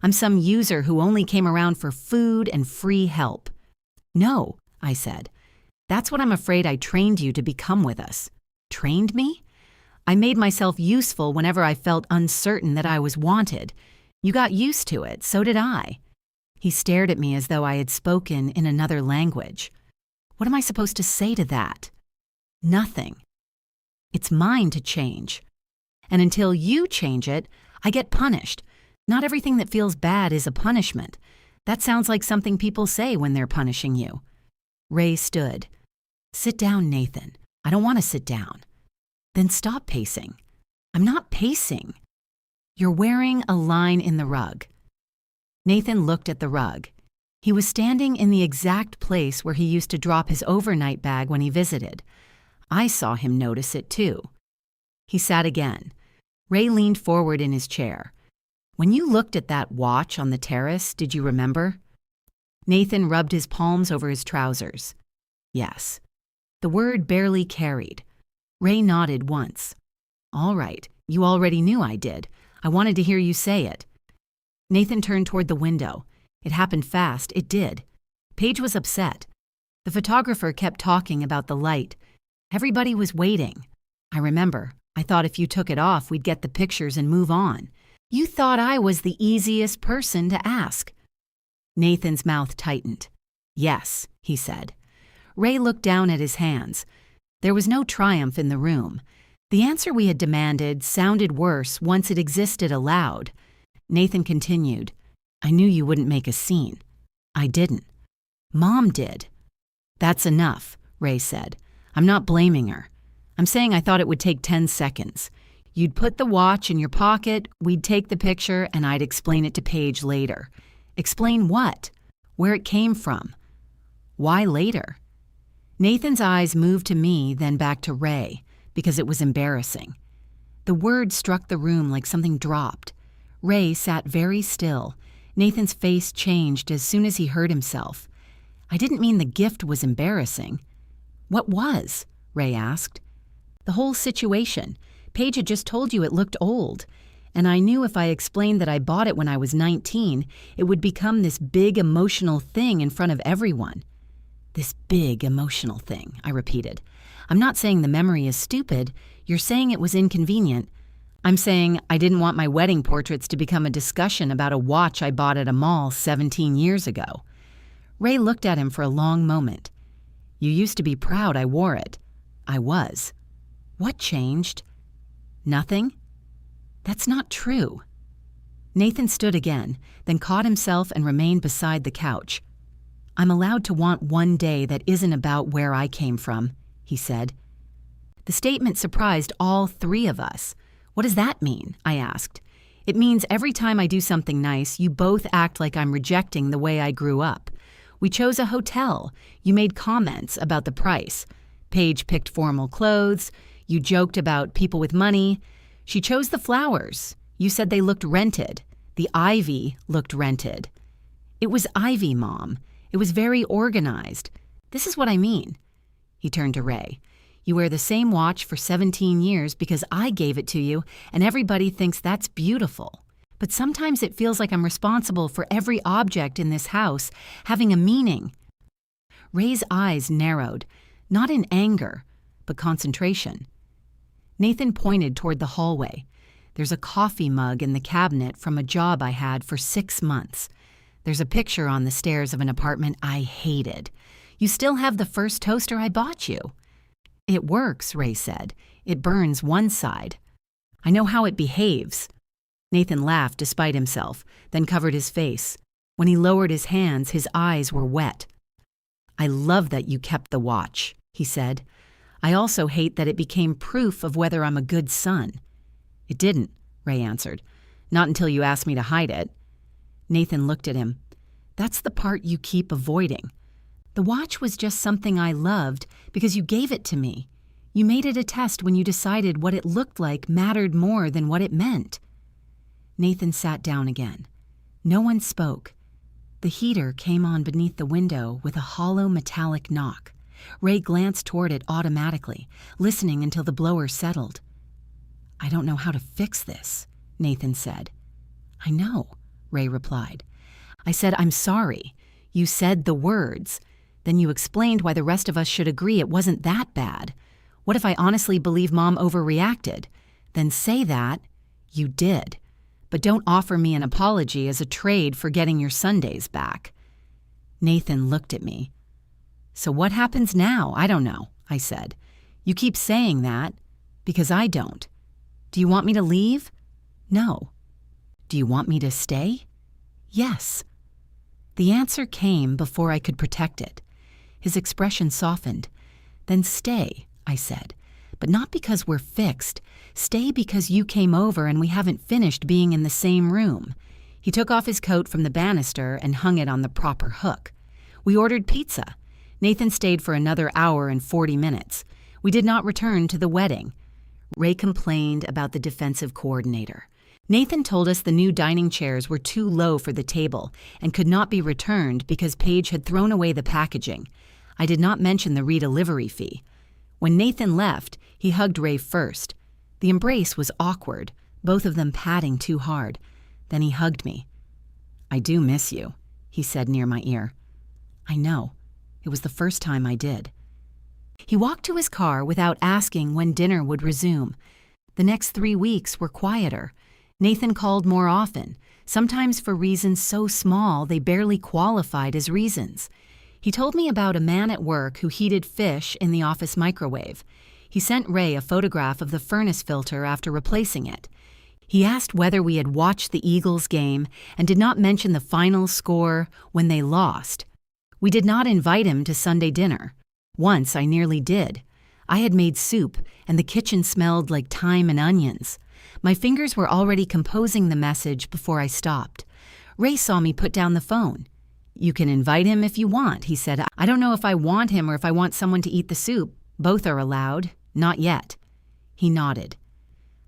"I'm some user who only came around for food and free help." "No," I said. "That's what I'm afraid I trained you to become with us." "Trained me?" "I made myself useful whenever I felt uncertain that I was wanted. You got used to it, so did I." He stared at me as though I had spoken in another language. What am I supposed to say to that? Nothing. It's mine to change. And until you change it, I get punished. Not everything that feels bad is a punishment. That sounds like something people say when they're punishing you. Ray stood. "Sit down, Nathan. I don't want to sit down." "Then stop pacing." "I'm not pacing." "You're wearing a line in the rug." Nathan looked at the rug. He was standing in the exact place where he used to drop his overnight bag when he visited. I saw him notice it too. He sat again. Ray leaned forward in his chair. "When you looked at that watch on the terrace, did you remember?" Nathan rubbed his palms over his trousers. "Yes." The word barely carried. Ray nodded once. "All right, you already knew I did. I wanted to hear you say it." Nathan turned toward the window. It happened fast, it did. Paige was upset. The photographer kept talking about the light. Everybody was waiting. I remember. I thought if you took it off, we'd get the pictures and move on. You thought I was the easiest person to ask. Nathan's mouth tightened. "Yes," he said. Ray looked down at his hands. There was no triumph in the room. The answer we had demanded sounded worse once it existed aloud. Nathan continued. "I knew you wouldn't make a scene." "I didn't." "Mom did." "That's enough," Ray said. "I'm not blaming her. I'm saying I thought it would take 10 seconds. You'd put the watch in your pocket, we'd take the picture, and I'd explain it to Paige later." "Explain what? Where it came from?" "Why later?" Nathan's eyes moved to me, then back to Ray, because it was embarrassing. The word struck the room like something dropped. Ray sat very still. Nathan's face changed as soon as he heard himself. "I didn't mean the gift was embarrassing." "What was?" Ray asked. "The whole situation. Paige had just told you it looked old. And I knew if I explained that I bought it when I was 19, it would become this big emotional thing in front of everyone." "This big emotional thing," I repeated. "I'm not saying the memory is stupid. You're saying it was inconvenient. I'm saying I didn't want my wedding portraits to become a discussion about a watch I bought at a mall 17 years ago." Ray looked at him for a long moment. "You used to be proud I wore it." "I was." "What changed?" "Nothing." "That's not true." Nathan stood again, then caught himself and remained beside the couch. "I'm allowed to want one day that isn't about where I came from," he said. The statement surprised all three of us. "What does that mean?" I asked. "It means every time I do something nice, you both act like I'm rejecting the way I grew up. We chose a hotel. You made comments about the price. Paige picked formal clothes. You joked about people with money. She chose the flowers. You said they looked rented. The ivy looked rented. It was ivy, Mom. It was very organized. This is what I mean." He turned to Ray. You wear the same watch for 17 years because I gave it to you, and everybody thinks that's beautiful. But sometimes it feels like I'm responsible for every object in this house having a meaning." Ray's eyes narrowed, not in anger, but concentration. Nathan pointed toward the hallway. "There's a coffee mug in the cabinet from a job I had for 6 months. There's a picture on the stairs of an apartment I hated. You still have the first toaster I bought you." "It works," Ray said. "It burns one side. I know how it behaves." Nathan laughed despite himself, then covered his face. When he lowered his hands, his eyes were wet. "I love that you kept the watch," he said. "I also hate that it became proof of whether I'm a good son." "It didn't," Ray answered. "Not until you asked me to hide it." Nathan looked at him. "That's the part you keep avoiding. The watch was just something I loved because you gave it to me. You made it a test when you decided what it looked like mattered more than what it meant." Nathan sat down again. No one spoke. The heater came on beneath the window with a hollow metallic knock. Ray glanced toward it automatically, listening until the blower settled. "I don't know how to fix this," Nathan said. "I know," Ray replied. "I said, I'm sorry. You said the words. Then you explained why the rest of us should agree it wasn't that bad. What if I honestly believe Mom overreacted? Then say that. You did. But don't offer me an apology as a trade for getting your Sundays back." Nathan looked at me. "So what happens now? I don't know," I said. "You keep saying that, because I don't. Do you want me to leave? No. Do you want me to stay? Yes." The answer came before I could protect it. His expression softened. "Then stay," I said. "But not because we're fixed. Stay because you came over and we haven't finished being in the same room." He took off his coat from the banister and hung it on the proper hook. We ordered pizza. Nathan stayed for another hour and 40 minutes. We did not return to the wedding. Ray complained about the defensive coordinator. Nathan told us the new dining chairs were too low for the table and could not be returned because Paige had thrown away the packaging. I did not mention the redelivery fee. When Nathan left, he hugged Ray first. The embrace was awkward, both of them patting too hard. Then he hugged me. "I do miss you," he said near my ear. "I know. It was the first time I did." He walked to his car without asking when dinner would resume. The next 3 weeks were quieter. Nathan called more often, sometimes for reasons so small they barely qualified as reasons. He told me about a man at work who heated fish in the office microwave. He sent Ray a photograph of the furnace filter after replacing it. He asked whether we had watched the Eagles game and did not mention the final score when they lost. We did not invite him to Sunday dinner. Once I nearly did. I had made soup, and the kitchen smelled like thyme and onions. My fingers were already composing the message before I stopped. Ray saw me put down the phone. "You can invite him if you want," he said. "I don't know if I want him or if I want someone to eat the soup. Both are allowed. Not yet." He nodded.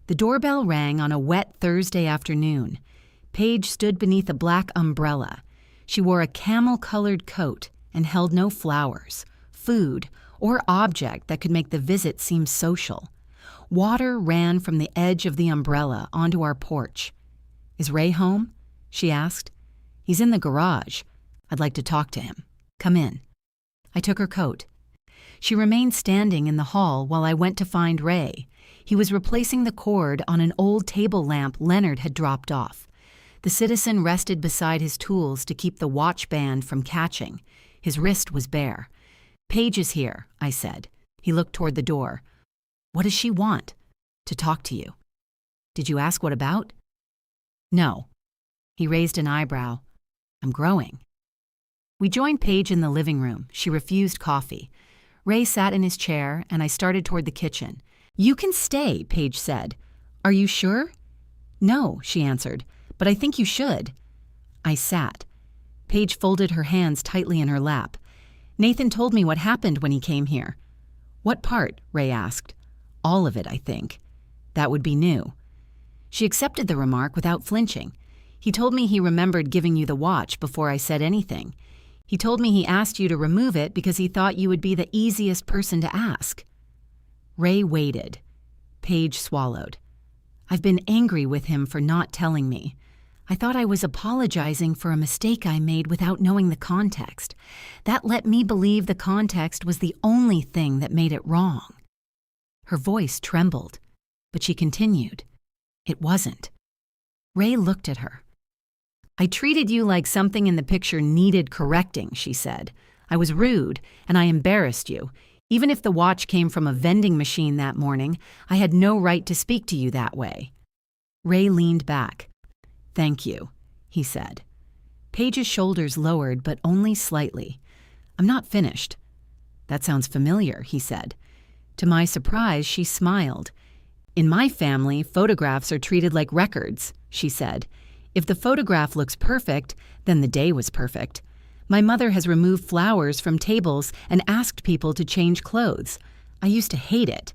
The doorbell rang on a wet Thursday afternoon. Paige stood beneath a black umbrella. She wore a camel-colored coat and held no flowers, food, or object that could make the visit seem social. Water ran from the edge of the umbrella onto our porch. "Is Ray home?" she asked. "He's in the garage. I'd like to talk to him. Come in." I took her coat. She remained standing in the hall while I went to find Ray. He was replacing the cord on an old table lamp Leonard had dropped off. The citizen rested beside his tools to keep the watch band from catching. His wrist was bare. "Paige is here," I said. He looked toward the door. "What does she want?" "To talk to you." "Did you ask what about?" "No." He raised an eyebrow. "I'm growing." We joined Paige in the living room. She refused coffee. Ray sat in his chair, and I started toward the kitchen. "You can stay," Paige said. "Are you sure?" "No," she answered, "but I think you should." I sat. Paige folded her hands tightly in her lap. "Nathan told me what happened when he came here." "What part?" Ray asked. "All of it, I think." That would be new. She accepted the remark without flinching. "He told me he remembered giving you the watch before I said anything. He told me he asked you to remove it because he thought you would be the easiest person to ask." Ray waited. Paige swallowed. I've been angry with him for not telling me. I thought I was apologizing for a mistake I made without knowing the context. That let me believe the context was the only thing that made it wrong. Her voice trembled, but she continued. It wasn't. Ray looked at her. I treated you like something in the picture needed correcting, she said. I was rude, and I embarrassed you. Even if the watch came from a vending machine that morning, I had no right to speak to you that way. Ray leaned back. Thank you, he said. Paige's shoulders lowered, but only slightly. I'm not finished. That sounds familiar, he said. To my surprise, she smiled. In my family, photographs are treated like records, she said. If the photograph looks perfect, then the day was perfect. My mother has removed flowers from tables and asked people to change clothes. I used to hate it.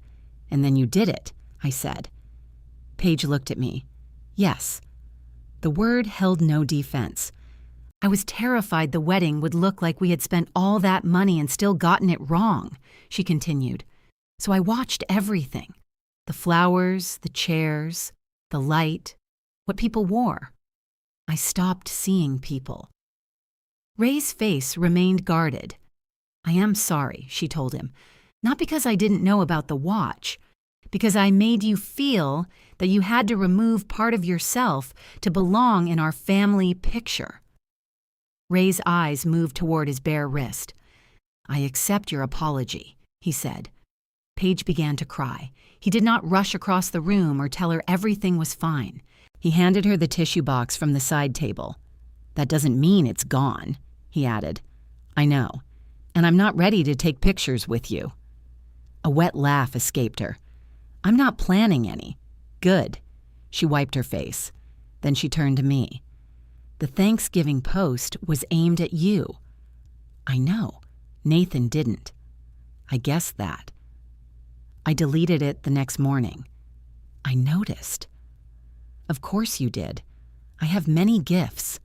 And then you did it, I said. Paige looked at me. Yes. The word held no defense. I was terrified the wedding would look like we had spent all that money and still gotten it wrong, she continued. So I watched everything. The flowers, the chairs, the light, what people wore. I stopped seeing people. Ray's face remained guarded. I am sorry, she told him. Not because I didn't know about the watch, because I made you feel that you had to remove part of yourself to belong in our family picture. Ray's eyes moved toward his bare wrist. I accept your apology, he said. Paige began to cry. He did not rush across the room or tell her everything was fine. He handed her the tissue box from the side table. That doesn't mean it's gone, he added. I know, and I'm not ready to take pictures with you. A wet laugh escaped her. I'm not planning any. Good. She wiped her face. Then she turned to me. The Thanksgiving post was aimed at you. I know. Nathan didn't. I guessed that. I deleted it the next morning. I noticed. Of course you did. I have many gifts.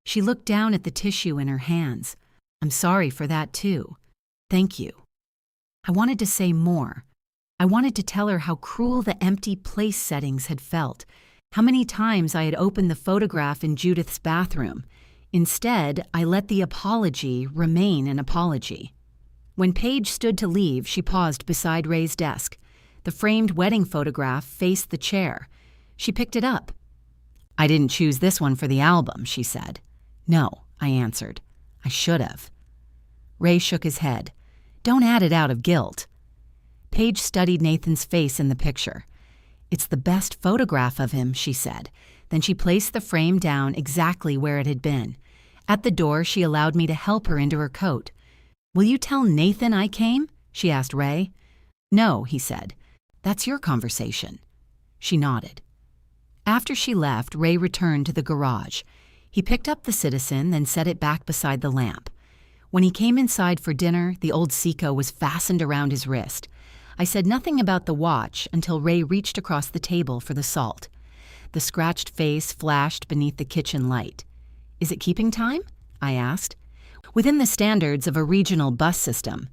She looked down at the tissue in her hands. I'm sorry for that too. Thank you. I wanted to say more. I wanted to tell her how cruel the empty place settings had felt, how many times I had opened the photograph in Judith's bathroom. Instead, I let the apology remain an apology. When Paige stood to leave, she paused beside Ray's desk. The framed wedding photograph faced the chair. She picked it up. I didn't choose this one for the album, she said. No, I answered. I should have. Ray shook his head. Don't add it out of guilt. Paige studied Nathan's face in the picture. It's the best photograph of him, she said. Then she placed the frame down exactly where it had been. At the door, she allowed me to help her into her coat. Will you tell Nathan I came? She asked Ray. No, he said. That's your conversation. She nodded. After she left, Ray returned to the garage. He picked up the Citizen, then set it back beside the lamp. When he came inside for dinner, the old Seiko was fastened around his wrist. I said nothing about the watch until Ray reached across the table for the salt. The scratched face flashed beneath the kitchen light. Is it keeping time? I asked. Within the standards of a regional bus system.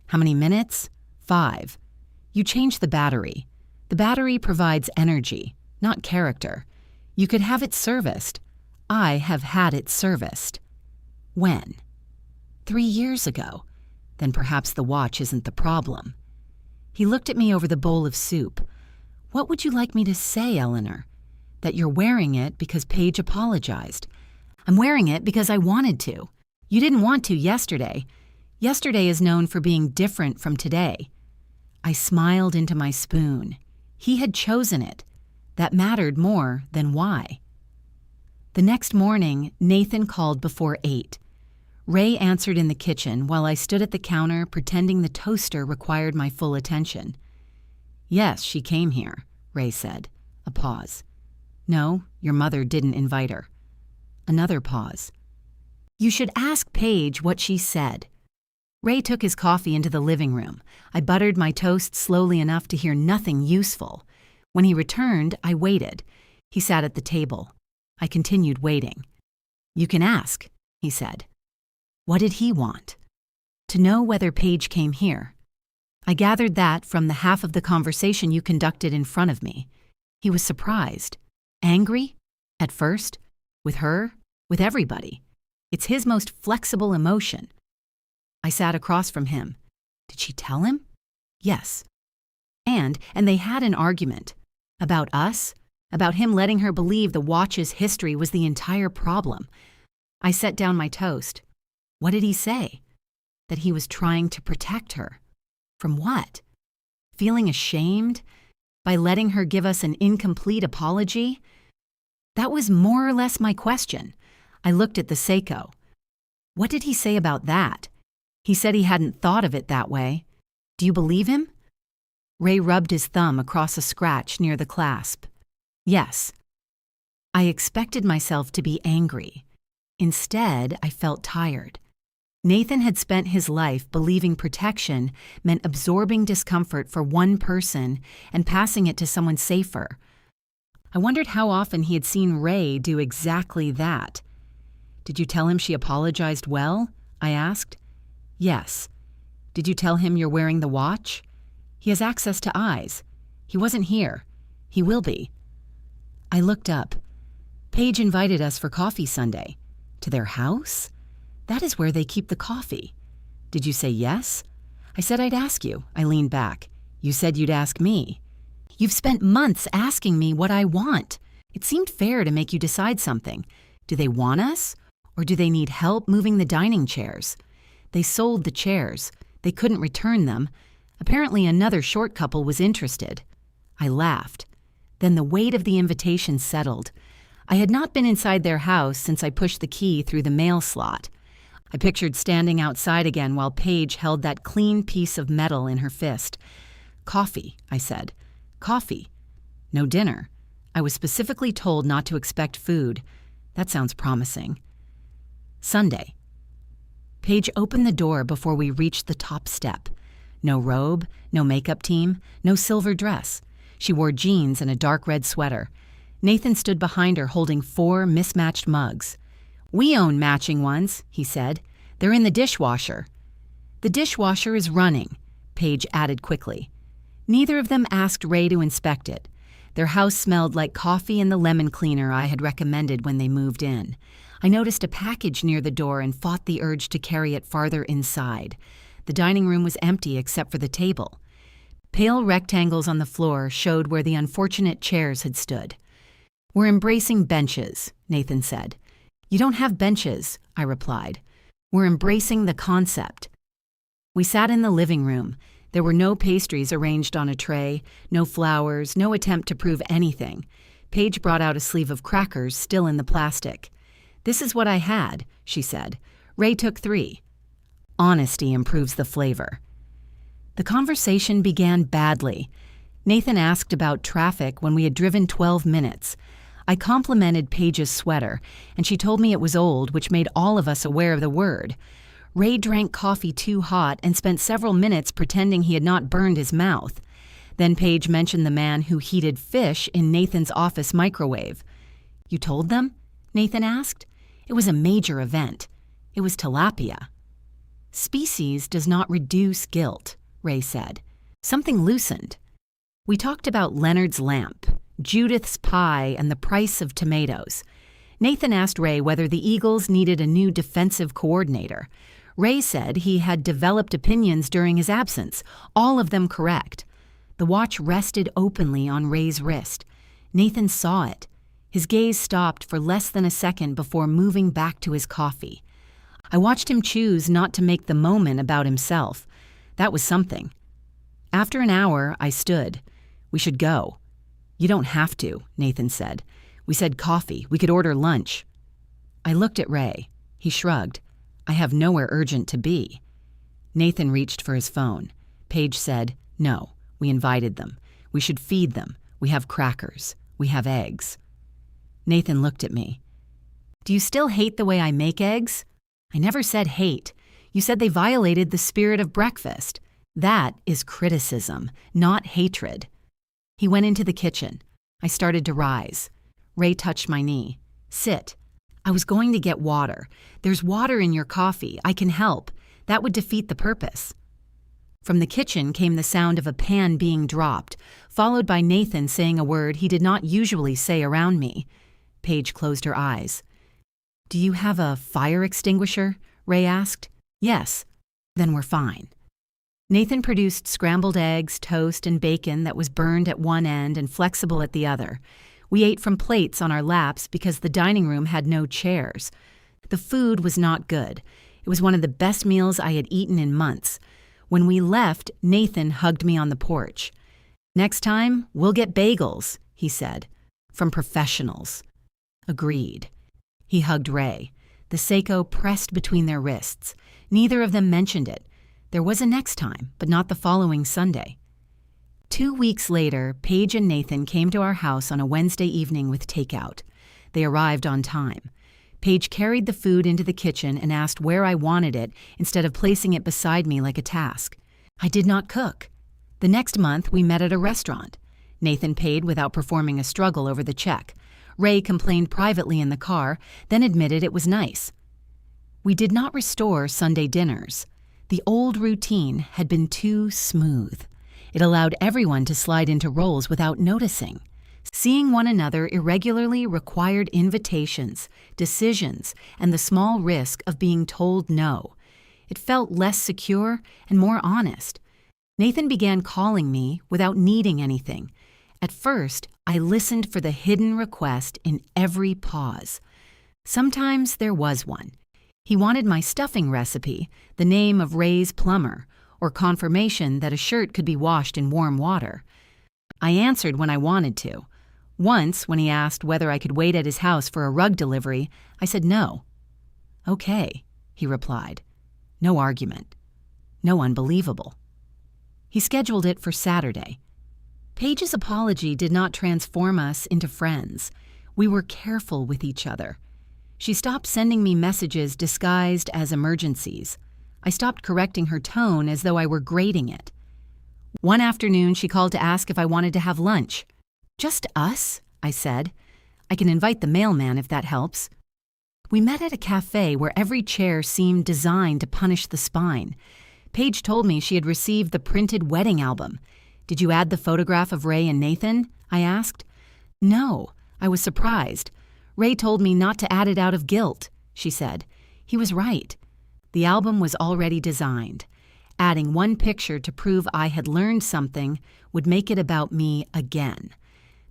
How many minutes? 5. You change the battery. The battery provides energy, not character. You could have it serviced. I have had it serviced. When? 3 years ago. Then perhaps the watch isn't the problem. He looked at me over the bowl of soup. What would you like me to say, Eleanor? That you're wearing it because Paige apologized. I'm wearing it because I wanted to. You didn't want to yesterday. Yesterday is known for being different from today. I smiled into my spoon. He had chosen it. That mattered more than why. The next morning, Nathan called before 8. Ray answered in the kitchen while I stood at the counter pretending the toaster required my full attention. Yes, she came here, Ray said. A pause. No, your mother didn't invite her. Another pause. You should ask Paige what she said. Ray took his coffee into the living room. I buttered my toast slowly enough to hear nothing useful. When he returned, I waited. He sat at the table. I continued waiting. You can ask, he said. What did he want? To know whether Paige came here. I gathered that from the half of the conversation you conducted in front of me. He was surprised. Angry? At first? With her? With everybody. It's his most flexible emotion. I sat across from him. Did she tell him? Yes. And they had an argument. About us? About him letting her believe the watch's history was the entire problem. I set down my toast. What did he say? That he was trying to protect her. From what? Feeling ashamed? By letting her give us an incomplete apology? That was more or less my question. I looked at the Seiko. What did he say about that? He said he hadn't thought of it that way. Do you believe him? Ray rubbed his thumb across a scratch near the clasp. Yes. I expected myself to be angry. Instead, I felt tired. Nathan had spent his life believing protection meant absorbing discomfort for one person and passing it to someone safer. I wondered how often he had seen Ray do exactly that. Did you tell him she apologized well? I asked. Yes. Did you tell him you're wearing the watch? He has access to eyes. He wasn't here. He will be. I looked up. Paige invited us for coffee Sunday. To their house? That is where they keep the coffee. Did you say yes? I said I'd ask you. I leaned back. You said you'd ask me. You've spent months asking me what I want. It seemed fair to make you decide something. Do they want us? Or do they need help moving the dining chairs? They sold the chairs. They couldn't return them. Apparently another short couple was interested. I laughed. Then the weight of the invitation settled. I had not been inside their house since I pushed the key through the mail slot. I pictured standing outside again while Paige held that clean piece of metal in her fist. Coffee, I said. Coffee. No dinner. I was specifically told not to expect food. That sounds promising. Sunday. Paige opened the door before we reached the top step. No robe, no makeup team, no silver dress. She wore jeans and a dark red sweater. Nathan stood behind her holding 4 mismatched mugs. We own matching ones, he said. They're in the dishwasher. The dishwasher is running, Paige added quickly. Neither of them asked Ray to inspect it. Their house smelled like coffee and the lemon cleaner I had recommended when they moved in. I noticed a package near the door and fought the urge to carry it farther inside. The dining room was empty except for the table. Pale rectangles on the floor showed where the unfortunate chairs had stood. We're embracing benches, Nathan said. You don't have benches, I replied. We're embracing the concept. We sat in the living room. There were no pastries arranged on a tray, no flowers, no attempt to prove anything. Paige brought out a sleeve of crackers still in the plastic. This is what I had, she said. Ray took 3. Honesty improves the flavor. The conversation began badly. Nathan asked about traffic when we had driven 12 minutes. I complimented Paige's sweater, and she told me it was old, which made all of us aware of the word. Ray drank coffee too hot and spent several minutes pretending he had not burned his mouth. Then Paige mentioned the man who heated fish in Nathan's office microwave. You told them? Nathan asked. It was a major event. It was tilapia. Species does not reduce guilt, Ray said. Something loosened. We talked about Leonard's lamp, Judith's pie, and the price of tomatoes. Nathan asked Ray whether the Eagles needed a new defensive coordinator. Ray said he had developed opinions during his absence, all of them correct. The watch rested openly on Ray's wrist. Nathan saw it. His gaze stopped for less than a second before moving back to his coffee. I watched him choose not to make the moment about himself. That was something. After an hour, I stood. We should go. You don't have to, Nathan said. We said coffee. We could order lunch. I looked at Ray. He shrugged. I have nowhere urgent to be. Nathan reached for his phone. Paige said, no, we invited them. We should feed them. We have crackers. We have eggs. Nathan looked at me. Do you still hate the way I make eggs? I never said hate. You said they violated the spirit of breakfast. That is criticism, not hatred. He went into the kitchen. I started to rise. Ray touched my knee. Sit. I was going to get water. There's water in your coffee. I can help. That would defeat the purpose. From the kitchen came the sound of a pan being dropped, followed by Nathan saying a word he did not usually say around me. Paige closed her eyes. "Do you have a fire extinguisher?" Ray asked. "Yes." "Then we're fine." Nathan produced scrambled eggs, toast, and bacon that was burned at one end and flexible at the other. We ate from plates on our laps because the dining room had no chairs. The food was not good. It was one of the best meals I had eaten in months. When we left, Nathan hugged me on the porch. "Next time, we'll get bagels," he said. "From professionals." Agreed. He hugged Ray. The Seiko pressed between their wrists. Neither of them mentioned it. There was a next time, but not the following Sunday. 2 weeks later, Paige and Nathan came to our house on a Wednesday evening with takeout. They arrived on time. Paige carried the food into the kitchen and asked where I wanted it instead of placing it beside me like a task. I did not cook. The next month, we met at a restaurant. Nathan paid without performing a struggle over the check. Ray complained privately in the car, then admitted it was nice. We did not restore Sunday dinners. The old routine had been too smooth. It allowed everyone to slide into roles without noticing. Seeing one another irregularly required invitations, decisions, and the small risk of being told no. It felt less secure and more honest. Nathan began calling me without needing anything. At first, I listened for the hidden request in every pause. Sometimes there was one. He wanted my stuffing recipe, the name of Ray's plumber, or confirmation that a shirt could be washed in warm water. I answered when I wanted to. Once, when he asked whether I could wait at his house for a rug delivery, I said no. "Okay," he replied. No argument. No unbelievable. He scheduled it for Saturday. Paige's apology did not transform us into friends. We were careful with each other. She stopped sending me messages disguised as emergencies. I stopped correcting her tone as though I were grading it. One afternoon, she called to ask if I wanted to have lunch. "Just us?" I said. "I can invite the mailman if that helps." We met at a cafe where every chair seemed designed to punish the spine. Paige told me she had received the printed wedding album. "Did you add the photograph of Ray and Nathan?" I asked. "No." I was surprised. "Ray told me not to add it out of guilt," she said. He was right. The album was already designed. Adding one picture to prove I had learned something would make it about me again.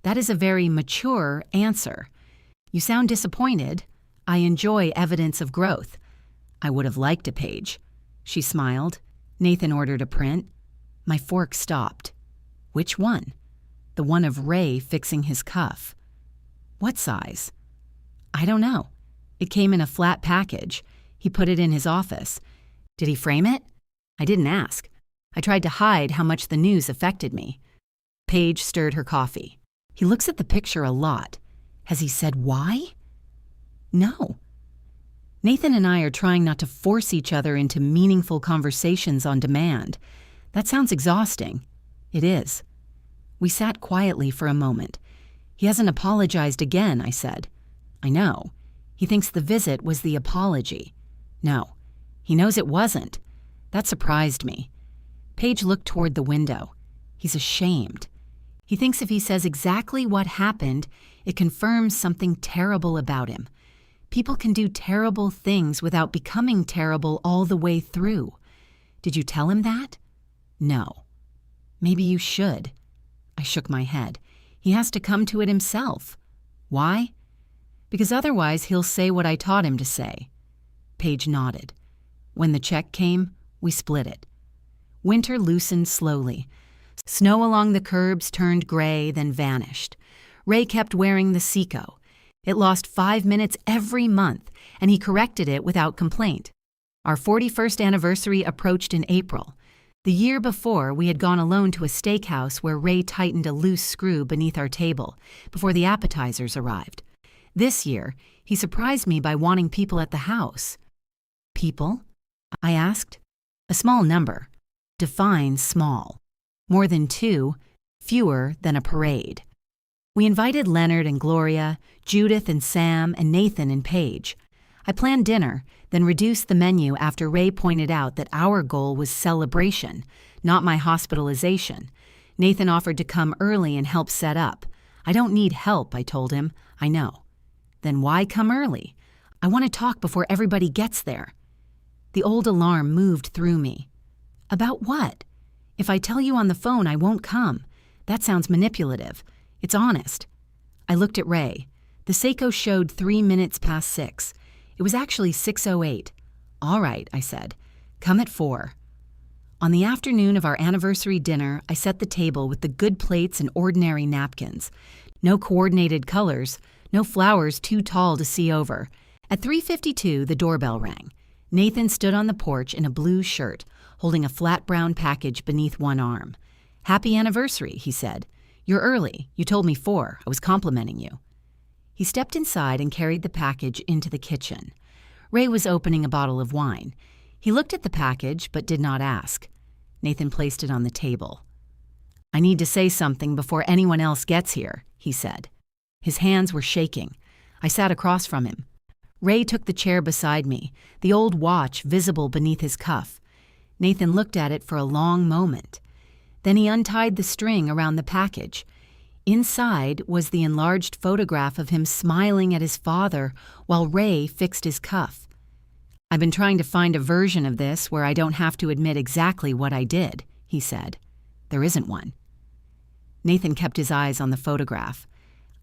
That is a very mature answer. You sound disappointed. I enjoy evidence of growth. I would have liked a page. She smiled. Nathan ordered a print. My fork stopped. Which one? The one of Ray fixing his cuff. What size? I don't know. It came in a flat package. He put it in his office. Did he frame it? I didn't ask. I tried to hide how much the news affected me. Paige stirred her coffee. He looks at the picture a lot. Has he said why? No. Nathan and I are trying not to force each other into meaningful conversations on demand. That sounds exhausting. It is. We sat quietly for a moment. He hasn't apologized again, I said. I know. He thinks the visit was the apology. No. He knows it wasn't. That surprised me. Paige looked toward the window. He's ashamed. He thinks if he says exactly what happened, it confirms something terrible about him. People can do terrible things without becoming terrible all the way through. Did you tell him that? No. Maybe you should. I shook my head. He has to come to it himself. Why? Because otherwise he'll say what I taught him to say. Paige nodded. When the check came, we split it. Winter loosened slowly. Snow along the curbs turned gray, then vanished. Ray kept wearing the Seiko. It lost 5 minutes every month, and he corrected it without complaint. Our 41st anniversary approached in April. The year before, we had gone alone to a steakhouse where Ray tightened a loose screw beneath our table before the appetizers arrived. This year, he surprised me by wanting people at the house. People? I asked. A small number. Define small. More than 2, fewer than a parade. We invited Leonard and Gloria, Judith and Sam, and Nathan and Paige. I planned dinner, then reduced the menu after Ray pointed out that our goal was celebration, not my hospitalization. Nathan offered to come early and help set up. I don't need help, I told him. I know. Then why come early? I want to talk before everybody gets there. The old alarm moved through me. About what? If I tell you on the phone I won't come. That sounds manipulative. It's honest. I looked at Ray. The Seiko showed 3 minutes past 6. It was actually 6:08. All right, I said. Come at 4. On the afternoon of our anniversary dinner, I set the table with the good plates and ordinary napkins. No coordinated colors, no flowers too tall to see over. At 3:52, the doorbell rang. Nathan stood on the porch in a blue shirt, holding a flat brown package beneath one arm. Happy anniversary, he said. You're early. You told me 4. I was complimenting you. He stepped inside and carried the package into the kitchen. Ray was opening a bottle of wine. He looked at the package but did not ask. Nathan placed it on the table. I need to say something before anyone else gets here, he said. His hands were shaking. I sat across from him. Ray took the chair beside me, the old watch visible beneath his cuff. Nathan looked at it for a long moment. Then he untied the string around the package. Inside was the enlarged photograph of him smiling at his father while Ray fixed his cuff. I've been trying to find a version of this where I don't have to admit exactly what I did, he said. There isn't one. Nathan kept his eyes on the photograph.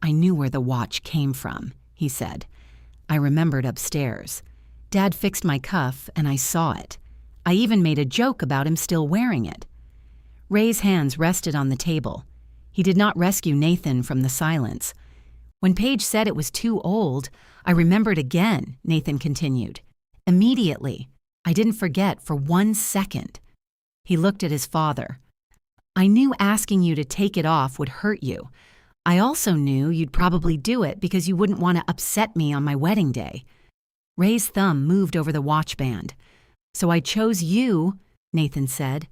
I knew where the watch came from, he said. I remembered upstairs. Dad fixed my cuff and I saw it. I even made a joke about him still wearing it. Ray's hands rested on the table. He did not rescue Nathan from the silence. When Paige said it was too old, I remembered again, Nathan continued. Immediately. I didn't forget for 1 second. He looked at his father. I knew asking you to take it off would hurt you. I also knew you'd probably do it because you wouldn't want to upset me on my wedding day. Ray's thumb moved over the watch band. So I chose you, Nathan said.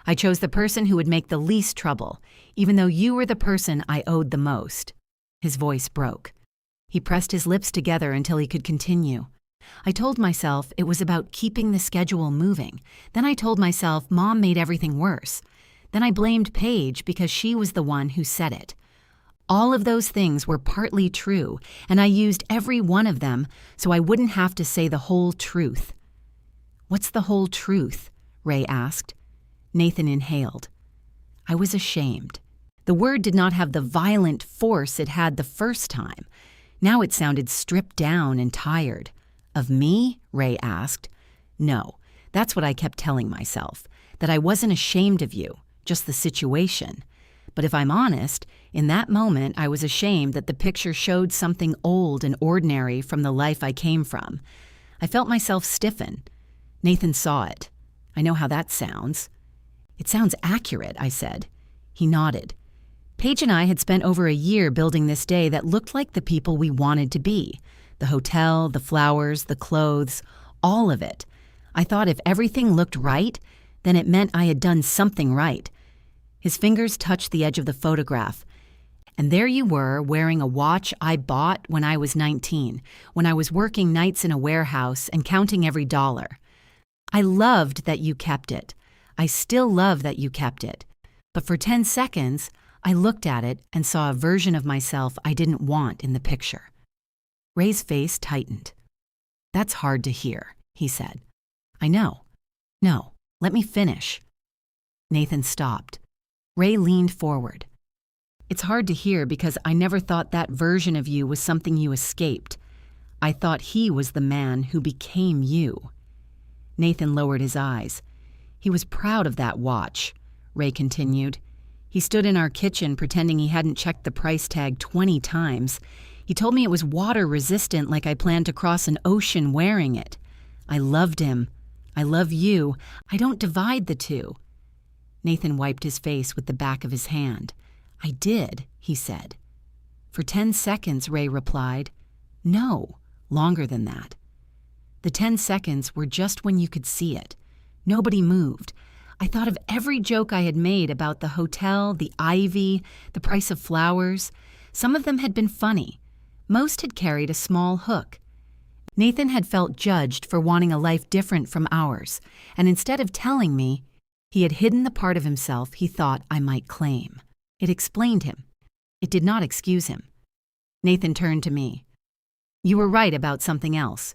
I chose the person who would make the least trouble, even though you were the person I owed the most. His voice broke. He pressed his lips together until he could continue. I told myself it was about keeping the schedule moving. Then I told myself Mom made everything worse. Then I blamed Paige because she was the one who said it. All of those things were partly true, and I used every one of them so I wouldn't have to say the whole truth. What's the whole truth? Ray asked. Nathan inhaled. I was ashamed. The word did not have the violent force it had the first time. Now it sounded stripped down and tired. Of me? Ray asked. No, that's what I kept telling myself, that I wasn't ashamed of you, just the situation. But if I'm honest, in that moment I was ashamed that the picture showed something old and ordinary from the life I came from. I felt myself stiffen. Nathan saw it. I know how that sounds. It sounds accurate, I said. He nodded. Paige and I had spent over a year building this day that looked like the people we wanted to be. The hotel, the flowers, the clothes, all of it. I thought if everything looked right, then it meant I had done something right. His fingers touched the edge of the photograph. And there you were, wearing a watch I bought when I was 19, when I was working nights in a warehouse and counting every dollar. I loved that you kept it. I still love that you kept it. But for 10 seconds, I looked at it and saw a version of myself I didn't want in the picture. Ray's face tightened. That's hard to hear, he said. I know. No, let me finish. Nathan stopped. Ray leaned forward. It's hard to hear because I never thought that version of you was something you escaped. I thought he was the man who became you. Nathan lowered his eyes. He was proud of that watch, Ray continued. He stood in our kitchen pretending he hadn't checked the price tag 20 times. He told me it was water resistant like I planned to cross an ocean wearing it. I loved him. I love you. I don't divide the two. Nathan wiped his face with the back of his hand. I did, he said. For 10 seconds, Ray replied. No, longer than that. The 10 seconds were just when you could see it. Nobody moved. I thought of every joke I had made about the hotel, the ivy, the price of flowers. Some of them had been funny. Most had carried a small hook. Nathan had felt judged for wanting a life different from ours, and instead of telling me, he had hidden the part of himself he thought I might claim. It explained him. It did not excuse him. Nathan turned to me. You were right about something else.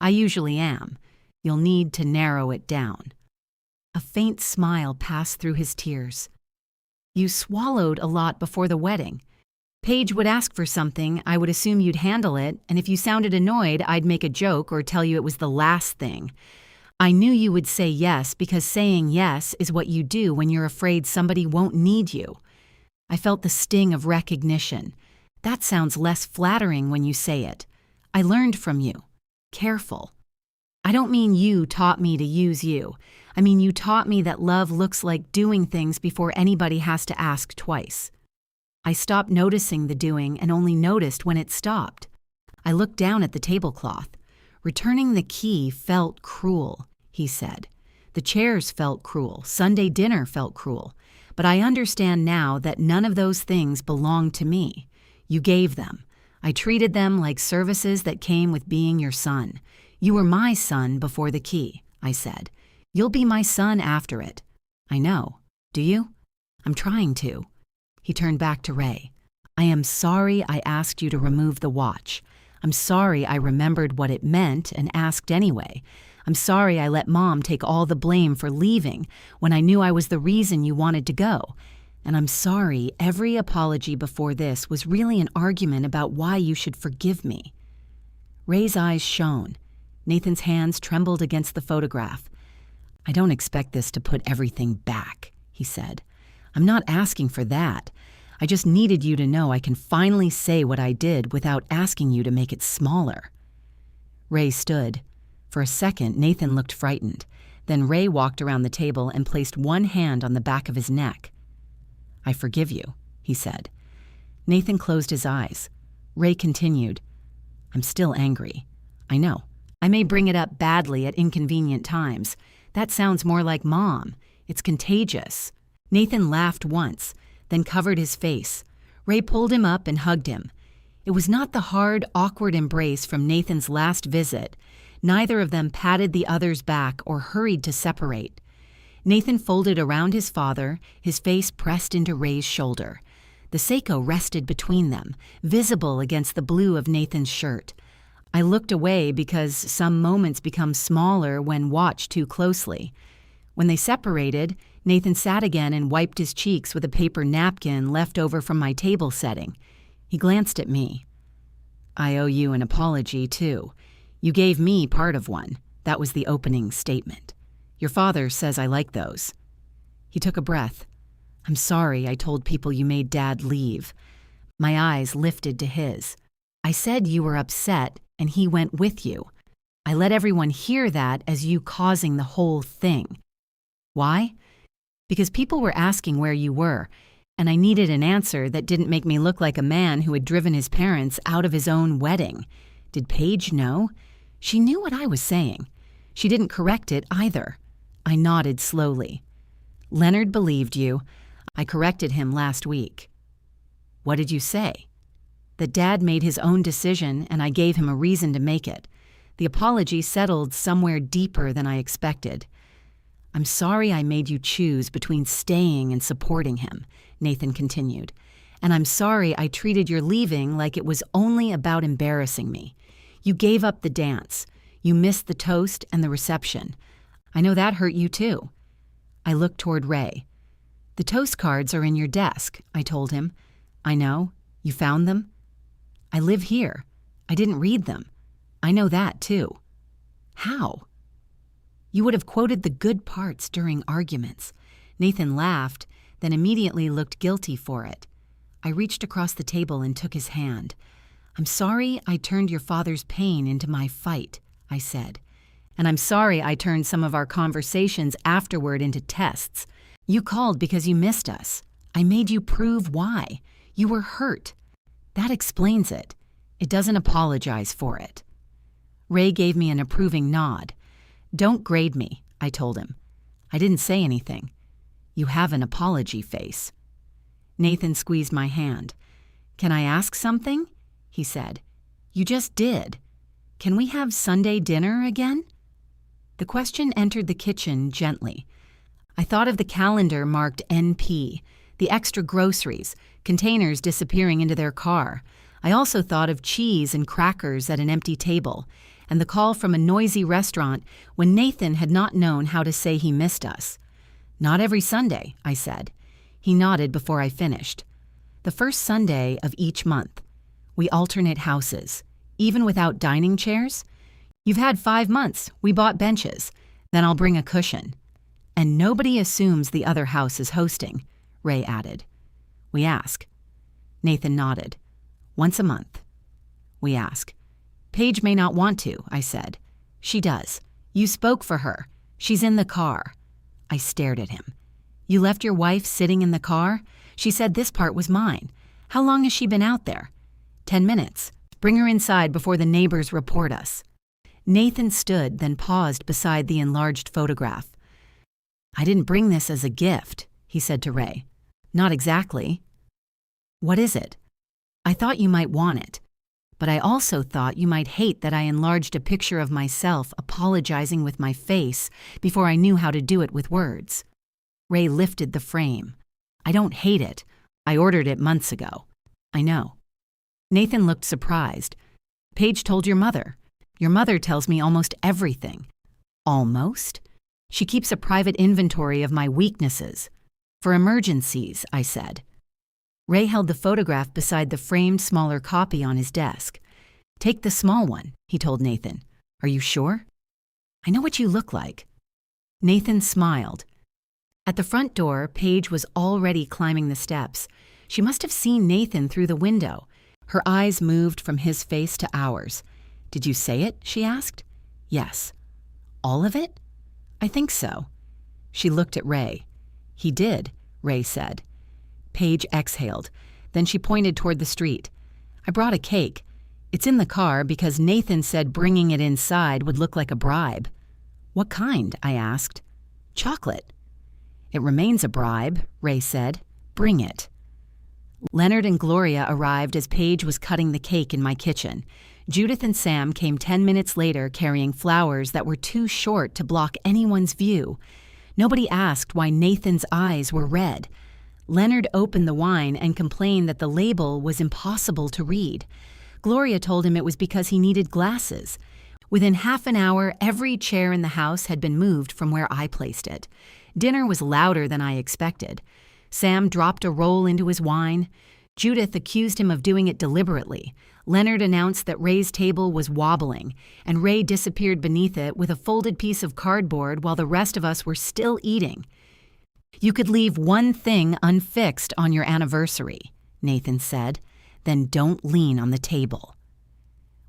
I usually am. You'll need to narrow it down. A faint smile passed through his tears. You swallowed a lot before the wedding. Paige would ask for something, I would assume you'd handle it, and if you sounded annoyed, I'd make a joke or tell you it was the last thing. I knew you would say yes because saying yes is what you do when you're afraid somebody won't need you. I felt the sting of recognition. That sounds less flattering when you say it. I learned from you. Careful. I don't mean you taught me to use you. I mean you taught me that love looks like doing things before anybody has to ask twice. I stopped noticing the doing and only noticed when it stopped. I looked down at the tablecloth. Returning the key felt cruel, he said. The chairs felt cruel. Sunday dinner felt cruel. But I understand now that none of those things belonged to me. You gave them. I treated them like services that came with being your son. You were my son before the key, I said. You'll be my son after it. I know. Do you? I'm trying to. He turned back to Ray. I am sorry I asked you to remove the watch. I'm sorry I remembered what it meant and asked anyway. I'm sorry I let Mom take all the blame for leaving when I knew I was the reason you wanted to go. And I'm sorry every apology before this was really an argument about why you should forgive me. Ray's eyes shone. Nathan's hands trembled against the photograph. I don't expect this to put everything back, he said. I'm not asking for that. I just needed you to know I can finally say what I did without asking you to make it smaller. Ray stood. For a second, Nathan looked frightened. Then Ray walked around the table and placed one hand on the back of his neck. I forgive you, he said. Nathan closed his eyes. Ray continued. I'm still angry. I know. I may bring it up badly at inconvenient times. That sounds more like Mom. It's contagious. Nathan laughed once, then covered his face. Ray pulled him up and hugged him. It was not the hard, awkward embrace from Nathan's last visit. Neither of them patted the other's back or hurried to separate. Nathan folded around his father, his face pressed into Ray's shoulder. The Seiko rested between them, visible against the blue of Nathan's shirt. I looked away because some moments become smaller when watched too closely. When they separated, Nathan sat again and wiped his cheeks with a paper napkin left over from my table setting. He glanced at me. I owe you an apology, too. You gave me part of one. That was the opening statement. Your father says I like those. He took a breath. I'm sorry I told people you made Dad leave. My eyes lifted to his. I said you were upset, and he went with you. I let everyone hear that as you causing the whole thing. Why? Because people were asking where you were, and I needed an answer that didn't make me look like a man who had driven his parents out of his own wedding. Did Paige know? She knew what I was saying. She didn't correct it either. I nodded slowly. Leonard believed you. I corrected him last week. What did you say? That Dad made his own decision, and I gave him a reason to make it. The apology settled somewhere deeper than I expected. I'm sorry I made you choose between staying and supporting him, Nathan continued. And I'm sorry I treated your leaving like it was only about embarrassing me. You gave up the dance. You missed the toast and the reception. I know that hurt you too. I looked toward Ray. The toast cards are in your desk, I told him. I know. You found them? I live here. I didn't read them. I know that too. How? You would have quoted the good parts during arguments. Nathan laughed, then immediately looked guilty for it. I reached across the table and took his hand. I'm sorry I turned your father's pain into my fight, I said. And I'm sorry I turned some of our conversations afterward into tests. You called because you missed us. I made you prove why. You were hurt. That explains it. It doesn't apologize for it. Ray gave me an approving nod. Don't grade me, I told him. I didn't say anything. You have an apology face. Nathan squeezed my hand. Can I ask something? He said. You just did. Can we have Sunday dinner again? The question entered the kitchen gently. I thought of the calendar marked NP, the extra groceries, containers disappearing into their car. I also thought of cheese and crackers at an empty table, and the call from a noisy restaurant when Nathan had not known how to say he missed us. Not every Sunday, I said. He nodded before I finished. The first Sunday of each month. We alternate houses, even without dining chairs. You've had 5 months. We bought benches. Then I'll bring a cushion. And nobody assumes the other house is hosting, Ray added. We ask. Nathan nodded. Once a month. We ask. Paige may not want to, I said. She does. You spoke for her. She's in the car. I stared at him. You left your wife sitting in the car? She said this part was mine. How long has she been out there? 10 minutes. Bring her inside before the neighbors report us. Nathan stood, then paused beside the enlarged photograph. I didn't bring this as a gift, he said to Ray. Not exactly. What is it? I thought you might want it, but I also thought you might hate that I enlarged a picture of myself apologizing with my face before I knew how to do it with words. Ray lifted the frame. I don't hate it. I ordered it months ago. I know. Nathan looked surprised. Paige told your mother. Your mother tells me almost everything. Almost? She keeps a private inventory of my weaknesses. For emergencies, I said. Ray held the photograph beside the framed smaller copy on his desk. Take the small one, he told Nathan. Are you sure? I know what you look like. Nathan smiled. At the front door, Paige was already climbing the steps. She must have seen Nathan through the window. Her eyes moved from his face to ours. Did you say it? She asked. Yes. All of it? I think so. She looked at Ray. He did, Ray said. Paige exhaled. Then she pointed toward the street. I brought a cake. It's in the car because Nathan said bringing it inside would look like a bribe. What kind? I asked. Chocolate. It remains a bribe, Ray said. Bring it. Leonard and Gloria arrived as Paige was cutting the cake in my kitchen. Judith and Sam came 10 minutes later carrying flowers that were too short to block anyone's view. Nobody asked why Nathan's eyes were red. Leonard opened the wine and complained that the label was impossible to read. Gloria told him it was because he needed glasses. Within half an hour, every chair in the house had been moved from where I placed it. Dinner was louder than I expected. Sam dropped a roll into his wine. Judith accused him of doing it deliberately. Leonard announced that Ray's table was wobbling, and Ray disappeared beneath it with a folded piece of cardboard while the rest of us were still eating. You could leave one thing unfixed on your anniversary, Nathan said. Then don't lean on the table.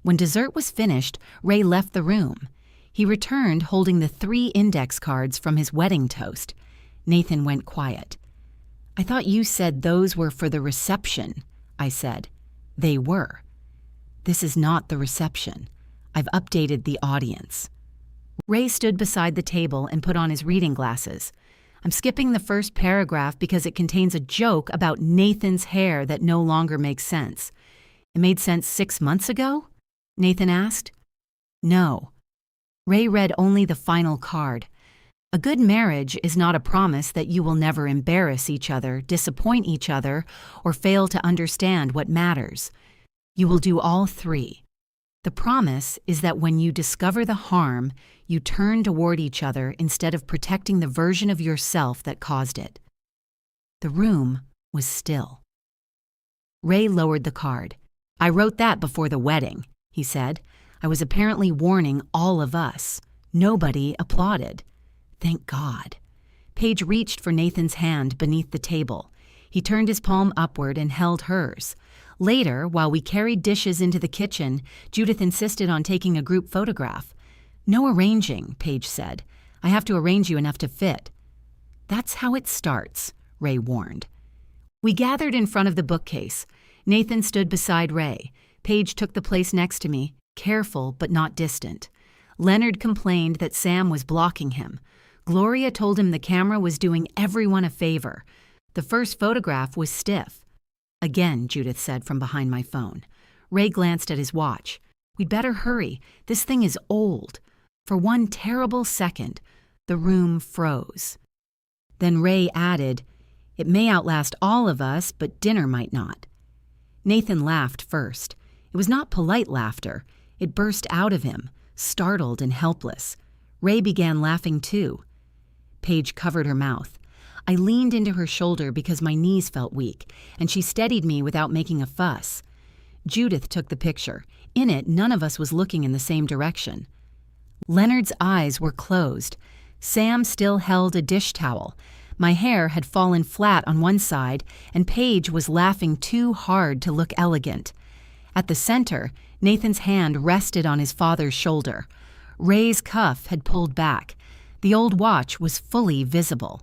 When dessert was finished, Ray left the room. He returned holding the 3 index cards from his wedding toast. Nathan went quiet. I thought you said those were for the reception, I said. They were. This is not the reception. I've updated the audience. Ray stood beside the table and put on his reading glasses. I'm skipping the first paragraph because it contains a joke about Nathan's hair that no longer makes sense. It made sense 6 months ago? Nathan asked. No. Ray read only the final card. A good marriage is not a promise that you will never embarrass each other, disappoint each other, or fail to understand what matters. You will do all 3. The promise is that when you discover the harm, you turn toward each other instead of protecting the version of yourself that caused it. The room was still. Ray lowered the card. I wrote that before the wedding, he said. I was apparently warning all of us. Nobody applauded. Thank God. Paige reached for Nathan's hand beneath the table. He turned his palm upward and held hers. Later, while we carried dishes into the kitchen, Judith insisted on taking a group photograph. No arranging, Paige said. I have to arrange you enough to fit. That's how it starts, Ray warned. We gathered in front of the bookcase. Nathan stood beside Ray. Paige took the place next to me, careful but not distant. Leonard complained that Sam was blocking him. Gloria told him the camera was doing everyone a favor. The first photograph was stiff. Again, Judith said from behind my phone. Ray glanced at his watch. We'd better hurry. This thing is old. For one terrible second, the room froze. Then Ray added, "It may outlast all of us, but dinner might not." Nathan laughed first. It was not polite laughter. It burst out of him, startled and helpless. Ray began laughing too. Paige covered her mouth. I leaned into her shoulder because my knees felt weak, and she steadied me without making a fuss. Judith took the picture. In it, none of us was looking in the same direction. Leonard's eyes were closed. Sam still held a dish towel. My hair had fallen flat on one side, and Paige was laughing too hard to look elegant. At the center, Nathan's hand rested on his father's shoulder. Ray's cuff had pulled back. The old watch was fully visible.